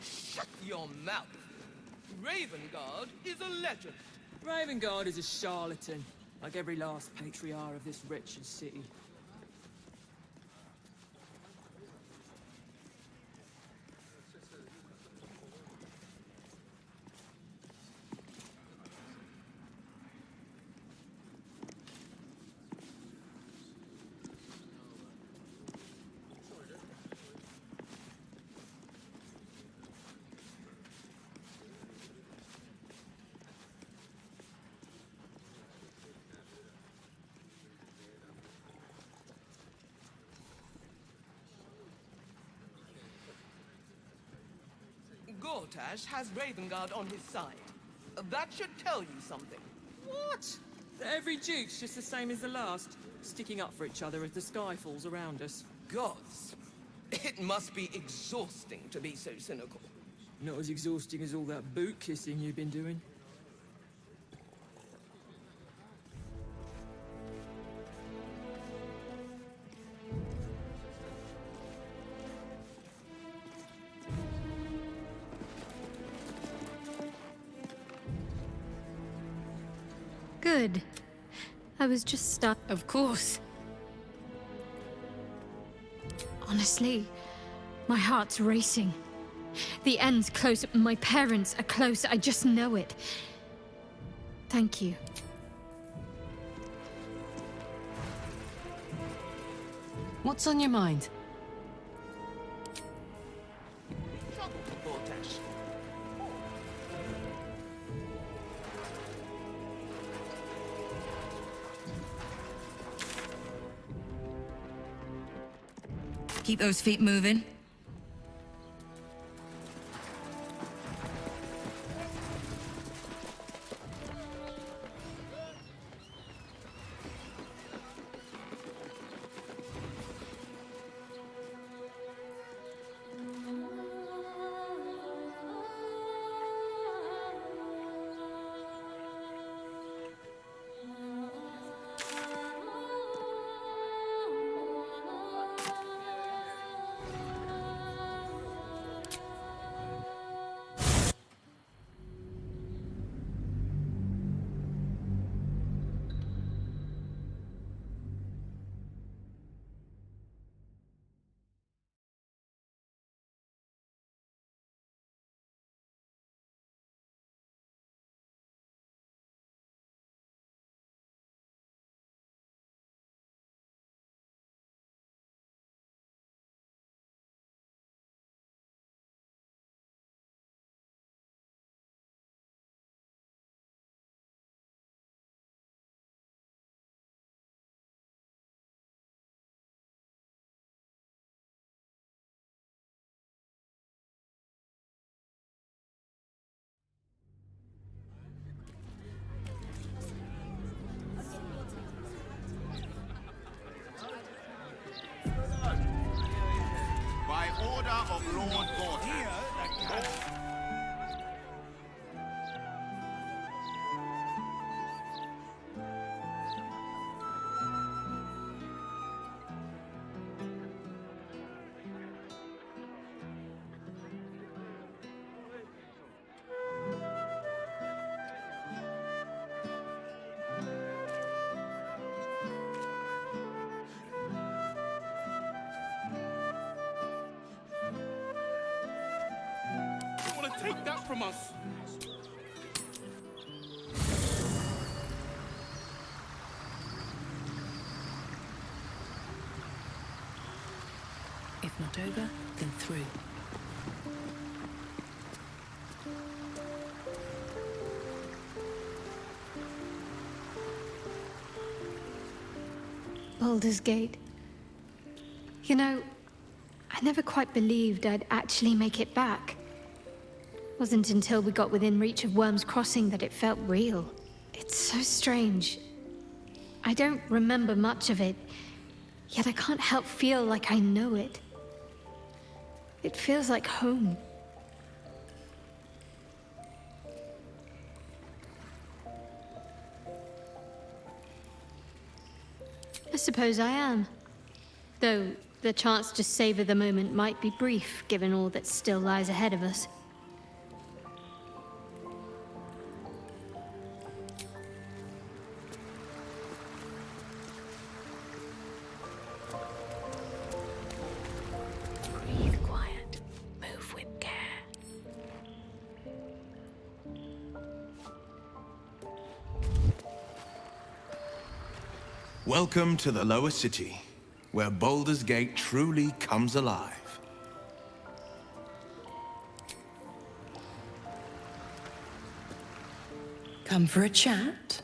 Shut your mouth! Ravengard is a legend. Ravengard is a charlatan, like every last patriarch of this wretched city. Gortash has Ravengard on his side. That should tell you something. What? Every duke's just the same as the last, sticking up for each other as the sky falls around us. Gods, it must be exhausting to be so cynical. Not as exhausting as all that boot kissing you've been doing. Good. I was just stuck. Of course. Honestly, my heart's racing. The end's close. My parents are close. I just know it. Thank you. What's on your mind? Trouble for Bortash. Keep those feet moving. Take that from us! If not over, then through. Baldur's Gate. You know, I never quite believed I'd actually make it back. Wasn't until we got within reach of Worm's Crossing that it felt real. It's so strange. I don't remember much of it, yet I can't help feel like I know it. It feels like home. I suppose I am. Though the chance to savor the moment might be brief, given all that still lies ahead of us. Breathe quiet. Move with care. Welcome to the lower city, where Baldur's Gate truly comes alive. Come for a chat?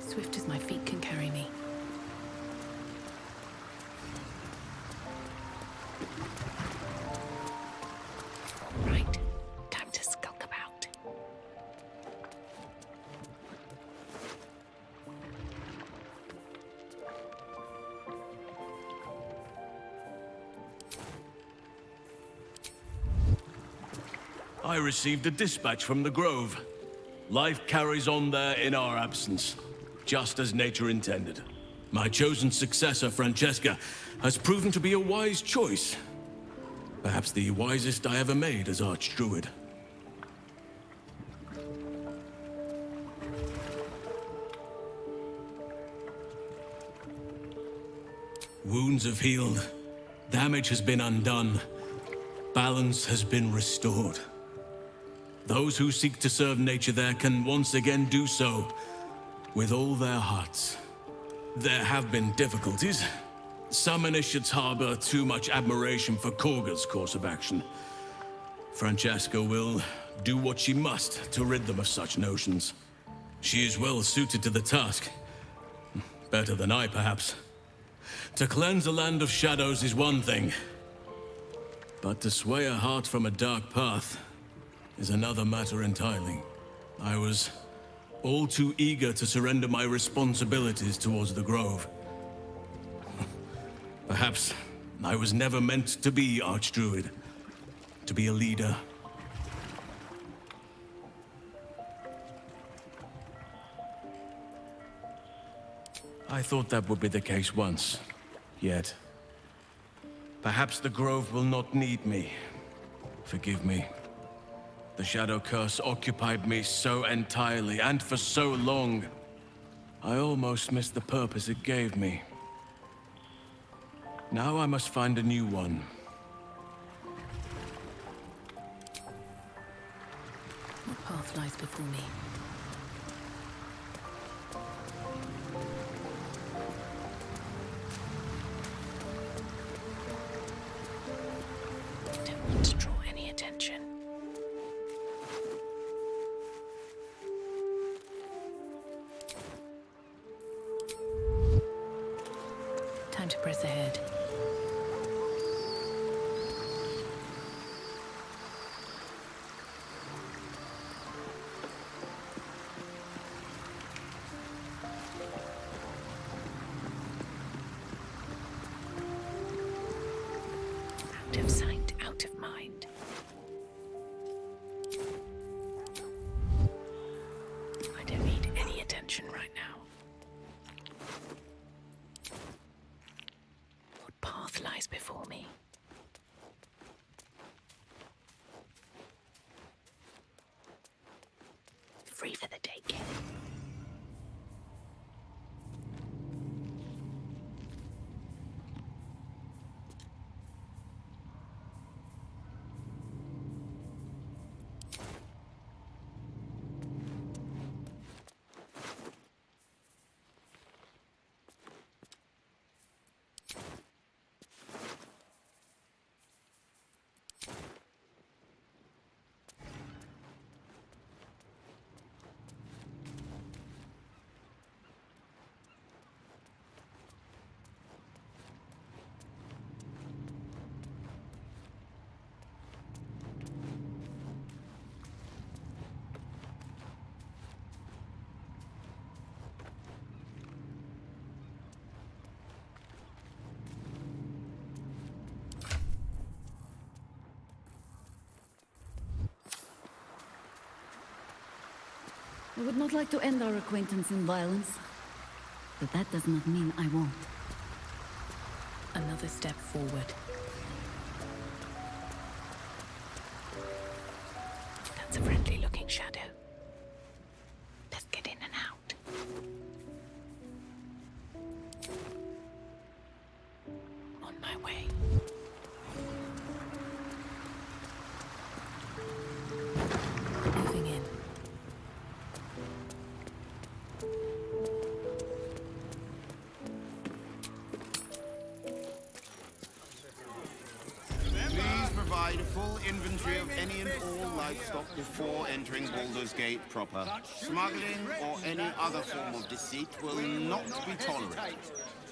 Swift as my feet can carry me. Right, time to skulk about. I received a dispatch from the Grove. Life carries on there in our absence, just as nature intended. My chosen successor, Francesca, has proven to be a wise choice. Perhaps the wisest I ever made as Archdruid. Wounds have healed. Damage has been undone. Balance has been restored. Those who seek to serve nature there can once again do so with all their hearts. There have been difficulties. Some initiates harbor too much admiration for Korga's course of action. Francesca will do what she must to rid them of such notions. She is well suited to the task. Better than I, perhaps. To cleanse a land of shadows is one thing, but to sway a heart from a dark path is another matter entirely. I was all too eager to surrender my responsibilities towards the Grove. Perhaps I was never meant to be Archdruid, to be a leader. I thought that would be the case once, yet perhaps the Grove will not need me. Forgive me. The Shadow Curse occupied me so entirely, and for so long, I almost missed the purpose it gave me. Now I must find a new one. What path lies before me? Don't want to draw any attention. Time to press ahead. I would not like to end our acquaintance in violence, but that does not mean I won't. Another step forward. That's a friendly-looking shadow. Best get in and out. On my way. Moving in. Please provide a full inventory of any and all livestock before entering Baldur's Gate proper. Smuggling or any other form of deceit will not be tolerated.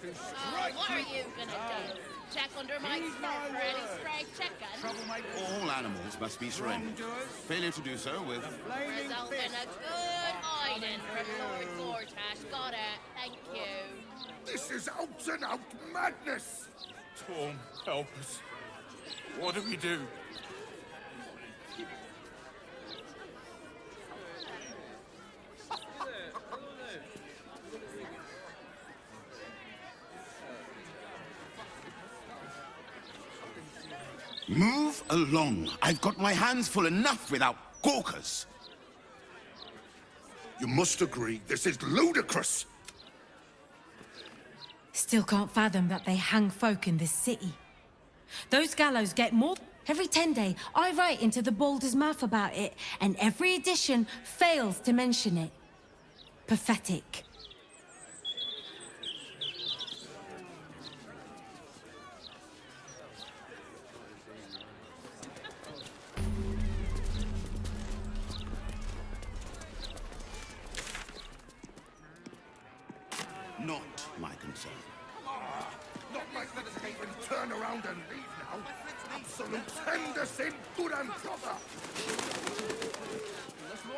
What are you gonna do? Check under my skirt for any stray chicken? All animals must be surrendered. Failure to do so will... Result in a good hiding from Lord Gortash. Got it. Thank you. This is out and out madness! Torm, help us. What do we do? Move along. I've got my hands full enough without gawkers. You must agree, this is ludicrous! Still can't fathom that they hang folk in this city. Those gallows get more. Every 10 day, I write into the Baldur's mouth about it, and every edition fails to mention it. Pathetic. Not my concern. Not like that escape and turn around and leave now. Absolute Henderson, good and proper.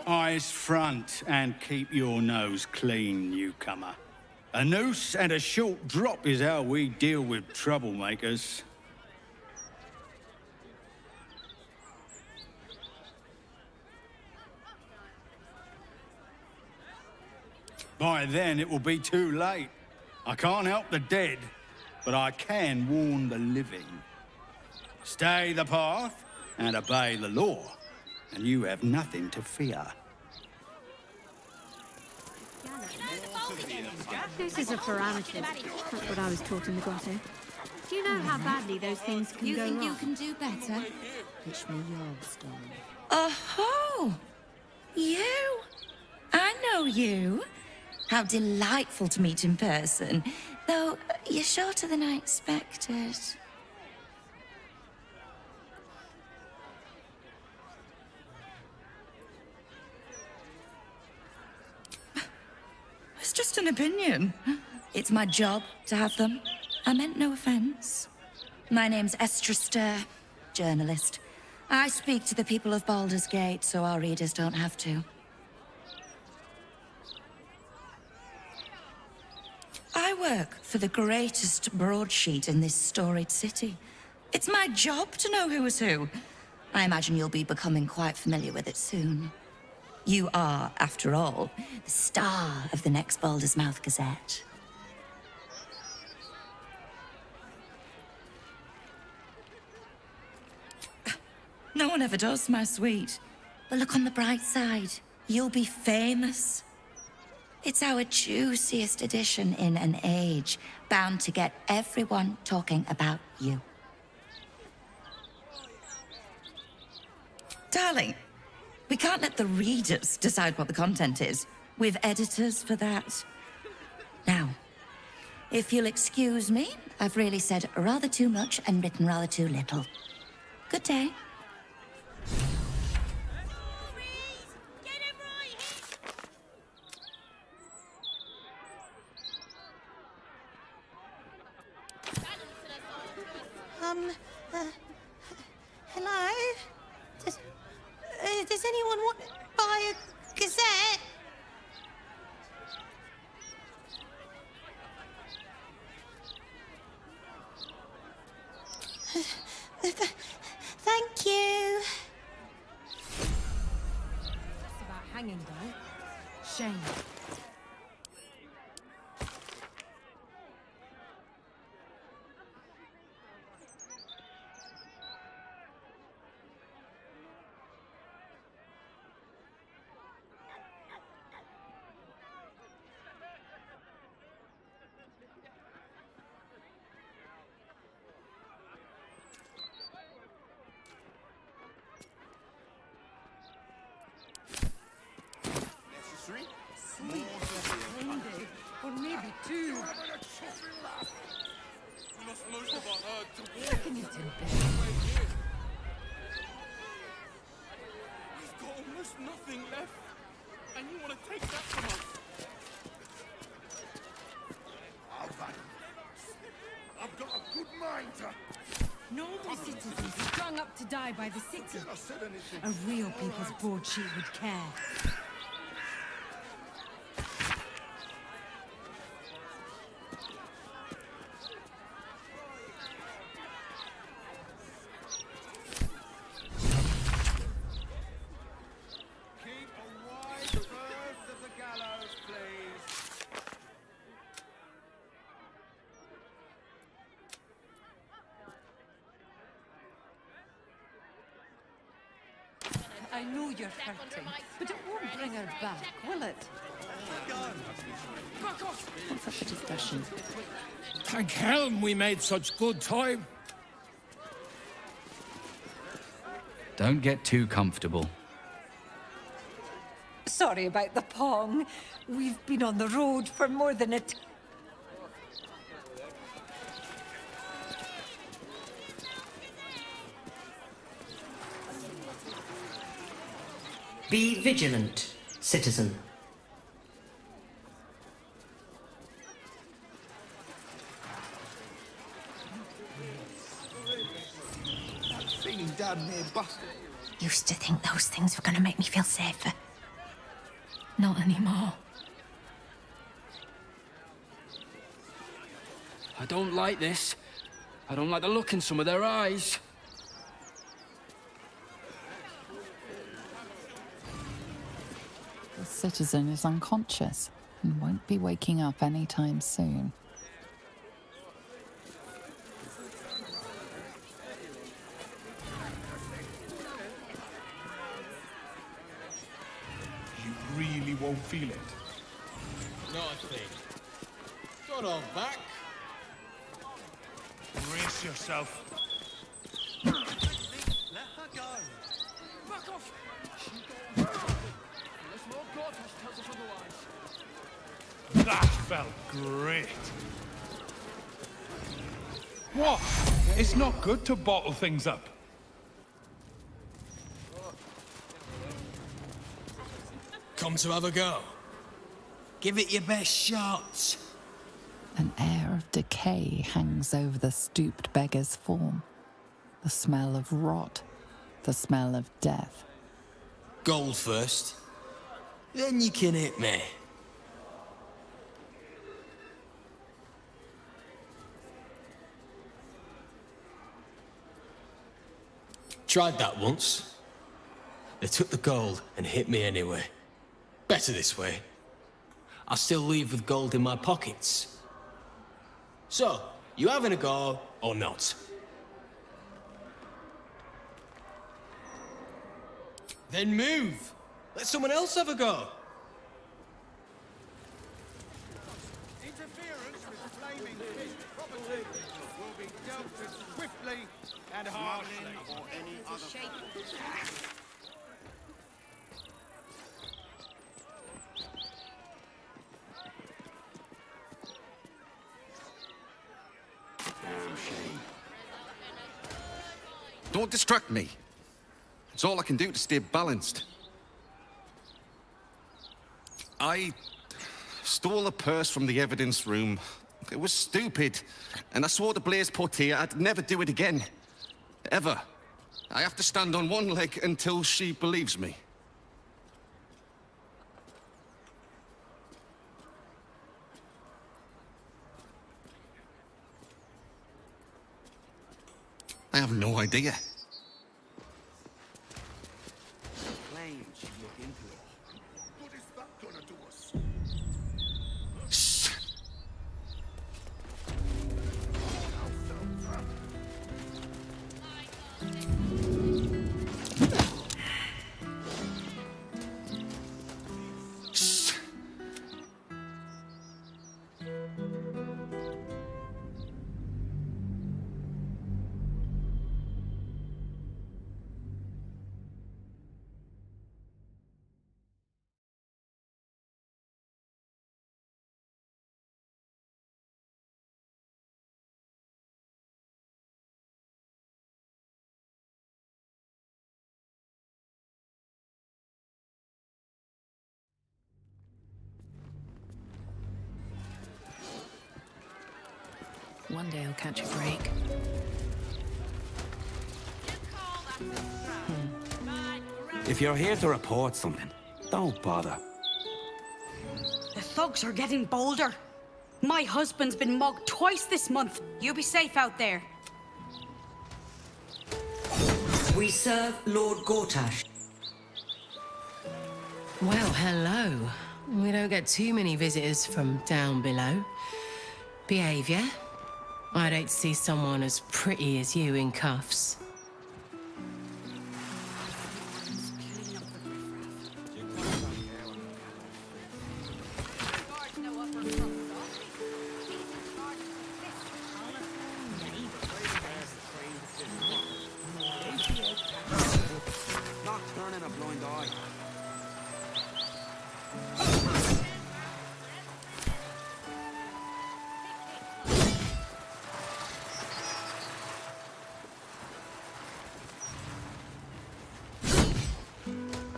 Eyes front and keep your nose clean, newcomer. A noose and a short drop is how we deal with troublemakers. By then, it will be too late. I can't help the dead, but I can warn the living. Stay the path and obey the law, and you have nothing to fear. This is a parameter. That's what I was taught in the grotto. Do you know how badly those things can You go think wrong? you can do better? Pitch me your story. Oh-ho! You? I know you. How delightful to meet in person. Though, you're shorter than I expected. It's just an opinion. It's my job to have them. I meant no offense. My name's Estrester, journalist. I speak to the people of Baldur's Gate so our readers don't have to. I work for the greatest broadsheet in this storied city. It's my job to know who is who. I imagine you'll be becoming quite familiar with it soon. You are, after all, the star of the next Baldur's Mouth Gazette. No one ever does, my sweet. But look on the bright side. You'll be famous. It's our juiciest edition in an age bound to get everyone talking about you. Darling, we can't let the readers decide what the content is. We've editors for that. Now, if you'll excuse me, I've really said rather too much and written rather too little. Good day. Hello? Does anyone want to buy a gazette? Thank you. That's about hanging, though. shame. Necessary? Or maybe two. We lost most of our herd to war. Reckon it's in bed. We've got almost nothing left. And you want to take that from us? I've got a good mind to... Normal citizens strung up to die by the city. A real people's broadsheet would care. Keep a wide berth of the gallows, please. I know you're hurting, but it won't bring her back, will it? What's up the discussion? Thank Helm we made such good time. Don't get too comfortable. Sorry about the pong. We've been on the road for more than a... Be vigilant, citizen. That thing down near busted. Used to think those things were gonna make me feel safer. Not anymore. I don't like this. I don't like the look in some of their eyes. The citizen is unconscious and won't be waking up anytime soon. You really won't feel it. Not a thing. Got our back. Brace yourself. Let her go. Back off! Unless Lord Gortash tells us otherwise. That felt great. What? It's not good to bottle things up. Come to have a go. Give it your best shot. An air of decay hangs over the stooped beggar's form. The smell of rot, the smell of death. Gold first. Then you can hit me. Tried that once. They took the gold and hit me anyway. Better this way. I'll still leave with gold in my pockets. So, you having a go or not? Then move! Let someone else have a go! Interference with flaming fist property will be dealt with swiftly and harshly. Or any other... Don't distract me. It's all I can do to stay balanced. I stole a purse from the evidence room. It was stupid, and I swore to Blaze Portier I'd never do it again. Ever. I have to stand on one leg until she believes me. I have no idea. Claims she looked into it. One day I'll catch a break. If you're here to report something, don't bother. The thugs are getting bolder. My husband's been mugged twice this month. You be safe out there. We serve Lord Gortash. Well, hello. We don't get too many visitors from down below. Behaviour. I'd hate to see someone as pretty as you in cuffs. Not turning a blind eye.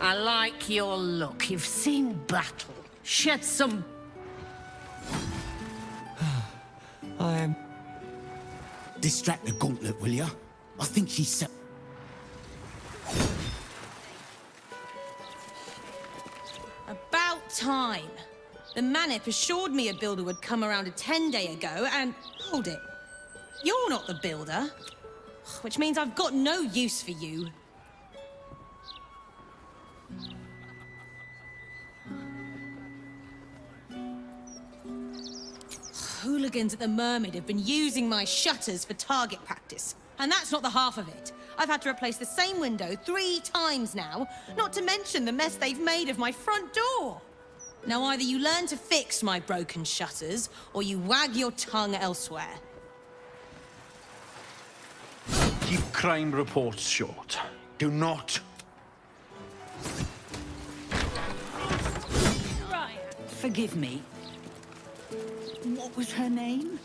I like your look. You've seen battle. Shed some... Distract the gauntlet, will ya? I think she's set. About time. The Manip assured me a builder would come around a 10-day ago, and... Hold it. You're not the builder. Which means I've got no use for you. Hooligans at the Mermaid have been using my shutters for target practice. And that's not the half of it. I've had to replace the same window 3 times now, not to mention the mess they've made of my front door. Now either you learn to fix my broken shutters, or you wag your tongue elsewhere. Keep crime reports short. Do not. Right. Forgive me. What was her name?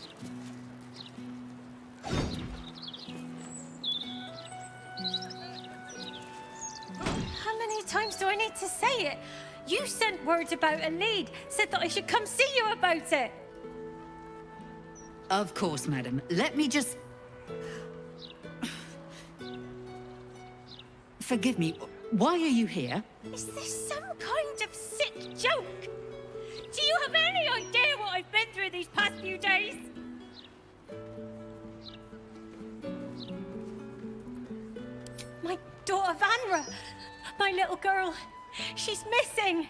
How many times do I need to say it? You sent word about a lead, said that I should come see you about it. Of course, madam. Let me just... Forgive me. Why are you here? Is this some kind of sick joke? Do you have any idea what I've been through these past few days? My daughter Vanra, my little girl, she's missing.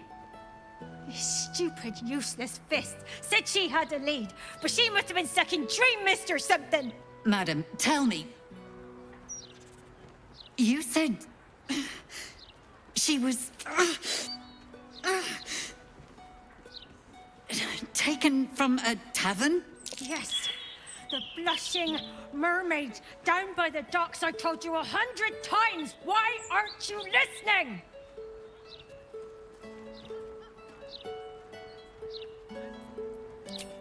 This stupid, useless fist said she had a lead, but she must have been sucking dream mist or something. Madam, tell me. You said... she was... taken from a tavern? Yes. The blushing mermaid down by the docks. I told you 100 times. Why aren't you listening?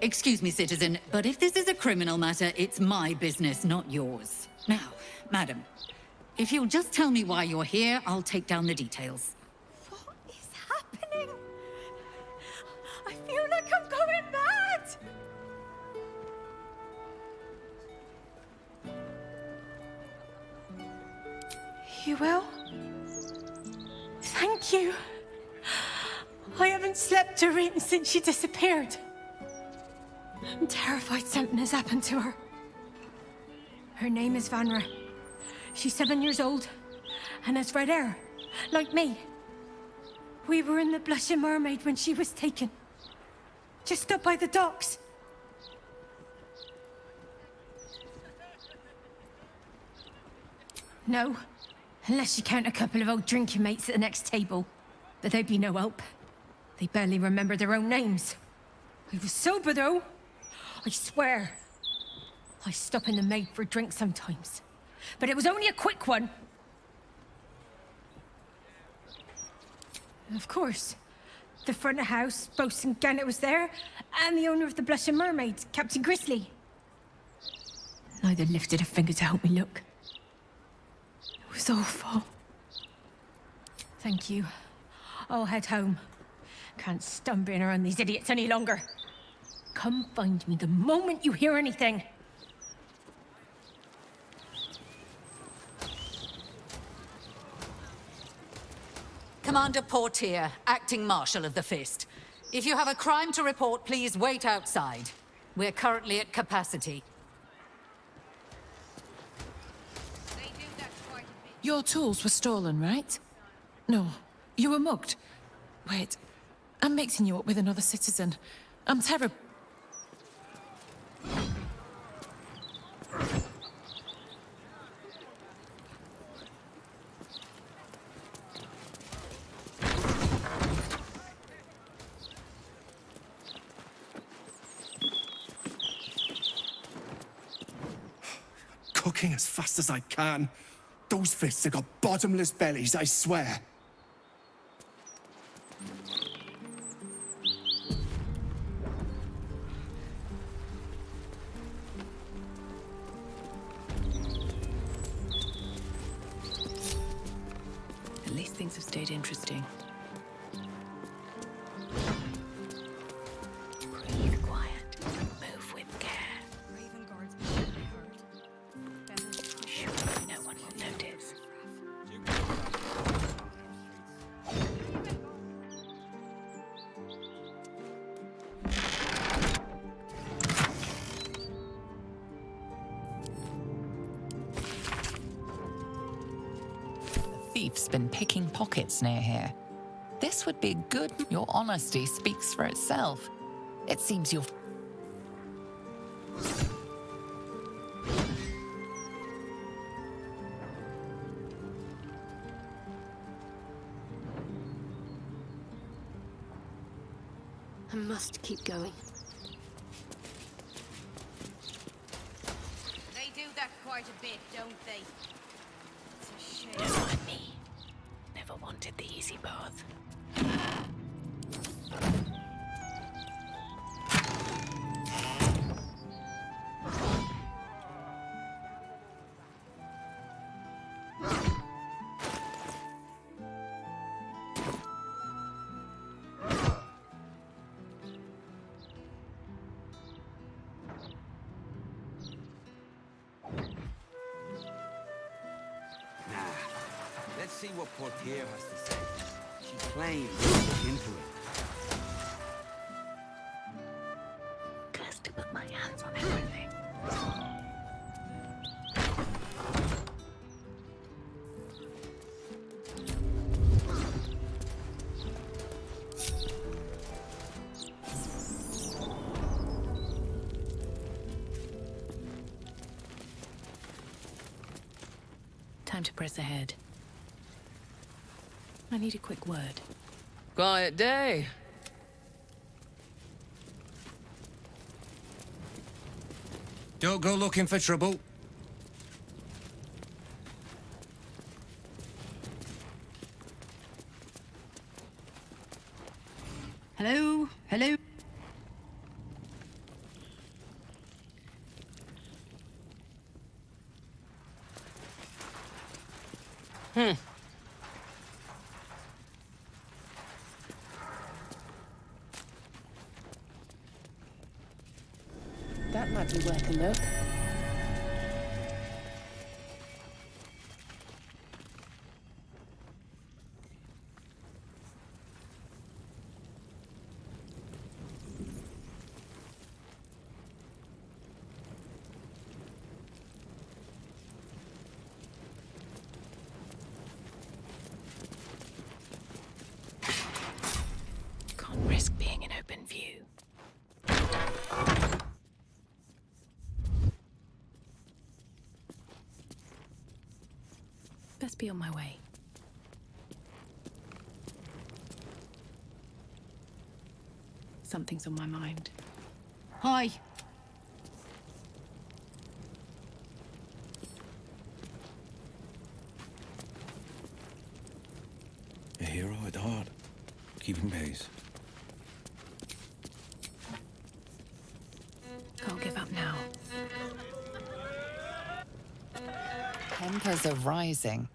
Excuse me, citizen, but if this is a criminal matter, it's my business, not yours. Now, madam, if you'll just tell me why you're here, I'll take down the details. What is happening? I feel like I'm going mad. You will? Thank you. I haven't slept or eaten since she disappeared. I'm terrified something has happened to her. Her name is Vanra. She's 7 years old and has red hair, like me. We were in the Blushing Mermaid when she was taken. Just up by the docks. No. Unless you count a couple of old drinking mates at the next table. But they'd be no help. They barely remember their own names. I was sober, though. I swear. I stop in the maid for a drink sometimes. But it was only a quick one. Of course. The front of house, Bosun Gannet was there, and the owner of the Blushing Mermaid, Captain Grizzly. Neither lifted a finger to help me look. It was awful. Thank you. I'll head home. Can't stand being around these idiots any longer. Come find me the moment you hear anything. Commander Portier, acting Marshal of the Fist. If you have a crime to report, please wait outside. We're currently at capacity. Your tools were stolen, right? No, you were mugged. Wait, I'm mixing you up with another citizen. I'm terrible. Cooking as fast as I can. Those fists have got bottomless bellies, I swear. At least things have stayed interesting. Breathe quiet. Move with care. No one will notice. Thief's been picking pockets near here. This would be good. Your honesty speaks for itself. It seems you're... I must keep going. They do that quite a bit, don't they? It's a shame. Don't mind me. Never wanted the easy path. Let's see what Portier has to say. She's playing into it. Cursed to put my hands on everything. Time to press ahead. I need a quick word. Quiet day. Don't go looking for trouble. Hello? Hello? That might be worth a look. best be on my way. Something's on my mind. Hi. A hero at heart, keeping pace. Can't give up now. Tempers are rising.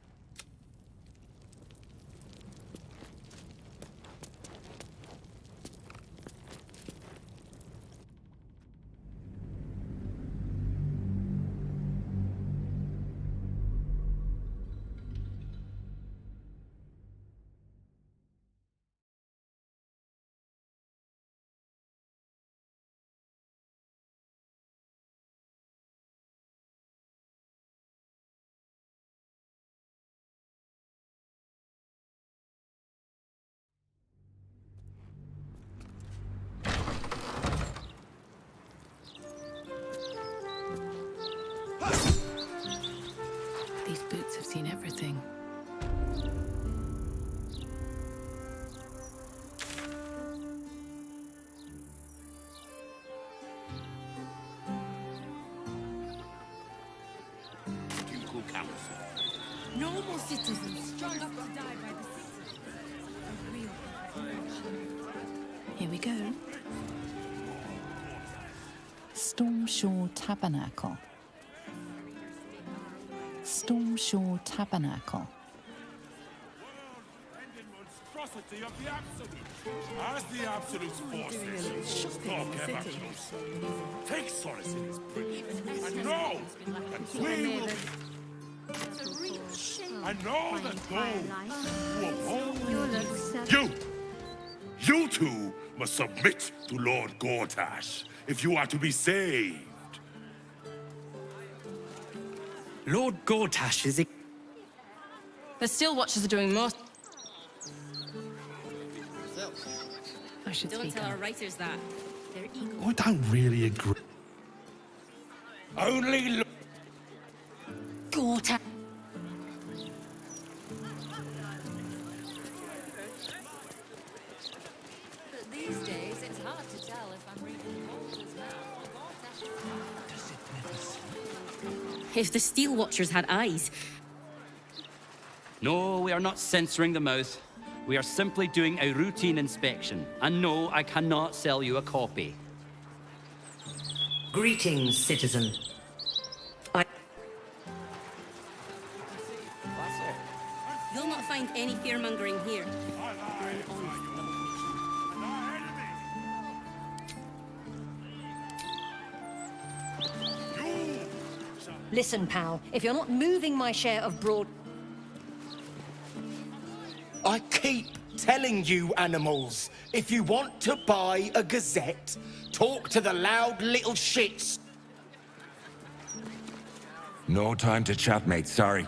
These boots have seen everything. Ducal Council. Normal citizens strung up to die by the city. A real Here we go. Stormshore Tabernacle. Stormshore Tabernacle. Monstrosity of the Absolute. As the Absolute's forces stalk ever closer, take solace in his presence, and know that we will. And know that those who oppose you two must submit to Lord Gortash if you are to be saved. Lord Gortash is... The Steel Watchers are doing most... I should Don't speak tell up. our writers that. They're eagle. I don't really agree. Only Gortash. But these days, it's hard to tell if I'm reading Baldurs now or If the Steel Watchers had eyes. No, we are not censoring the mouth. We are simply doing a routine inspection. And no, I cannot sell you a copy. Greetings, citizen. You'll not find any fear-mongering here. Listen, pal, if you're not moving my share of broad... I keep telling you animals, if you want to buy a gazette, talk to the loud little shits. No time to chat, mate, sorry.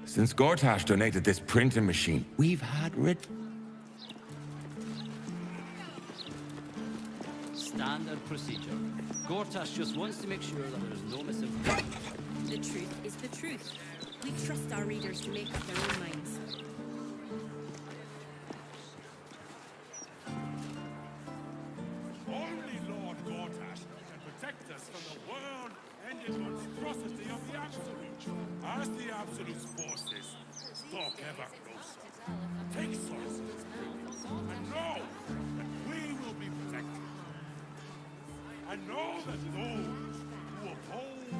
Since Gortash donated this printing machine, we've had Standard procedure. Gortash just wants to make sure that there is no misinformation. The truth is the truth. We trust our readers to make up their own minds. only Lord Gortash can protect us from the world-ending monstrosity of the Absolute. As the Absolute's forces stalk ever closer, take solace in his presence, and know that we will be protected. And know that those who oppose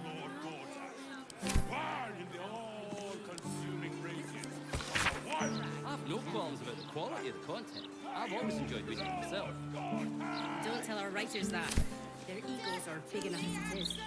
Lord Gortash burn in the all-consuming radiance of the wild. I've no qualms about the quality of the content. I've always enjoyed reading it myself. Don't tell our writers that. Their egos are big enough as it is.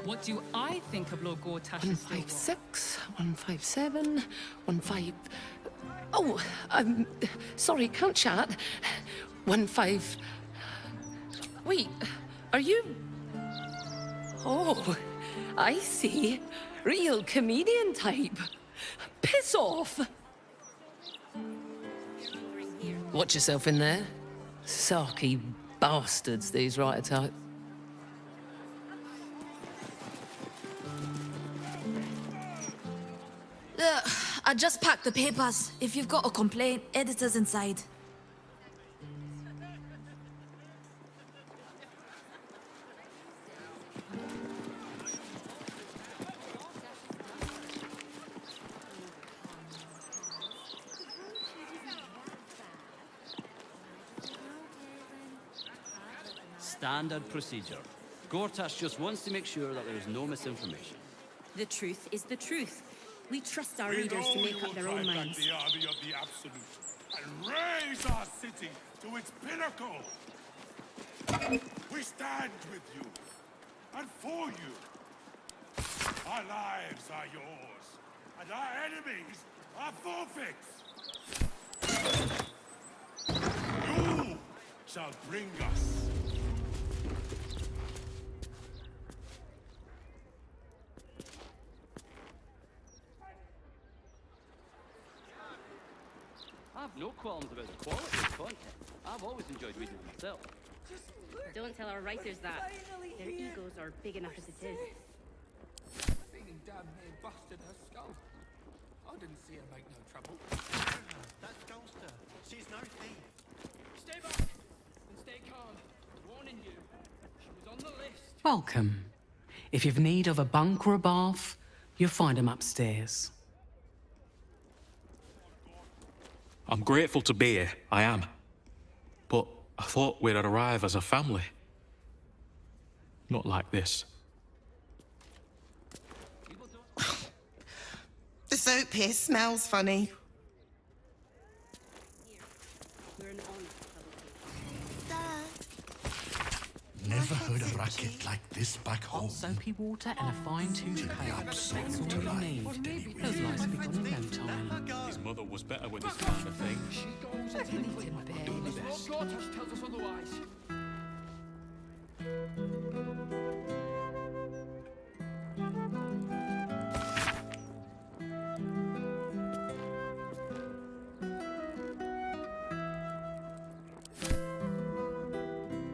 What do I think of Lord Gortash's 156, 157, 15... Oh, sorry, can't chat. 15... Wait, are you... Oh, I see. Real comedian type. Piss off. Watch yourself in there. Sarky bastards, these writer types. Look, I just packed the papers. If you've got a complaint, editor's inside. Standard procedure. Gortash just wants to make sure that there is no misinformation. The truth is the truth. We trust our We readers know to we make up will their drive own back minds. the army of the Absolute and raise our city to its pinnacle. We stand with you and for you. Our lives are yours, and our enemies are forfeits. You shall bring us. I've no qualms about the quality of content. I've always enjoyed reading it myself. Don't tell our writers that. Their egos are big enough as it is. Being damn near busted her skull. I didn't see her make no trouble. That's Gulster. She's no thief. Stay back and stay calm. Warning you. She was on the list. Welcome. If you've need of a bunk or a bath, you'll find them upstairs. I'm grateful to be here, I am. But I thought we'd arrive as a family. Not like this. The soap here smells funny. Never heard a racket like this back home. Hot soapy water and a fine-tooth comb. That's all you need. Those lights will be gone in no time. His mother was better with this kind of thing. She goes at anything. Unless Lord Gortash tells us otherwise.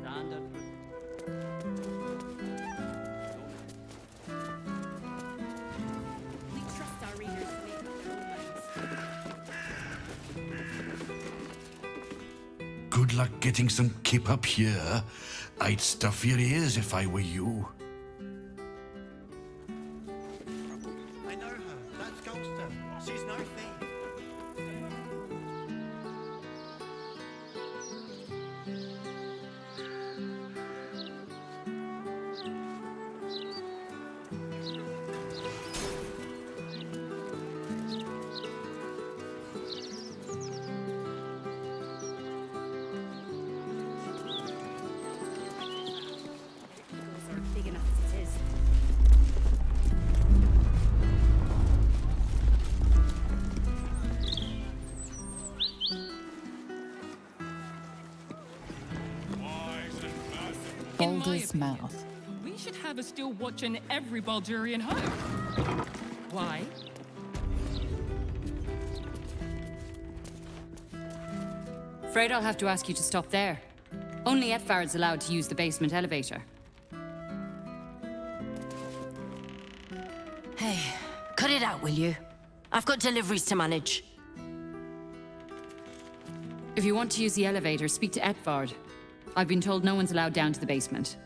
Standard We trust our readers to make up their own minds. Good luck getting some kip up here. I'd stuff your ears if I were you. I know her. That's Gulster. She's no thief. Egos are big enough as it is. Baldur's mouth. We should have a still watching every Baldurian home. Why? Afraid I'll have to ask you to stop there. Only Etfard's allowed to use the basement elevator. Hey, cut it out, will you? I've got deliveries to manage. If you want to use the elevator, speak to Etfard. I've been told no one's allowed down to the basement.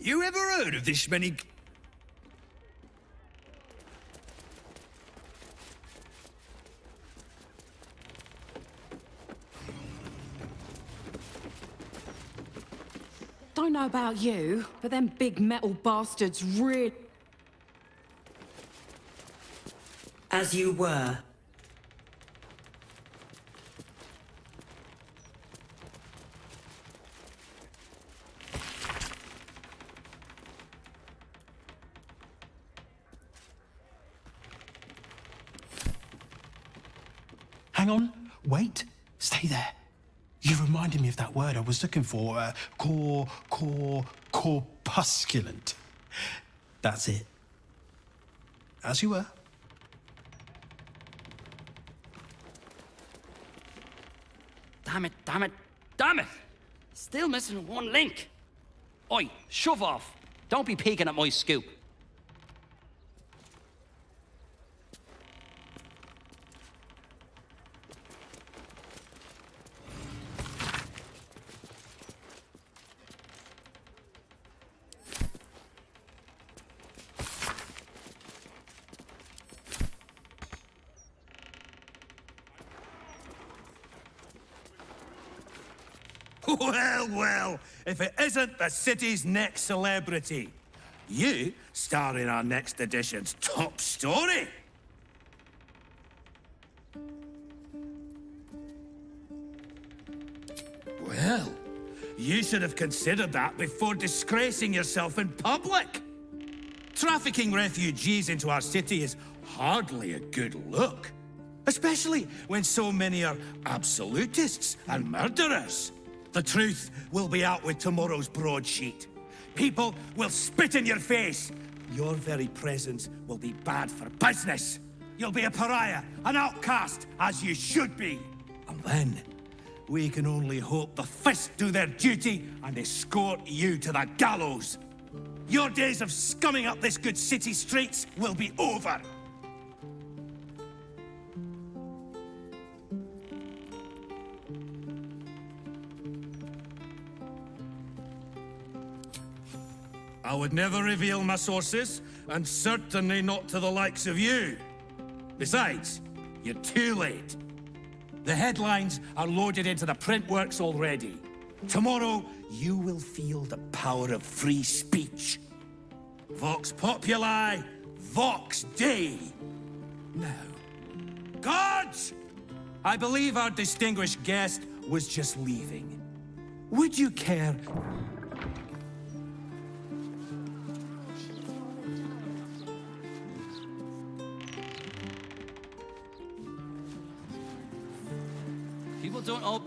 You ever heard of this many... Don't know about you, but them big metal bastards really... As you were. Hang on. Wait. Stay there. You reminded me of that word I was looking for. Corpusculent. That's it. As you were. Damn it, damn it, damn it! Still missing one link. Oi, shove off. Don't be peeking at my scoop. Well, well, if it isn't the city's next celebrity. You star in our next edition's top story. Well, you should have considered that before disgracing yourself in public. Trafficking refugees into our city is hardly a good look. Especially when so many are absolutists and murderers. The truth will be out with tomorrow's broadsheet. People will spit in your face. Your very presence will be bad for business. You'll be a pariah, an outcast, as you should be. And then, we can only hope the Fist do their duty and escort you to the gallows. Your days of scumming up this good city streets will be over. I would never reveal my sources, and certainly not to the likes of you. Besides, you're too late. The headlines are loaded into the print works already. Tomorrow, you will feel the power of free speech. Vox Populi, Vox Dei. Now, guards! I believe our distinguished guest was just leaving. Would you care... People don't all...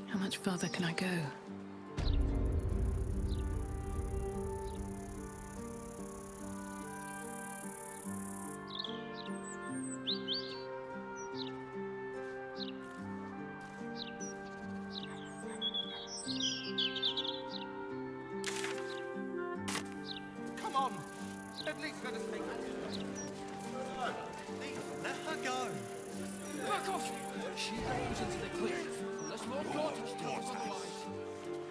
How much further can I go? Come on! At least let us take it. Let her go. Back off! She goes into the cliff. Unless Lord Gortash does otherwise.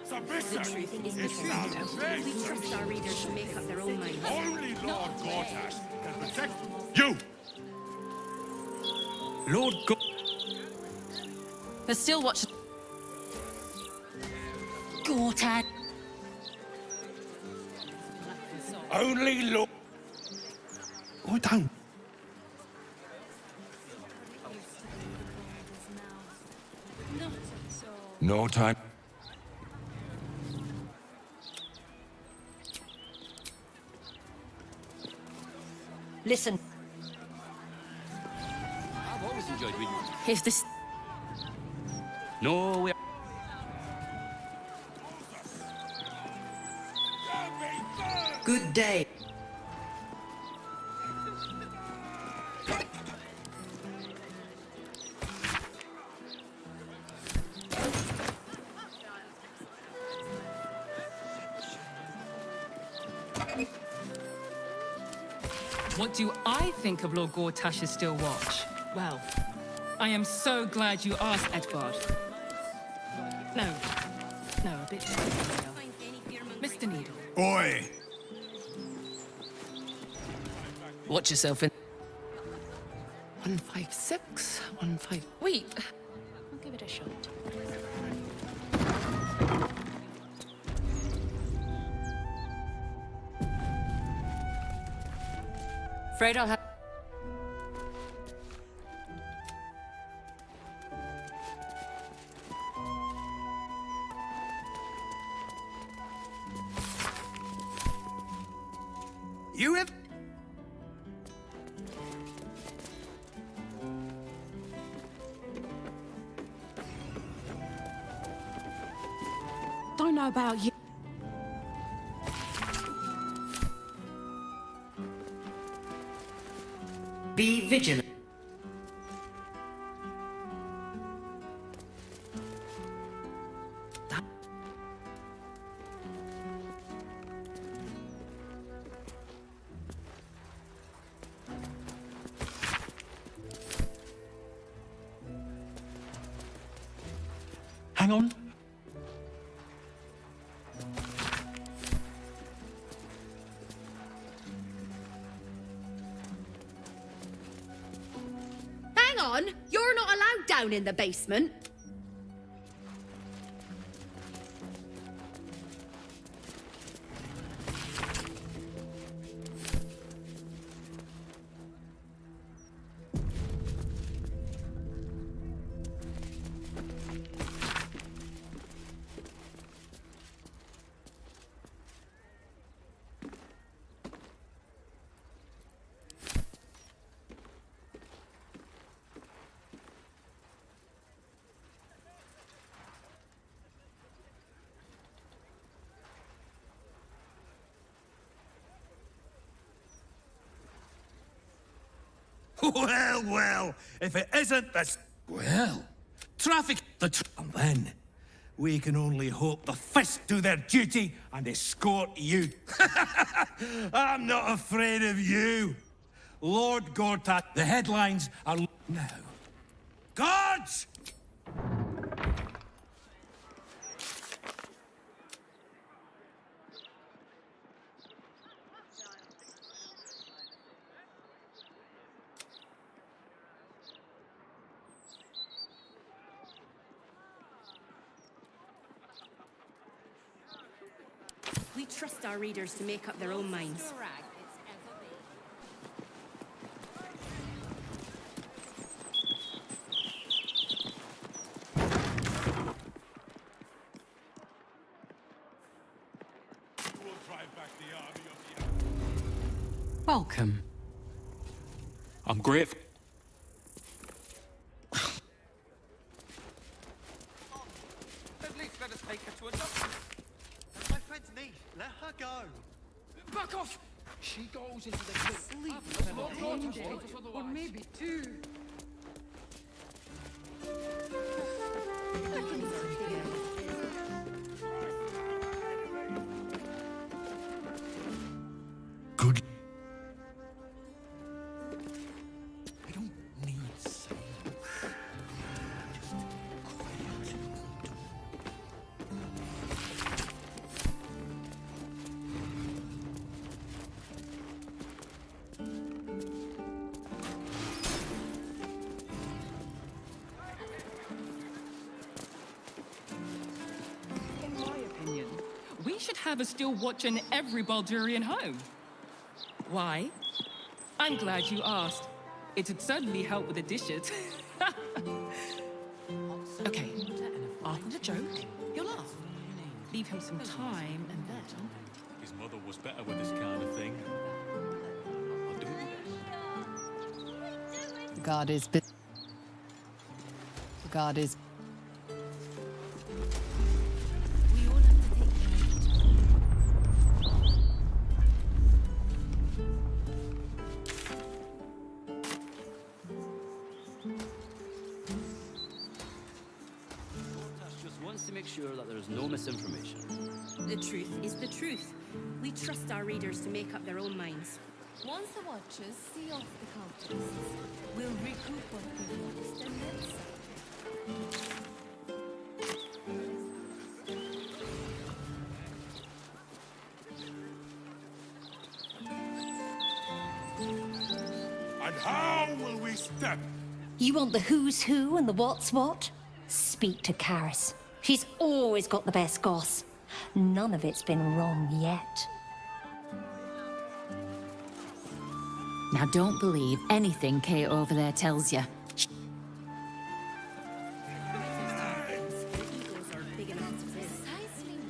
Submission! The truth is the It's truth. not We trust our readers to make up their own minds. Only Lord Gortash can protect... You! Lord Go... They're still watching. Gortash. Only Lord... Oh, don't. No time. Listen. I've always enjoyed reading. If this... No, we're... Good day. What do I think of Lord Gortash's still watch? Well, I am so glad you asked, Edvard. No, a bit. Mr. Needle. Oi! Watch yourself in. 156, 15. Wait, I'll give it a shot. Afraid I'll have. You have... Don't know about you. Be vigilant. Hang on. Hang on! You're not allowed down in the basement! Well, well, if it isn't this... Well, traffic... And then, we can only hope the Fist do their duty and escort you. I'm not afraid of you. Lord Gortat, the headlines are... Now. Guards! We trust our readers to make up their own minds. Welcome. I'm grateful. At least let us take her to a doctor. My friend's niece. Let her go. Back off! She goes into the sleep or maybe two. Good. I don't need silence. In my opinion, we should have a still watch in every Baldurian home. Why? I'm glad you asked. It'd certainly help with the dishes. Okay, after the joke, he'll laugh. Leave him some time, and then... His mother was better with this kind of thing. I'll do my best. The guard is... The guard is... Just wants to make sure that there's no misinformation. The truth is the truth. We trust our readers to make up their own minds. Once the Watchers see off the cultists, we'll recoup what we've lost and then some. And how will we step? You want the who's who and the what's what? Speak to Karis. She's always got the best goss. None of it's been wrong yet. Now don't believe anything Kate over there tells you.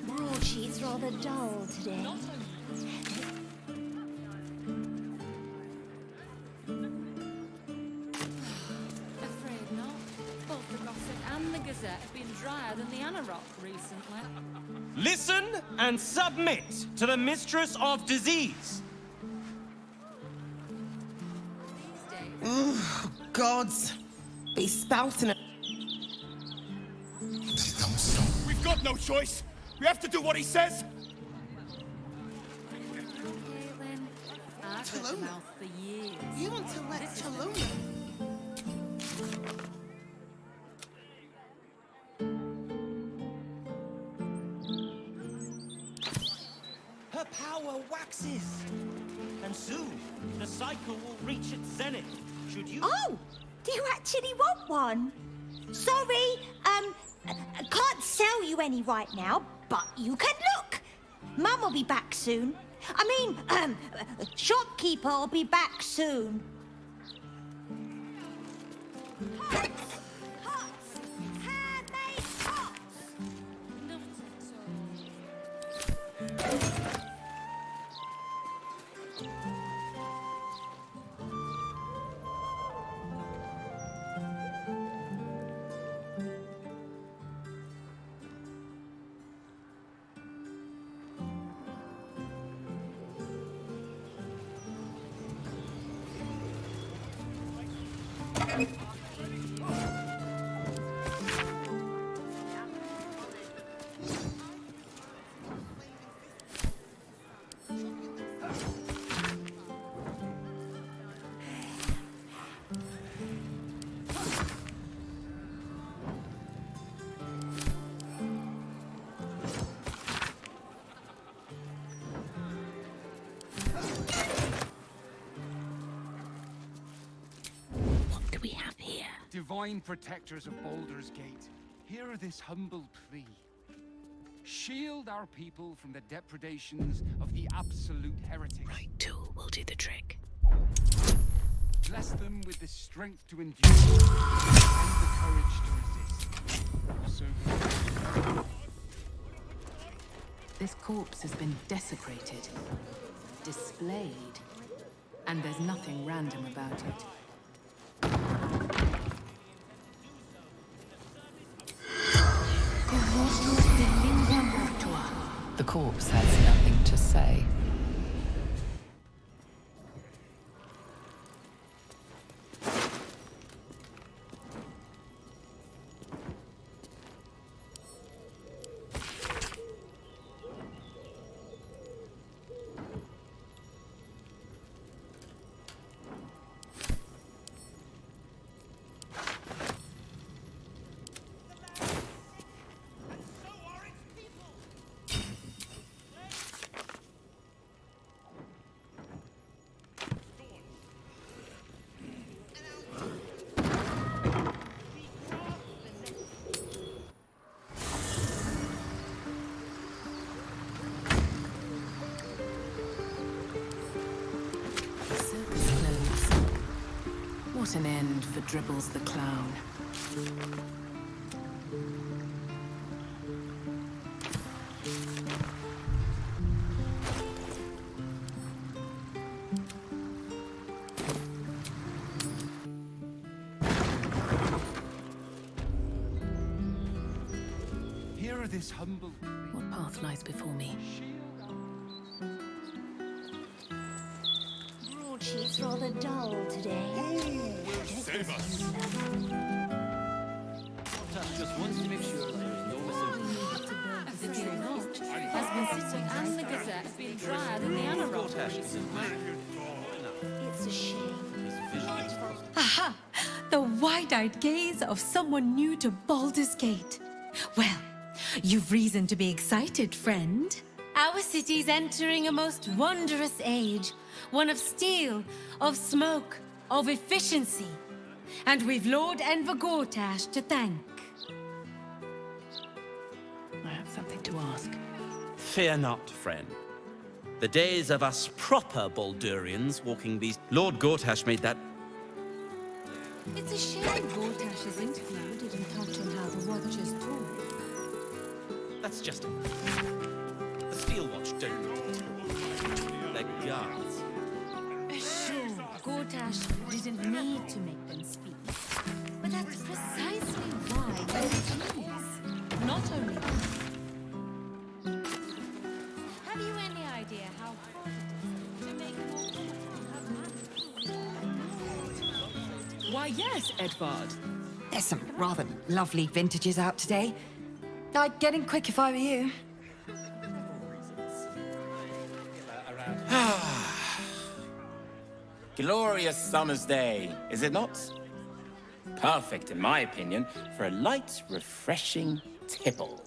Broadsheet's rather dull today. Afraid not. Both the Gossip and the Gazette have been drier than the Anarok recently. Listen and submit to the Mistress of Disease. Ooh, gods. Be spouting it. We've got no choice. We have to do what he says. Talona. You want to let Talona? Her power waxes. And soon, the cycle will reach its zenith. Should you... Oh! Do you actually want one? Sorry, I can't sell you any right now, but you can look. Mum will be back soon. I mean, shopkeeper will be back soon. Handmade pots! Divine protectors of Baldur's Gate, hear this humble plea. Shield our people from the depredations of the absolute heretics. Right tool will do the trick. Bless them with the strength to endure and the courage to resist. So This corpse has been desecrated, displayed, and there's nothing random about it. The corpse has nothing to say. What an end for Dribbles the Clown. hear this humble plea. What path lies before me? Broadsheet's rather dull today. Save us. Just wants to make sure that there's no misunderstanding. As if you're not, has been sitting and the Gazette has been drier than the Anarok. It's a shame. Aha! The wide-eyed gaze of someone new to Baldur's Gate. Well, you've reason to be excited, friend. Our city's entering a most wondrous age. One of steel, of smoke, of efficiency. And we've Lord Enver Gortash to thank. I have something to ask. Fear not, friend. The days of us proper Baldurians walking these... Lord Gortash made that... It's a shame Gortash's interview didn't touch on how the Watchers talk. That's just it. The Steel Watch don't. They're guards. Sure, Gortash didn't need to make them speak. But that's precisely why they're genius. Not only that. Have you any idea how hard it is to make more people? Why, yes, Edvard. There's some rather lovely vintages out today. I'd get in quick if I were you. Glorious summer's day, is it not? Perfect, in my opinion, for a light, refreshing tipple.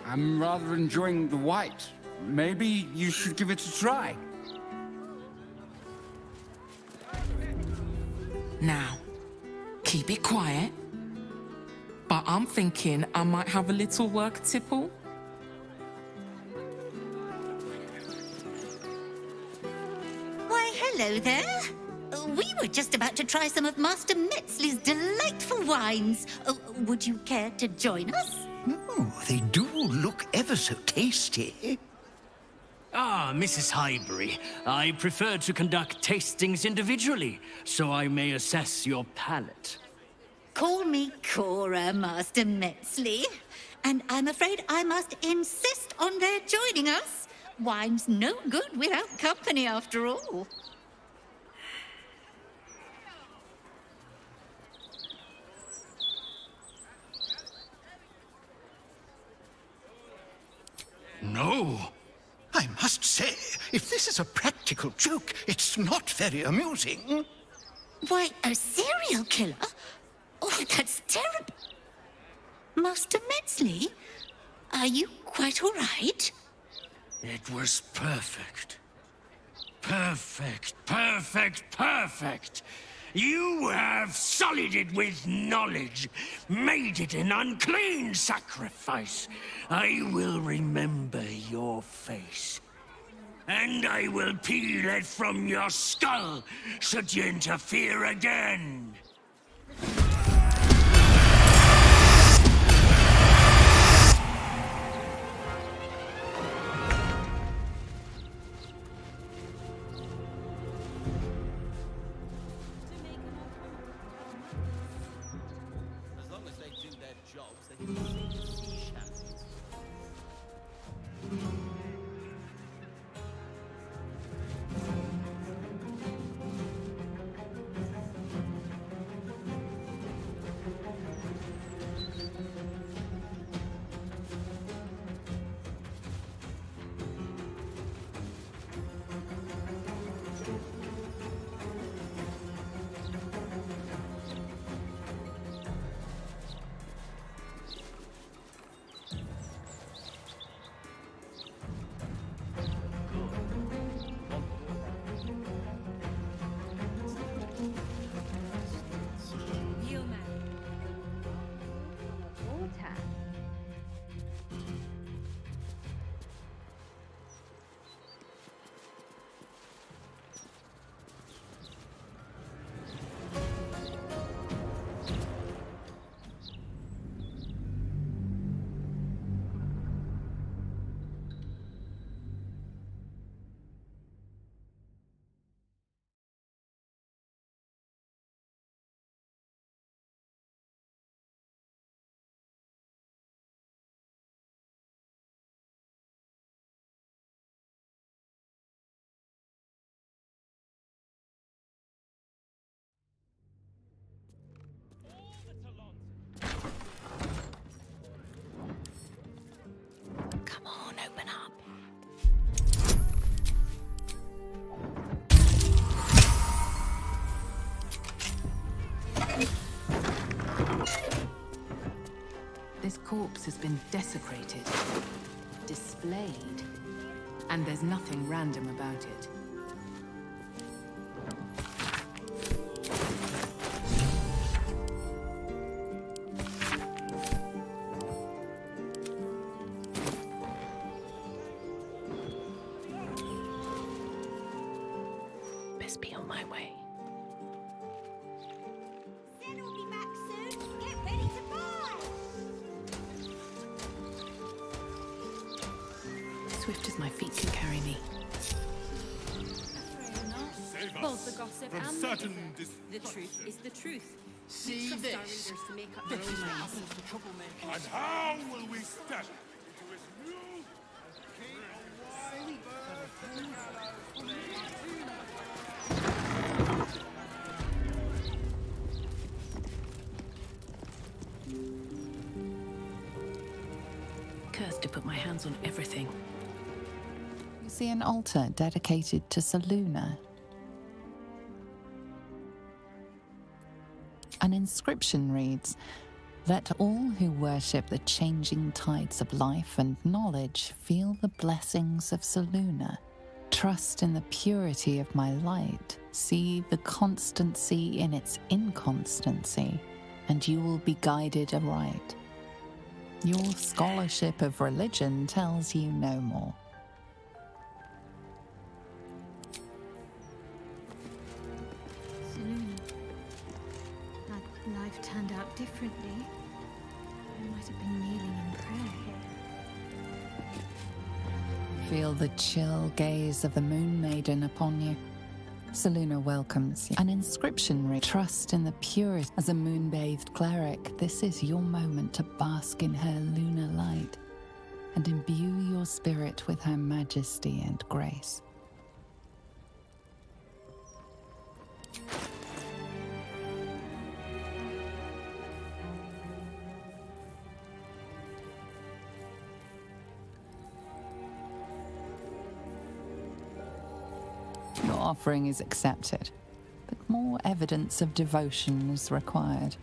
I'm rather enjoying the white. Maybe you should give it a try. Now, keep it quiet. But I'm thinking I might have a little work tipple. Why, hello there. We were just about to try some of Master Metzley's delightful wines. Would you care to join us? Oh, they do look ever so tasty. Ah, Mrs. Highbury, I prefer to conduct tastings individually, so I may assess your palate. Call me Cora, Master Metzley. And I'm afraid I must insist on their joining us. Wine's no good without company, after all. No. I must say, if this is a practical joke, it's not very amusing. Why, a serial killer? Oh, that's terrible. Master Metzley, are you quite all right? It was perfect. Perfect, perfect, perfect. You have sullied it with knowledge, made it an unclean sacrifice. I will remember your face. And I will peel it from your skull, should you interfere again. As long as they do their jobs, they can sing sea shanties. This corpse has been desecrated, displayed, and there's nothing random about it. Best be on my way. Zen will be back soon. Get ready to buy. Swift as my feet can carry me. Save Both us the gossip from and certain the truth is the truth. See We trust our this? readers to make up their own minds. And how will we step into his new Cursed to put my hands on everything. You see an altar dedicated to Selina. An inscription reads, "Let all who worship the changing tides of life and knowledge feel the blessings of Selina. Trust in the purity of my light. See the constancy in its inconstancy, and you will be guided aright. Your scholarship of religion tells you no more." Selina, had life turned out differently, I might have been kneeling in prayer here. Feel the chill gaze of the Moon Maiden upon you. Selina welcomes you. An inscription reads, "Trust in the purity." As a moon-bathed cleric, this is your moment to bask in her lunar light and imbue your spirit with her majesty and grace. Your offering is accepted, but more evidence of devotion is required.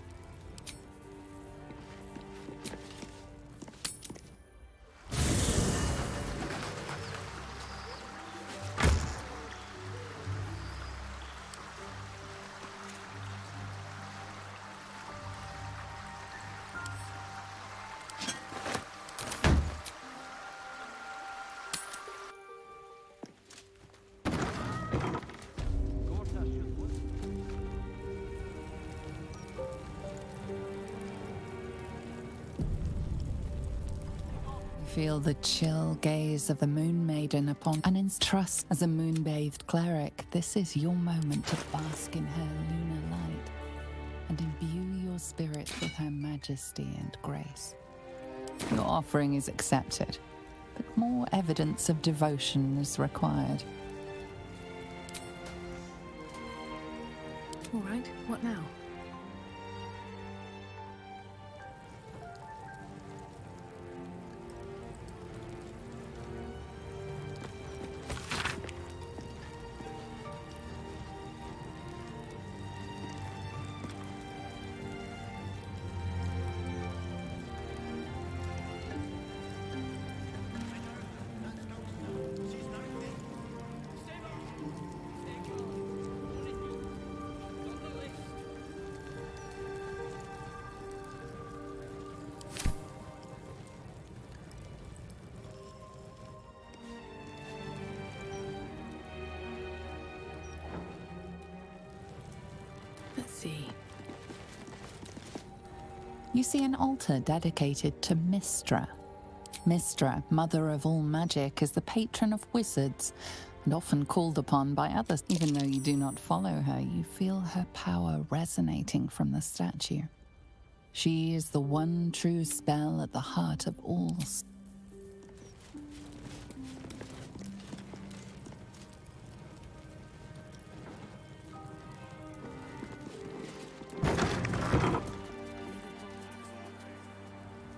Feel the chill gaze of the Moon Maiden upon and trust as a moon-bathed cleric. This is your moment to bask in her lunar light and imbue your spirit with her majesty and grace. Your offering is accepted, but more evidence of devotion is required. All right, what now? Let's see. You see an altar dedicated to Mystra. Mystra, mother of all magic, is the patron of wizards and often called upon by others. Even though you do not follow her, you feel her power resonating from the statue. She is the one true spell at the heart of all.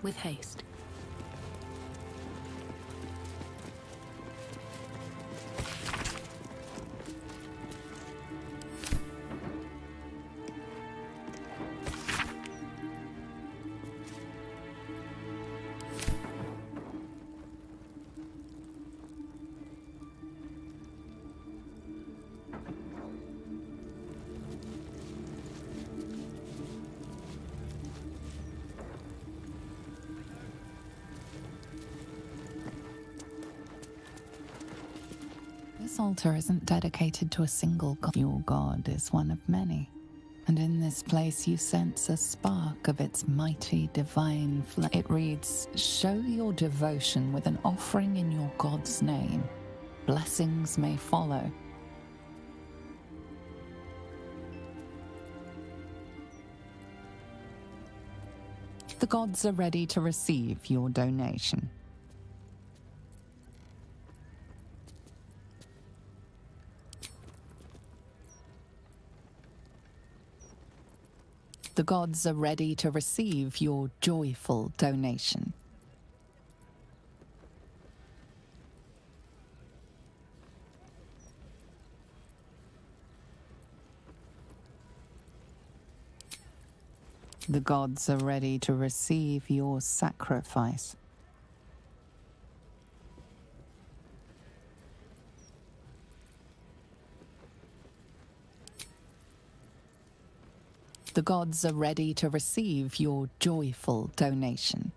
With haste. This altar isn't dedicated to a single god. Your god is one of many. And in this place you sense a spark of its mighty divine flame. It reads, "Show your devotion with an offering in your god's name. Blessings may follow." The gods are ready to receive your donation. The gods are ready to receive your joyful donation. The gods are ready to receive your sacrifice. The gods are ready to receive your joyful donation.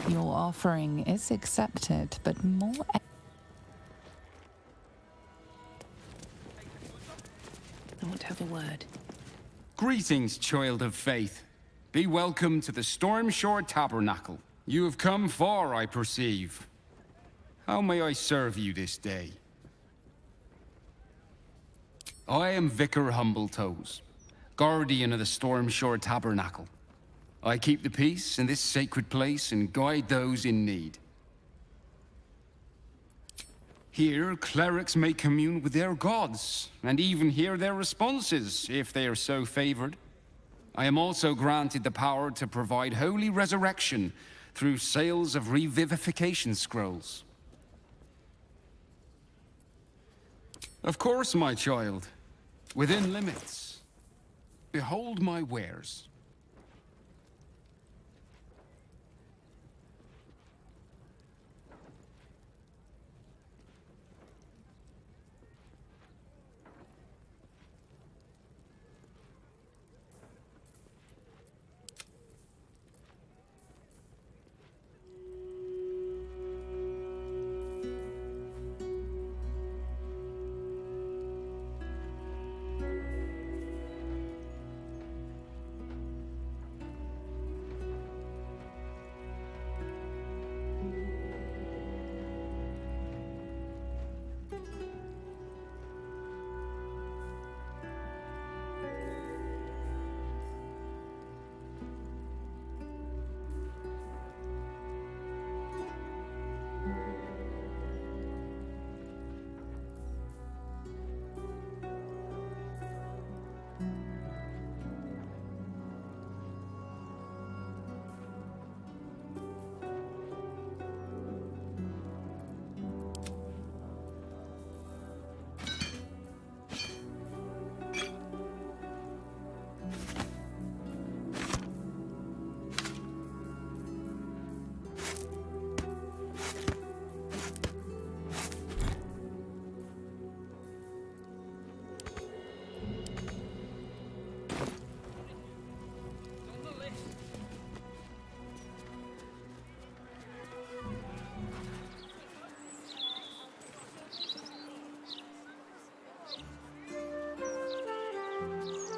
Your offering is accepted, but more... I want to have a word. Greetings, child of faith. Be welcome to the Stormshore Tabernacle. You have come far, I perceive. How may I serve you this day? I am Vicar Humbletoes, guardian of the Stormshore Tabernacle. I keep the peace in this sacred place and guide those in need. Here, clerics may commune with their gods, and even hear their responses, if they are so favored. I am also granted the power to provide holy resurrection through sales of revivification scrolls. Of course, my child, within limits. Behold my wares.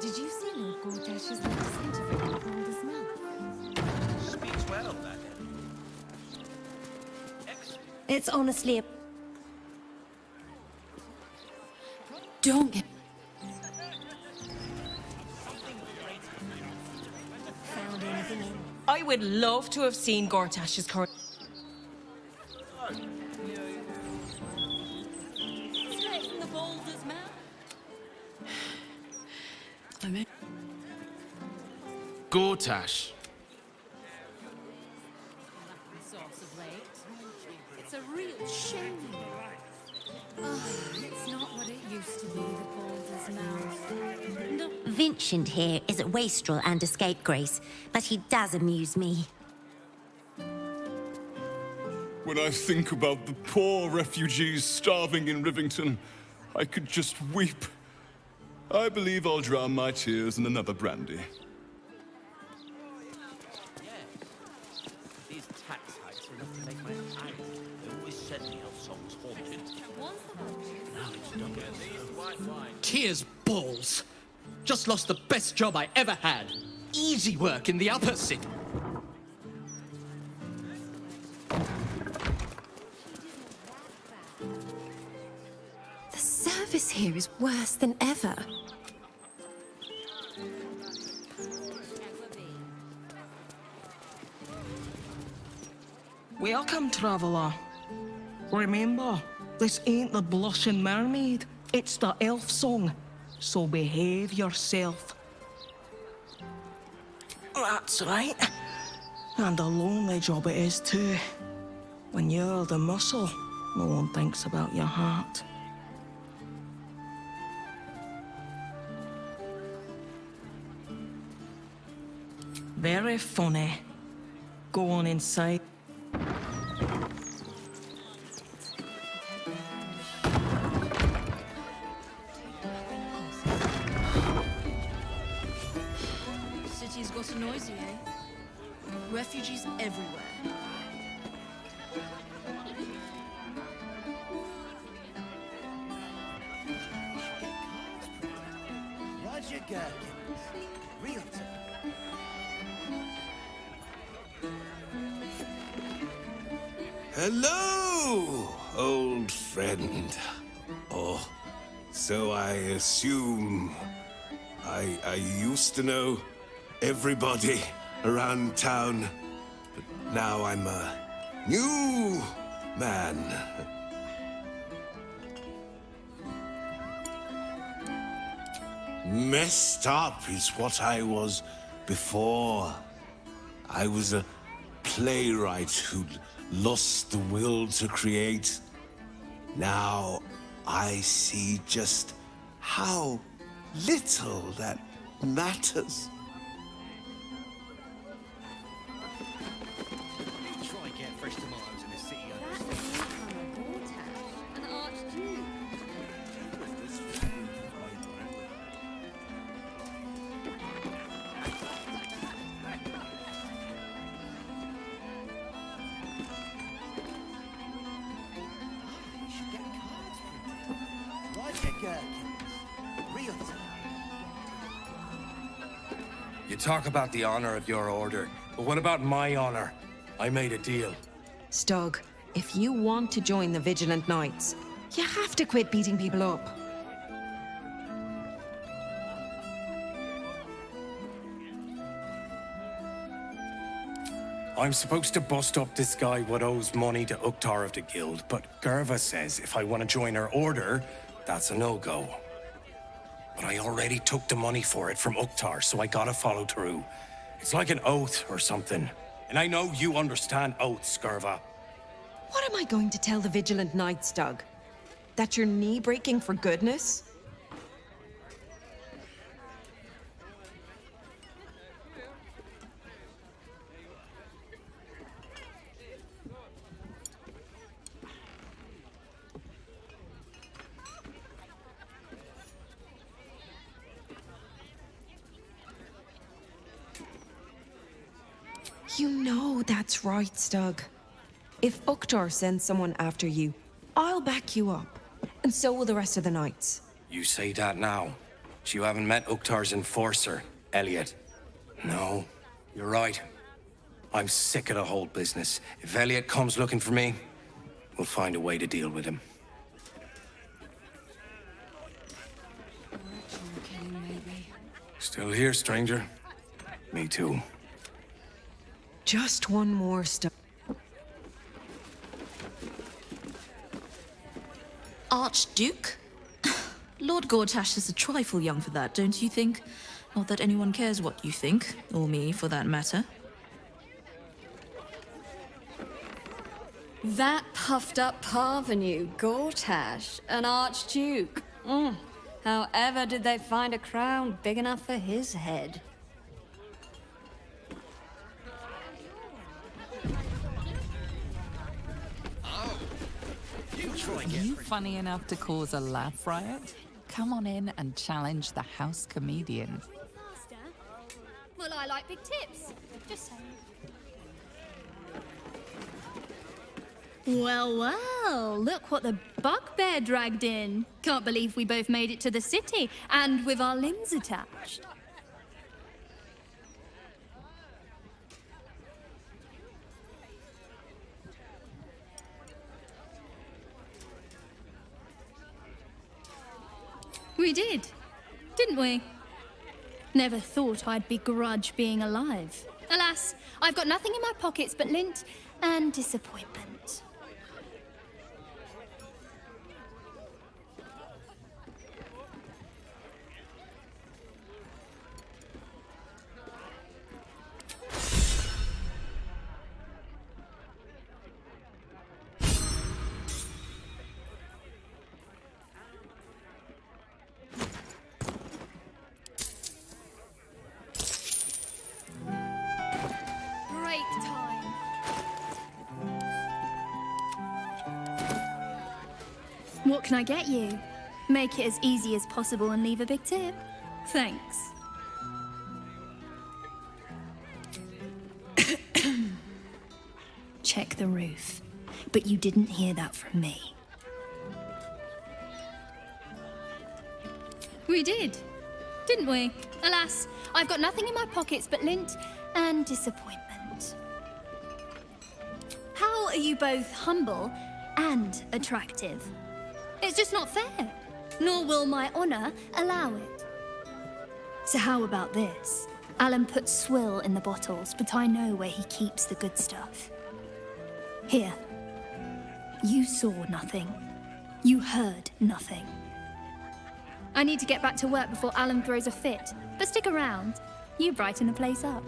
Did you see Lord Gordash's last interview with Baldurs' mouth? Speaks well, that. It's honestly a... Don't get... Found anything in? I would love to have seen Gortash's current. Gortash. It's a real shame. It's not what it used to be, the Baldurs now. Vincent here is a wastrel and a scapegrace, but he does amuse me. When I think about the poor refugees starving in Rivington, I could just weep. I believe I'll drown my tears in another brandy. These tax hikes are enough to make my eyes. They always said the elf song was haunted. Now it's done. Tears balls. Just lost the best job I ever had. Easy work in the upper city. The service here is worse than ever. Welcome, traveller. Remember, this ain't the Blushing Mermaid. It's the elf song. So behave yourself. That's right. And a lonely job it is too. When you're the muscle, no one thinks about your heart. Very funny. Go on inside. City's got noisy, eh? Refugees everywhere. Roger Gherkins, realtor. Hello, old friend. Oh, so I assume I used to know everybody around town, but now I'm a new man. Messed up is what I was before. I was a playwright who'd lost the will to create. Now I see just how little that matters. Try and get fresh tomatoes in the city. An archduke. Roger Gherkins, realtor. You talk about the honor of your order, but what about my honor? I made a deal. Stug, if you want to join the Vigilant Knights, you have to quit beating people up. I'm supposed to bust up this guy what owes money to Uktar of the Guild, but Gerva says if I want to join her order, that's a no-go. But I already took the money for it from Uktar, so I gotta follow through. It's like an oath or something. And I know you understand oaths, Gerva. What am I going to tell the Vigilant Knights, Doug? That you're knee-breaking for goodness? You know that's right, Stug. If Uktar sends someone after you, I'll back you up. And so will the rest of the knights. You say that now, but you haven't met Uktar's enforcer, Elliot. No, you're right. I'm sick of the whole business. If Elliot comes looking for me, we'll find a way to deal with him. Still here, stranger? Me too. Just one more step. Archduke? Lord Gortash is a trifle young for that, don't you think? Not that anyone cares what you think, or me for that matter. That puffed up parvenu, Gortash, an archduke. However did they find a crown big enough for his head? You funny enough to cause a laugh riot? Come on in and challenge the house comedian. Well, I like big tips. Just saying. Well, well, look what the bugbear dragged in. Can't believe we both made it to the city, and with our limbs attached. We did, didn't we? Never thought I'd begrudge being alive. Alas, I've got nothing in my pockets but lint and disappointment. What can I get you? Make it as easy as possible and leave a big tip. Thanks. Check the roof. But you didn't hear that from me. We did, didn't we? Alas, I've got nothing in my pockets but lint and disappointment. How are you both humble and attractive? It's just not fair, nor will my honor allow it. So how about this? Alan puts swill in the bottles, but I know where he keeps the good stuff. Here. You saw nothing. You heard nothing. I need to get back to work before Alan throws a fit, but stick around. You brighten the place up.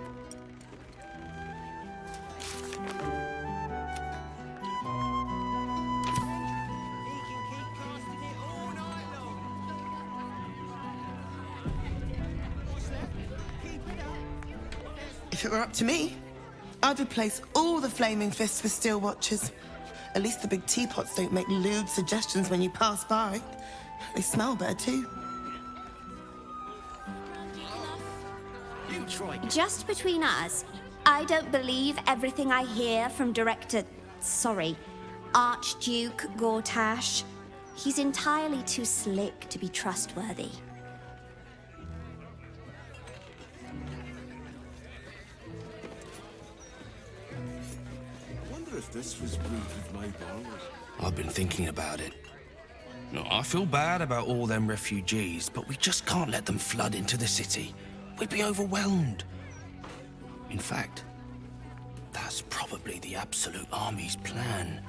If it were up to me, I'd replace all the flaming fists with steel watches. At least the big teapots don't make lewd suggestions when you pass by. They smell better too. Just between us, I don't believe everything I hear from Archduke Gortash. He's entirely too slick to be trustworthy. I wonder if this was brewed with my Baldurs. I've been thinking about it. No, I feel bad about all them refugees, but we just can't let them flood into the city. We'd be overwhelmed. In fact, that's probably the Absolute Army's plan.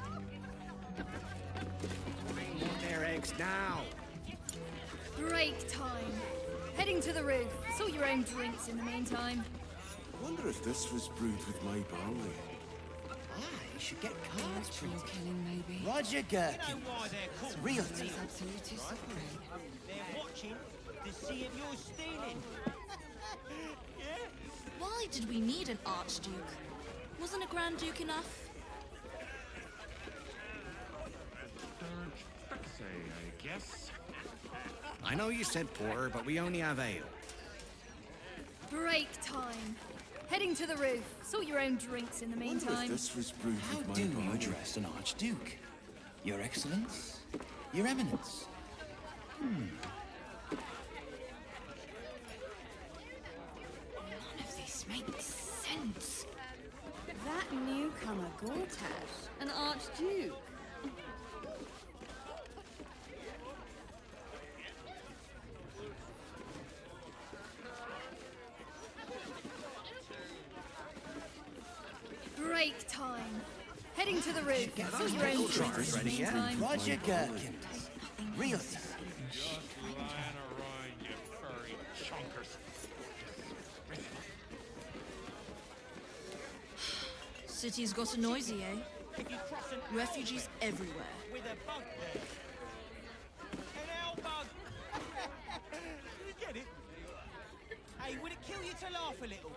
Their eggs now. Break time. Heading to the roof. Sort your own drinks in the meantime. I wonder if this was brewed with my barley. You should get cards printed. Killing, maybe. Roger Gherkin. I know why they're called. Real It's absolutely supreme. They're watching to see if you're stealing. Why did we need an Archduke? Wasn't a Grand Duke enough? I guess. I know you said porter, but we only have ale. Break time. Heading to the roof. Sort your own drinks in the meantime. This was brewed How with my do you barley. address an archduke? Your Excellence? Your Eminence? None of this makes sense. That newcomer, Gortash, an archduke. Break time. Heading to the roof. Sort your own drinks in the meantime. Roger Gherkin. Real Just lying around, you furry chunkers. City's gotten noisy, eh? Refugees everywhere. You get it? Hey, would it kill you to laugh a little?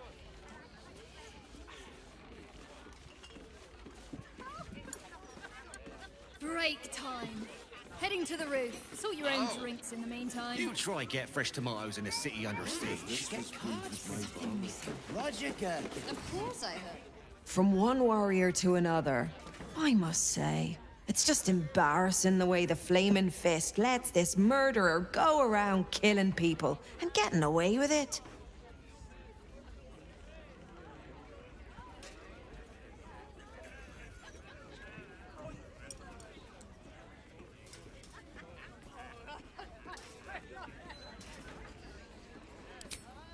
Break time. Heading to the roof. Sort your own drinks in the meantime. You try get fresh tomatoes in a city under siege. Roger Gherkin. Of course I heard. From one warrior to another, I must say, it's just embarrassing the way the Flaming Fist lets this murderer go around killing people and getting away with it.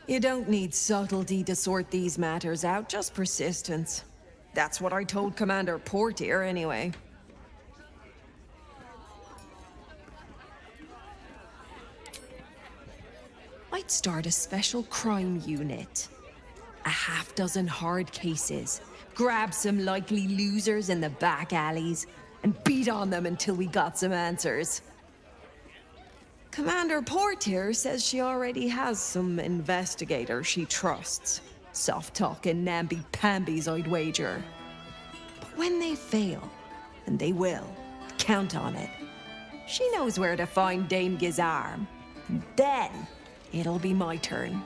You don't need subtlety to sort these matters out, just persistence. That's what I told Commander Portier, anyway. I'd start a special crime unit. A half-dozen hard cases. Grab some likely losers in the back alleys, and beat on them until we got some answers. Commander Portier says she already has some investigators she trusts. Soft-talking namby-pambies, I'd wager. But when they fail, and they will, count on it. She knows where to find Dame Gizarm. And then, it'll be my turn.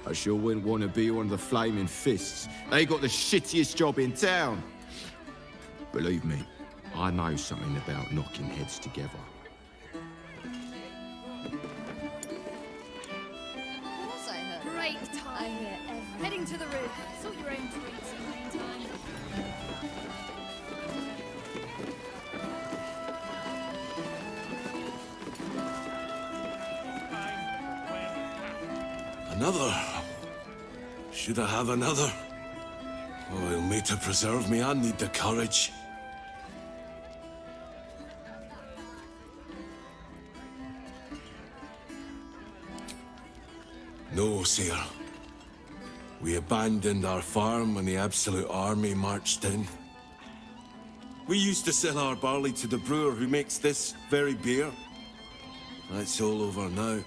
I sure wouldn't want to be one of the Flaming Fists. They got the shittiest job in town. Believe me, I know something about knocking heads together. Of course I heard. Break time. I hear everything. Heading to the roof. Sort your own drinks in the meantime. Another? Should I have another? Oh, may to preserve me, I need the courage. No, sir. We abandoned our farm when the Absolute Army marched in. We used to sell our barley to the brewer who makes this very beer. That's all over now.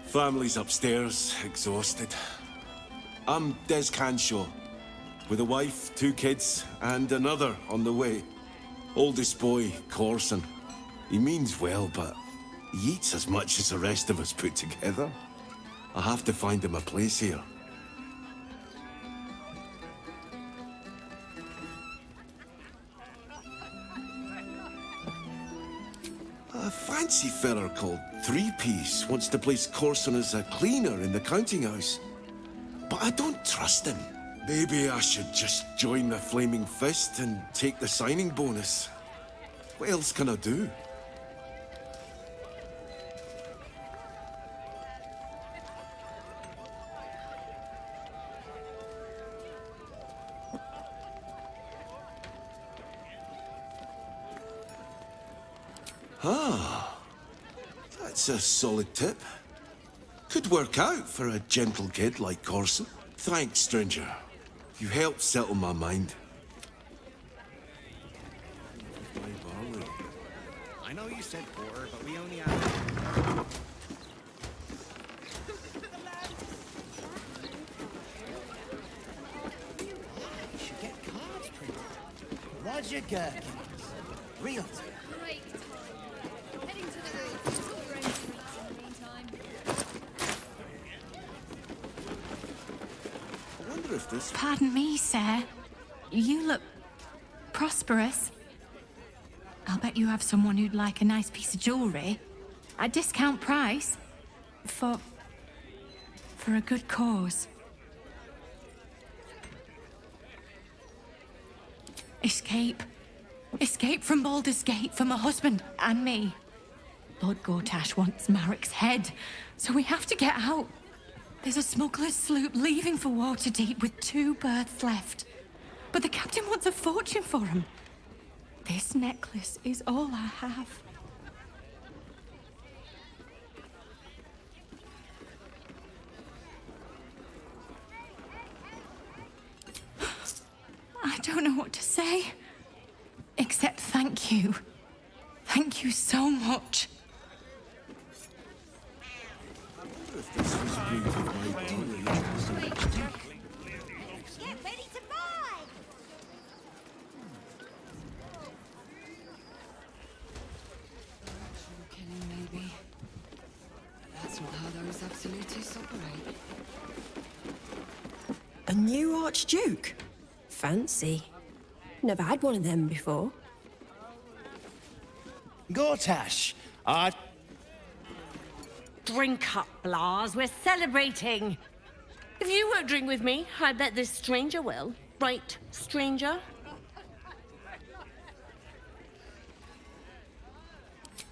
Family's upstairs, exhausted. I'm Des Canshaw, with a wife, 2 kids, and another on the way. Oldest boy, Corson. He means well, but he eats as much as the rest of us put together. I have to find him a place here. A fancy feller called Three-Piece wants to place Corson as a cleaner in the counting house. But I don't trust him. Maybe I should just join the Flaming Fist and take the signing bonus. What else can I do? Ah, that's a solid tip. Could work out for a gentle kid like Corson. Thanks, stranger. You helped settle my mind. I know you said porter, but we only have... You should get cards printed. Roger Gherkin. Realtor. Break time. Heading to the roof. Sort your own drinks in the meantime. I wonder if this... Pardon me, sir. You look prosperous. I'll bet you have someone who'd like a nice piece of jewelry. At discount price. For a good cause. Escape. Escape from Baldur's Gate for my husband and me. Lord Gortash wants Marek's head, so we have to get out. There's a smuggler's sloop leaving for Waterdeep with 2 berths left. But the captain wants a fortune for him. This necklace is all I have. I don't know what to say, except thank you. Thank you so much. Get ready to buy! Killing, maybe. That's not how those absolutists operate. A new Archduke? Fancy. Never had one of them before. Gortash, Drink up, Blas. We're celebrating. If you won't drink with me, I bet this stranger will. Right, stranger?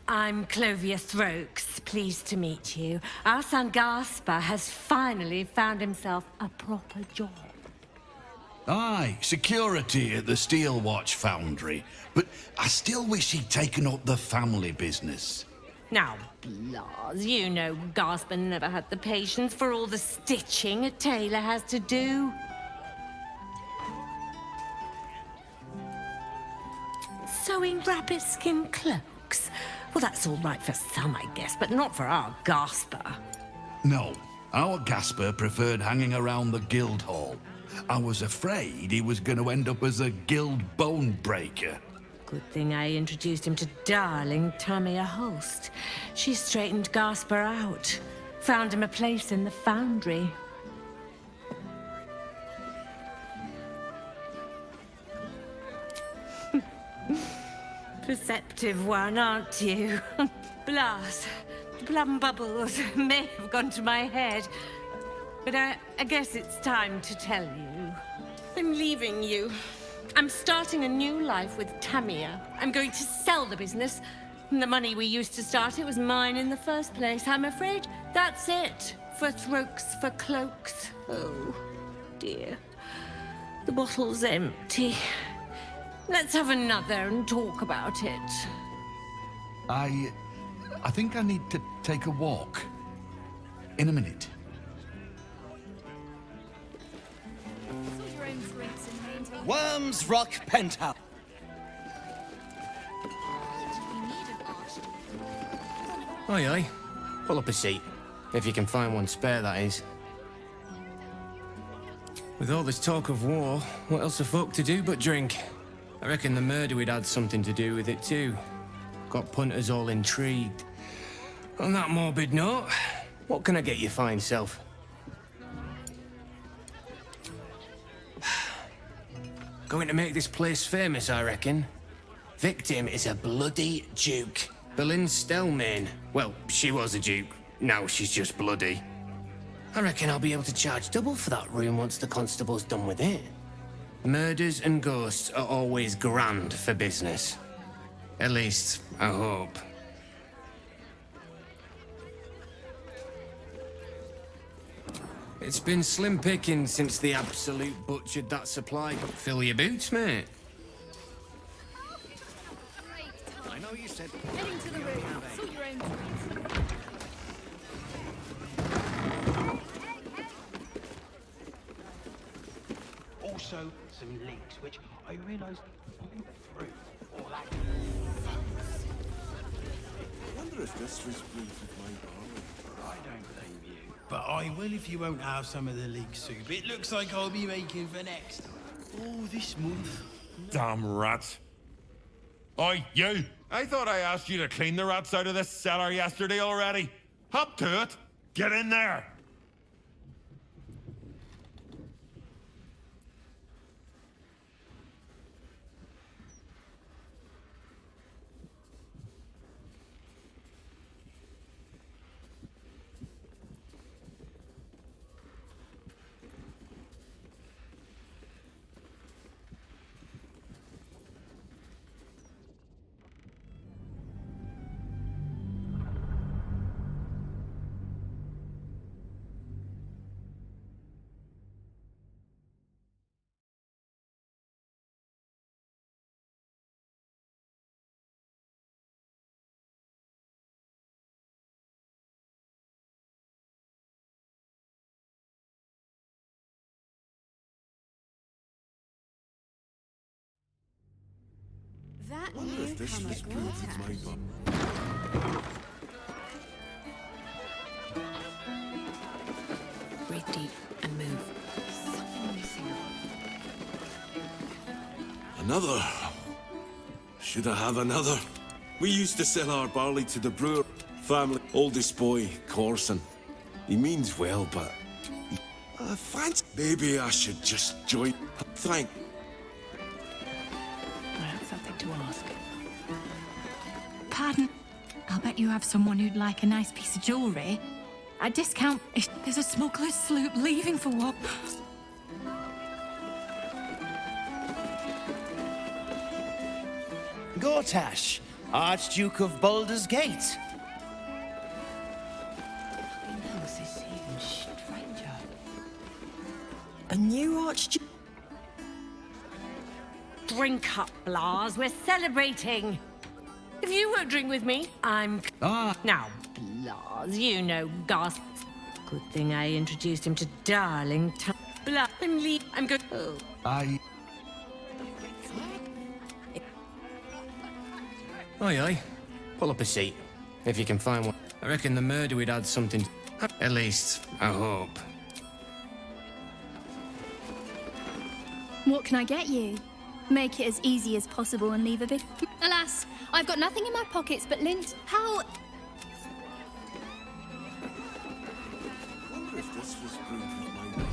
I'm Clovia Throaks. Pleased to meet you. Our son Gaspar has finally found himself a proper job. Aye, security at the Steel Watch Foundry. But I still wish he'd taken up the family business. Now, Blas, you know Gaspar never had the patience for all the stitching a tailor has to do. Sewing rabbit-skin cloaks? Well, that's all right for some, I guess, but not for our Gaspar. No, our Gasper preferred hanging around the guild hall. I was afraid he was going to end up as a guild bone breaker. Good thing I introduced him to darling Tamia Holst. She straightened Gaspar out, found him a place in the foundry. Perceptive one, aren't you? Blas, plum bubbles may have gone to my head, but I guess it's time to tell you. I'm leaving you. I'm starting a new life with Tamia. I'm going to sell the business. The money we used to start it was mine in the first place. I'm afraid that's it for Throaks for Cloaks. Oh, dear. The bottle's empty. Let's have another and talk about it. I think I need to take a walk. In a minute. Worms Rock Penthouse. Aye, aye. Pull up a seat. If you can find one spare, that is. With all this talk of war, what else are folk to do but drink? I reckon the murder we'd had something to do with it too. Got punters all intrigued. On that morbid note, what can I get you fine self? Going to make this place famous, I reckon. Victim is a bloody duke. Boleyn Stelmane. Well, she was a duke. Now she's just bloody. I reckon I'll be able to charge double for that room once the constable's done with it. Murders and ghosts are always grand for business. At least, I hope. It's been slim pickings since the Absolute butchered that supply. Fill your boots, mate. I know you said... Heading to the room. Sort your own drinks. Also, some leaks, which I realised through all that. I wonder if this was brewed with my barley. I don't blame you. But I will if you won't have some of the leek soup. It looks like I'll be making for next. Oh, this month. Damn rats. Oi, you! I thought I asked you to clean the rats out of this cellar yesterday already. Hop to it. Get in there. That Wonder if this was brewed with my bun. Breathe deep and move. Something missing. Another. Should I have another? We used to sell our barley to the brewer family. Oldest boy, Corson. He means well, but... fancy... Maybe I should just join... Thank... I have something to ask. Pardon? I'll bet you have someone who'd like a nice piece of jewellery. At discount, if there's a smuggler's sloop leaving for what? Gortash, Archduke of Baldurs Gate. A new archduke? Drink up, Blas. We're celebrating. If you won't drink with me, I'm... Now, Blas, you know gasps. Good thing I introduced him to darling Blas. I'm good. Oh. Oi, oi. Pull up a seat, if you can find one. I reckon the murder would add something. At least, I hope. What can I get you? Make it as easy as possible and leave a bit. Alas, I've got nothing in my pockets but lint. How? Wonder if this was brewed with my bun.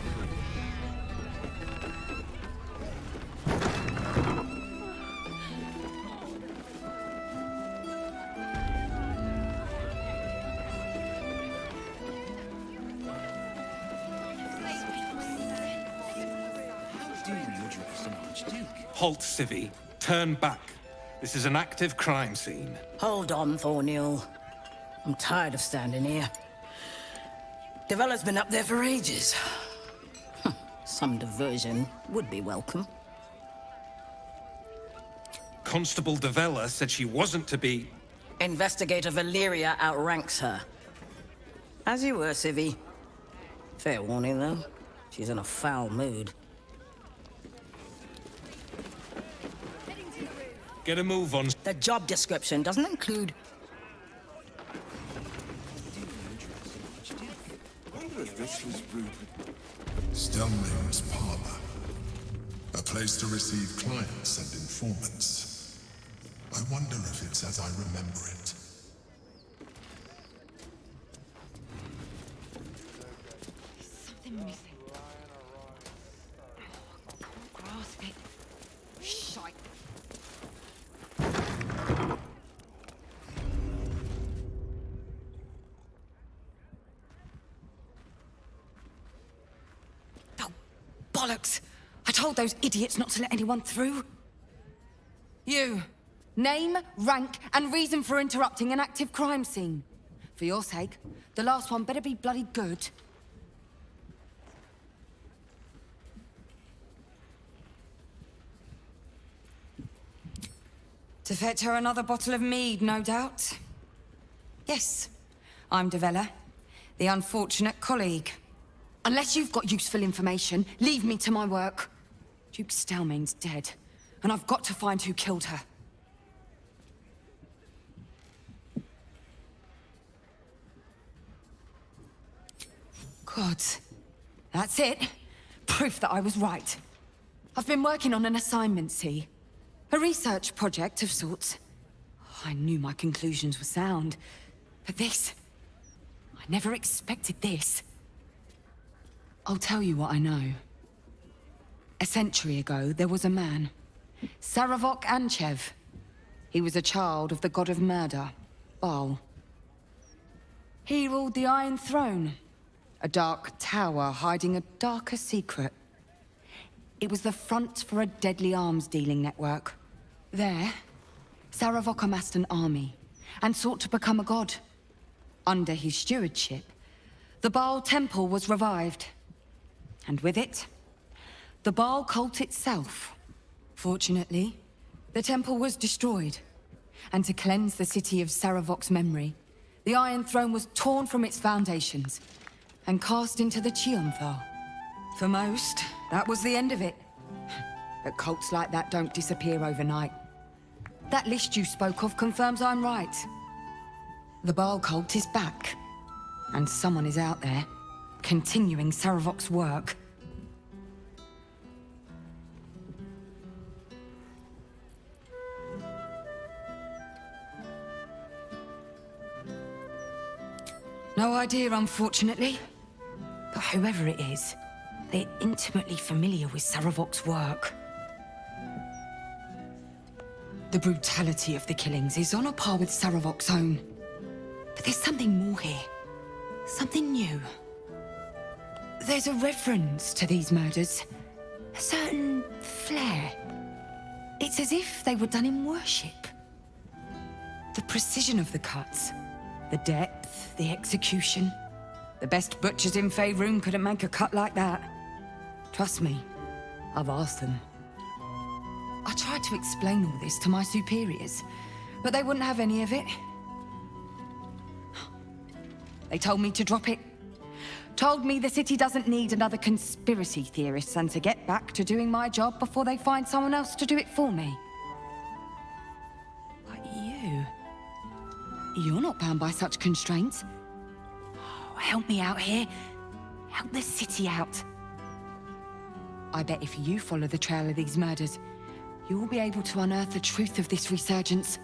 Halt, Civvy. Turn back. This is an active crime scene. Hold on, Thornhill. I'm tired of standing here. Devella's been up there for ages. Some diversion would be welcome. Constable Devella said she wasn't to be... Investigator Valeria outranks her. As you were, Civvy. Fair warning, though. She's in a foul mood. Get a move on. The job description doesn't include... Wonder if this was brewed... Stelmane's parlor. A place to receive clients and informants. I wonder if it's as I remember it. Something missing. Grasp it. Shite. Bollocks! I told those idiots not to let anyone through. You. Name, rank, and reason for interrupting an active crime scene. For your sake, the last one better be bloody good. To fetch her another bottle of mead, no doubt. Yes, I'm Devella, the unfortunate colleague. Unless you've got useful information, leave me to my work. Duke Stelmane's dead, and I've got to find who killed her. Good. That's it. Proof that I was right. I've been working on an assignment, see? A research project of sorts. I knew my conclusions were sound, but this... I never expected this. I'll tell you what I know. A century ago, there was a man, Saravok Anchev. He was a child of the god of murder, Baal. He ruled the Iron Throne, a dark tower hiding a darker secret. It was the front for a deadly arms-dealing network. There, Saravok amassed an army and sought to become a god. Under his stewardship, the Baal Temple was revived. And with it, the Baal cult itself. Fortunately, the temple was destroyed. And to cleanse the city of Saravok's memory, the Iron Throne was torn from its foundations and cast into the Chionthal. For most, that was the end of it. But cults like that don't disappear overnight. That list you spoke of confirms I'm right. The Baal cult is back. And someone is out there, continuing Saravok's work. No idea, unfortunately. But whoever it is, they're intimately familiar with Saravok's work. The brutality of the killings is on a par with Saravok's own. But there's something more here. Something new. There's a reverence to these murders. A certain flair. It's as if they were done in worship. The precision of the cuts. The depth, the execution. The best butchers in Faerun couldn't make a cut like that. Trust me, I've asked them. I tried to explain all this to my superiors, but they wouldn't have any of it. They told me to drop it. Told me the city doesn't need another conspiracy theorist and to get back to doing my job before they find someone else to do it for me. But you're not bound by such constraints. Oh, help me out here. Help the city out. I bet if you follow the trail of these murders, you'll be able to unearth the truth of this resurgence.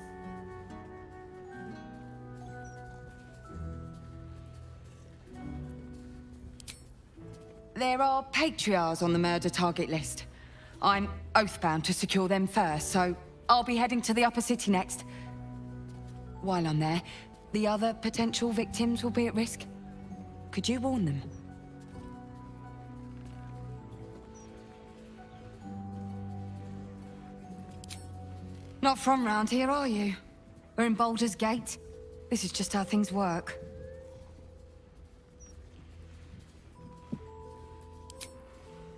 There are patriarchs on the murder target list. I'm oath-bound to secure them first, so I'll be heading to the upper city next. While I'm there, the other potential victims will be at risk. Could you warn them? Not from round here, are you? We're in Baldurs Gate. This is just how things work.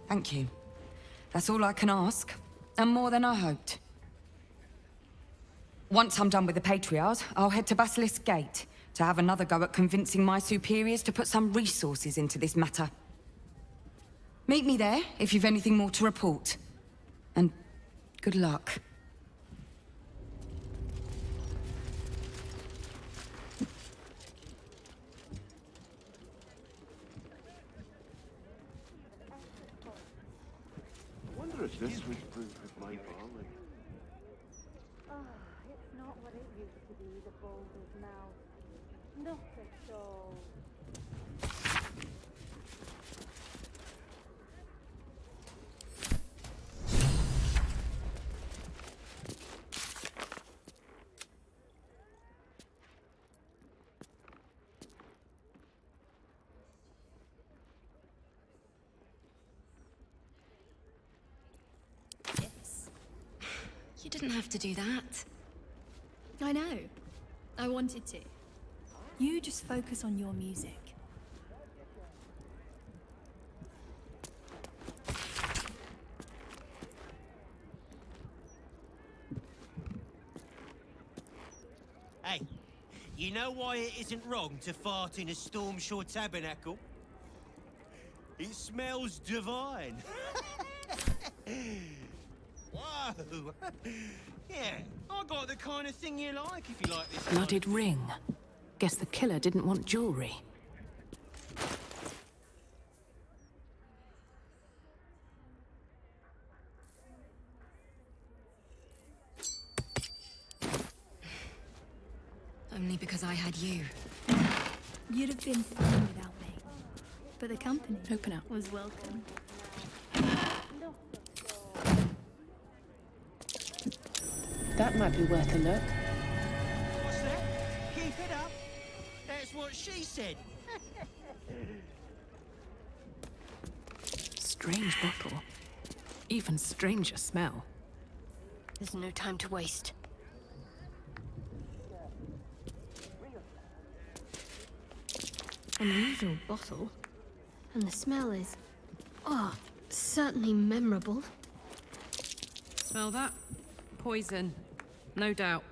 Thank you. That's all I can ask, and more than I hoped. Once I'm done with the Patriarchs, I'll head to Basilisk Gate to have another go at convincing my superiors to put some resources into this matter. Meet me there if you've anything more to report. And good luck. I wonder if this would prove with my barley. It's not what it used to be, the Baldurs now. Not at all. You didn't have to do that. I know. I wanted to. You just focus on your music. Hey, you know why it isn't wrong to fart in a Stormshore tabernacle? It smells divine. Whoa! Yeah, I got the kind of thing you like if you like this. Blooded ring. Guess the killer didn't want jewelry. Only because I had you. You'd have been fine without me. But the company Open up. was welcome. That might be worth a look. What's that? Keep it up. That's what she said. Strange bottle. Even stranger smell. There's no time to waste. Unusual bottle. And the smell is... certainly memorable. Smell that? Poison. No doubt.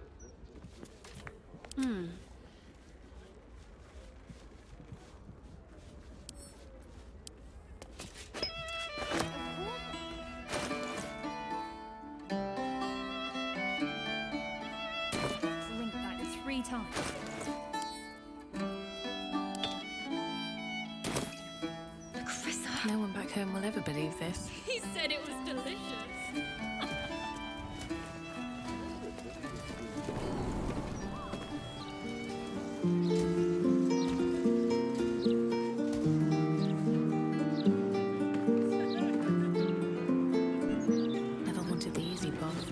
time. No one back home will ever believe this. He said it was delicious. Never wanted the easy path.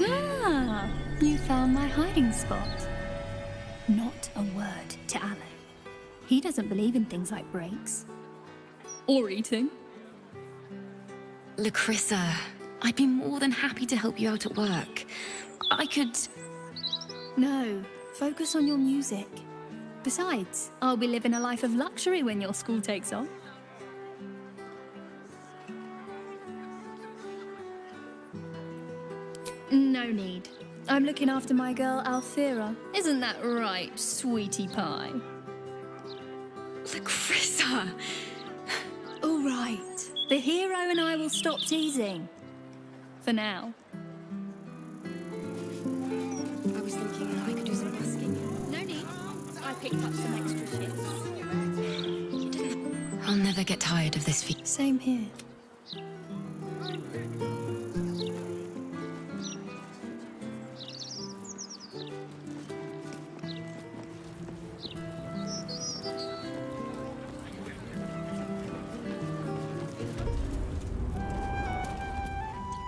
Ah, you found my hiding spot. Not a word to Alan. He doesn't believe in things like breaks. Or eating. Lacrissa, I'd be more than happy to help you out at work. I could... No, focus on your music. Besides, I'll be living a life of luxury when your school takes off. No need. I'm looking after my girl, Althea. Isn't that right, sweetie pie? Lacrissa! All right. The hero and I will stop teasing. For now. I was thinking I could do some busking. No need. I picked up some extra shifts. I'll never get tired of this feat. Same here.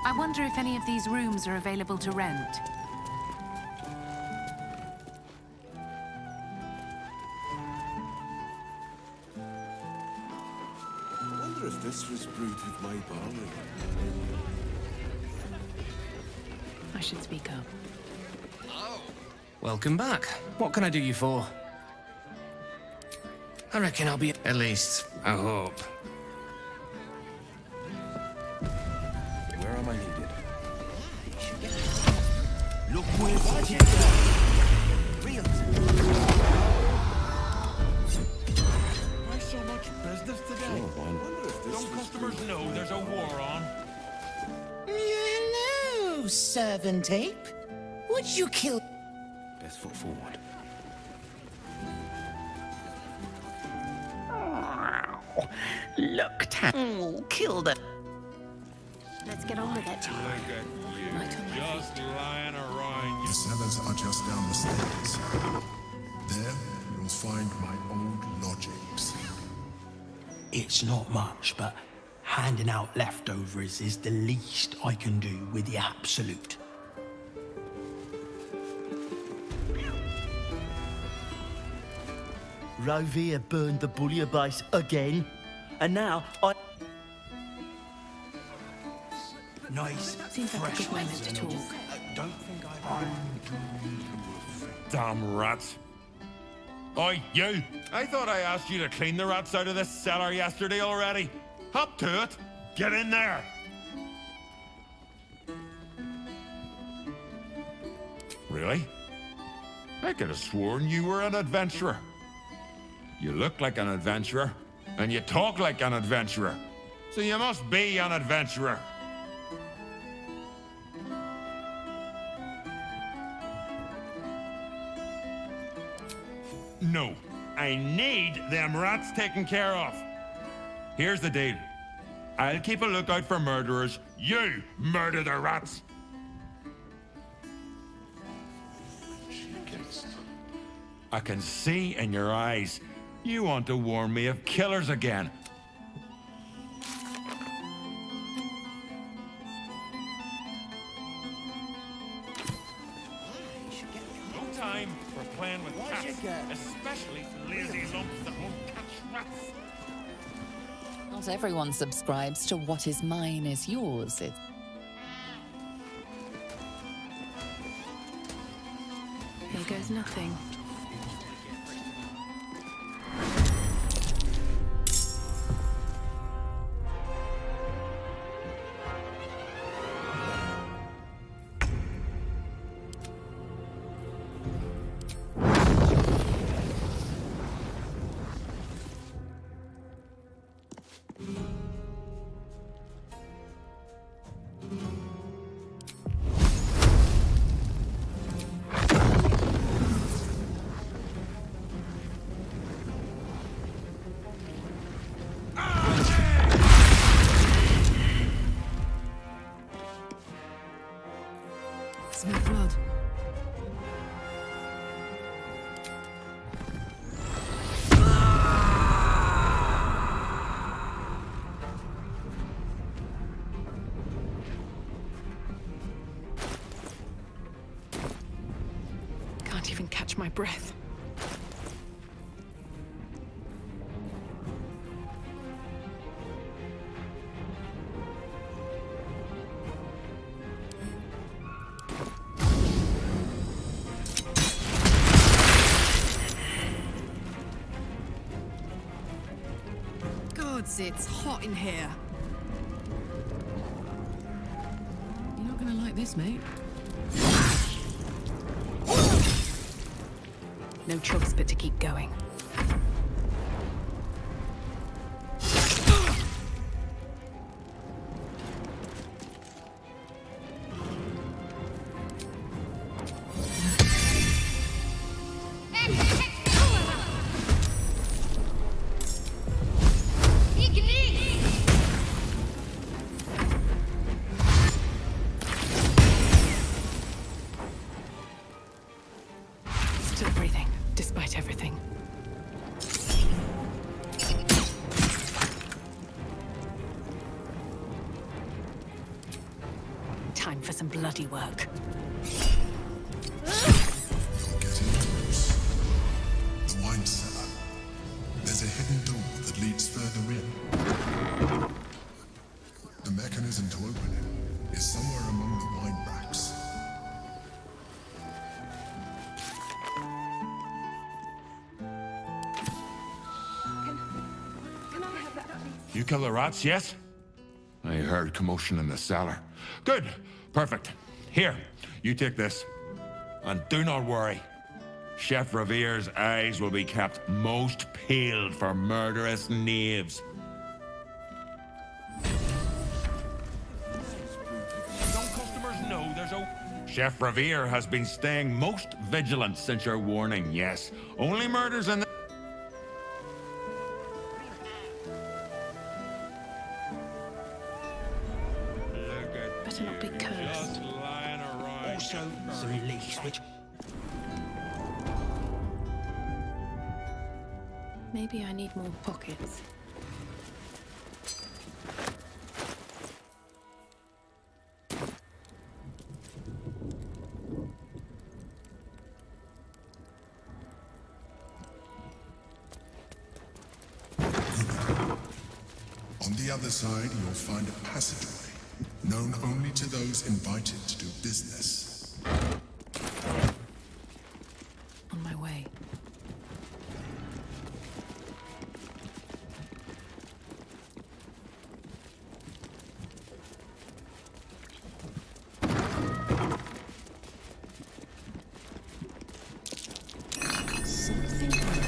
I wonder if any of these rooms are available to rent. I wonder if this was brewed with my barley. I should speak up. Welcome back. What can I do you for? I reckon I'll be... At least, I hope. Where am I needed? Look where Why so much business today? Don't customers know there's a war on? Hello, servant ape. Would you kill... Best foot forward. Look, killed it. Let's get on with it. Just lying around. The cellars are just down the stairs. There, you'll find my old lodgings. It's not much, but handing out leftovers is the least I can do with the absolute. Rovia burned the bullier base again, and now I... Nice, Seems like a fresh good moment to talk. Don't think I've... Damn rats. Oi, you! I thought I asked you to clean the rats out of this cellar yesterday already. Hop to it. Get in there. Really? I could have sworn you were an adventurer. You look like an adventurer, and you talk like an adventurer. So you must be an adventurer. No, I need them rats taken care of. Here's the deal. I'll keep a lookout for murderers. You murder the rats. I can see in your eyes. You want to warn me of killers again. No time for playing with cats, especially lazy lumps that won't catch rats. Not everyone subscribes to what is mine is yours. Here goes nothing. my breath. Gods, it's hot in here. You're not gonna like this, mate. No choice but to keep going. Still breathing, despite everything. Time for some bloody work. You're getting close. The wine cellar. There's a hidden door that leads further in. The mechanism to open it is somewhere among the wine racks. You kill the rats, yes? I heard commotion in the cellar. Good. Perfect. Here, you take this. And do not worry. Chef Revere's eyes will be kept most peeled for murderous knaves. Don't customers know there's a... Chef Revere has been staying most vigilant since your warning, yes. Only murders in the... Better not be cursed. Also, some leaks which... Maybe I need more pockets. On the other side, you'll find a passageway, known only to those invited to do business. On my way. Something there.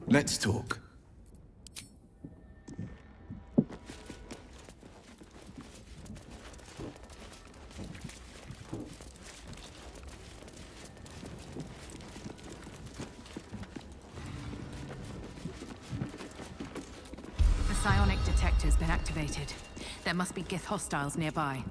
Let's talk. The psionic detector's been activated. There must be Gith hostiles nearby.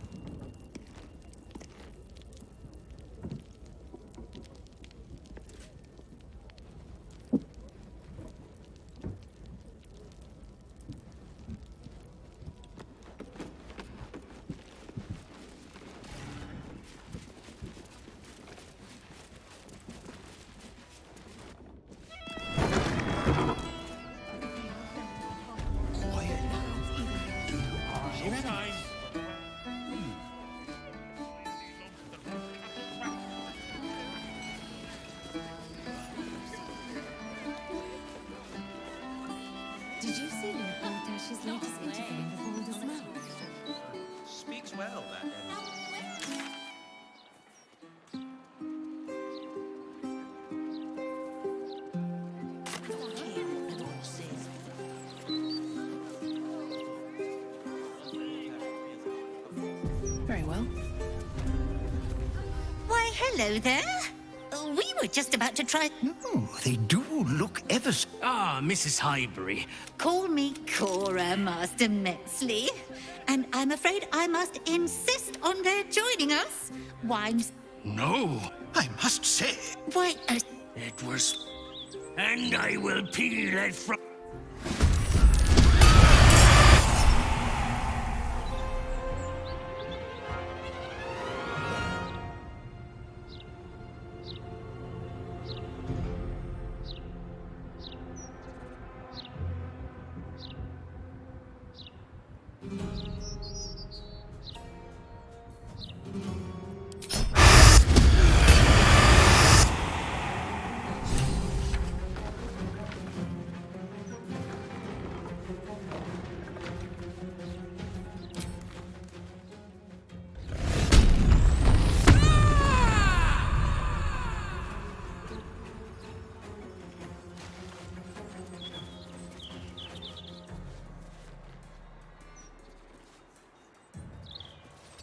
Did you see Lord Baldash's latest interview in the Baldurs mouth? Speaks well, that then. Very well. Why, hello there. We were just about to try... Oh, they do look ever so... Ah, Mrs. Highbury. Call me Cora, Master Metzley. And I'm afraid I must insist on their joining us. Wine's No, I must say. Why, It was. And I will peel it from.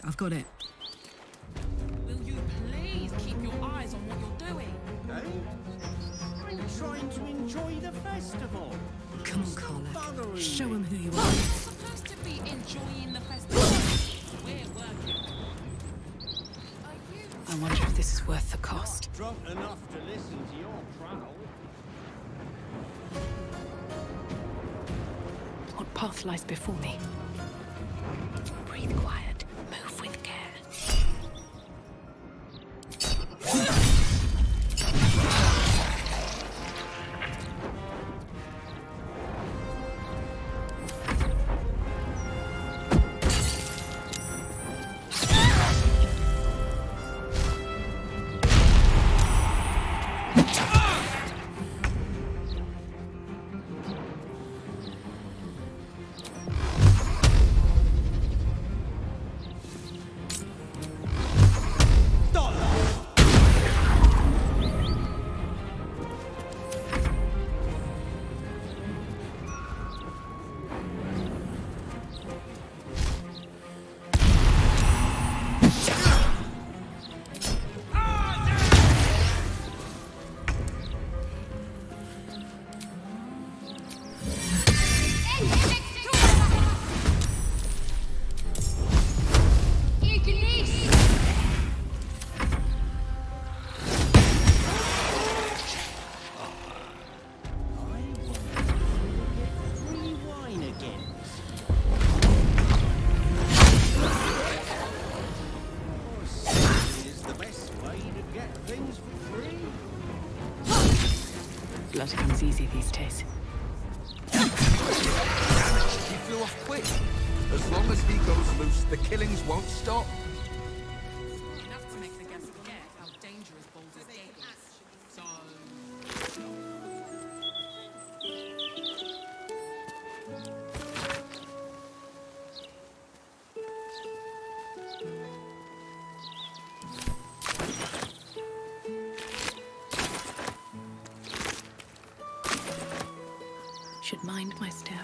I've got it. Will you please keep your eyes on what you're doing? Eh? I'm trying to enjoy the festival. Come on, Carla. Buggering Show me. them who you You're are. supposed to be enjoying the festival. We're working. I wonder if this is worth the cost. Drunk enough to listen to your prattle. What path lies before me? Breathe quiet. Move with care. Blood comes easy these days. He flew off quick. As long as he goes loose, the killings won't stop. Enough to make the guests forget how dangerous Baldur's Gate is. So... Should mind my step.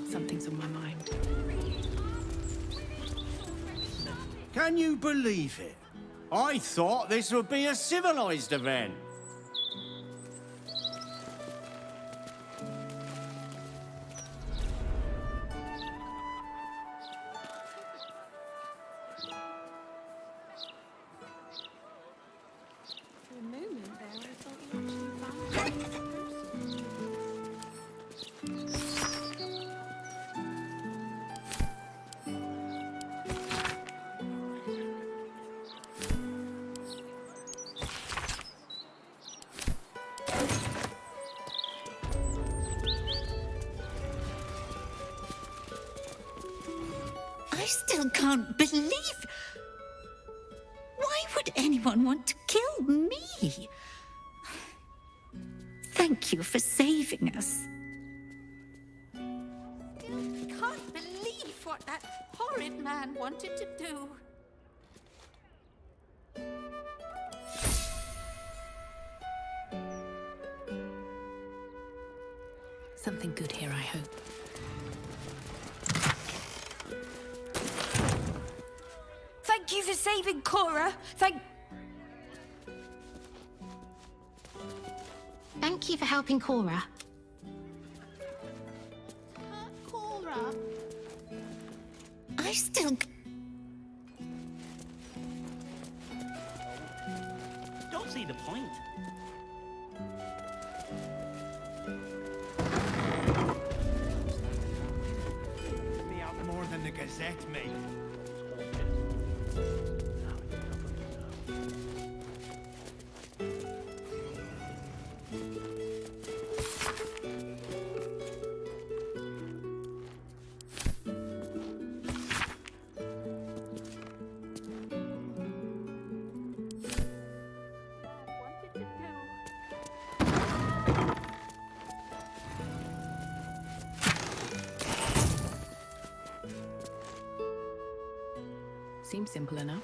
Something's on my mind. Can you believe it? I thought this would be a civilized event. For a moment there, I thought you actually found I still can't believe... Why would anyone want to kill me? Thank you for saving us. Can't believe what that horrid man wanted to do. Something good here, I hope. Thank Thank you for saving Cora. Thank you for helping Cora. Cora. I still. Don't see the point. Me out more than the Gazette, mate. Seems simple enough.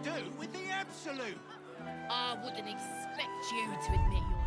do with the Absolute. I wouldn't expect you to admit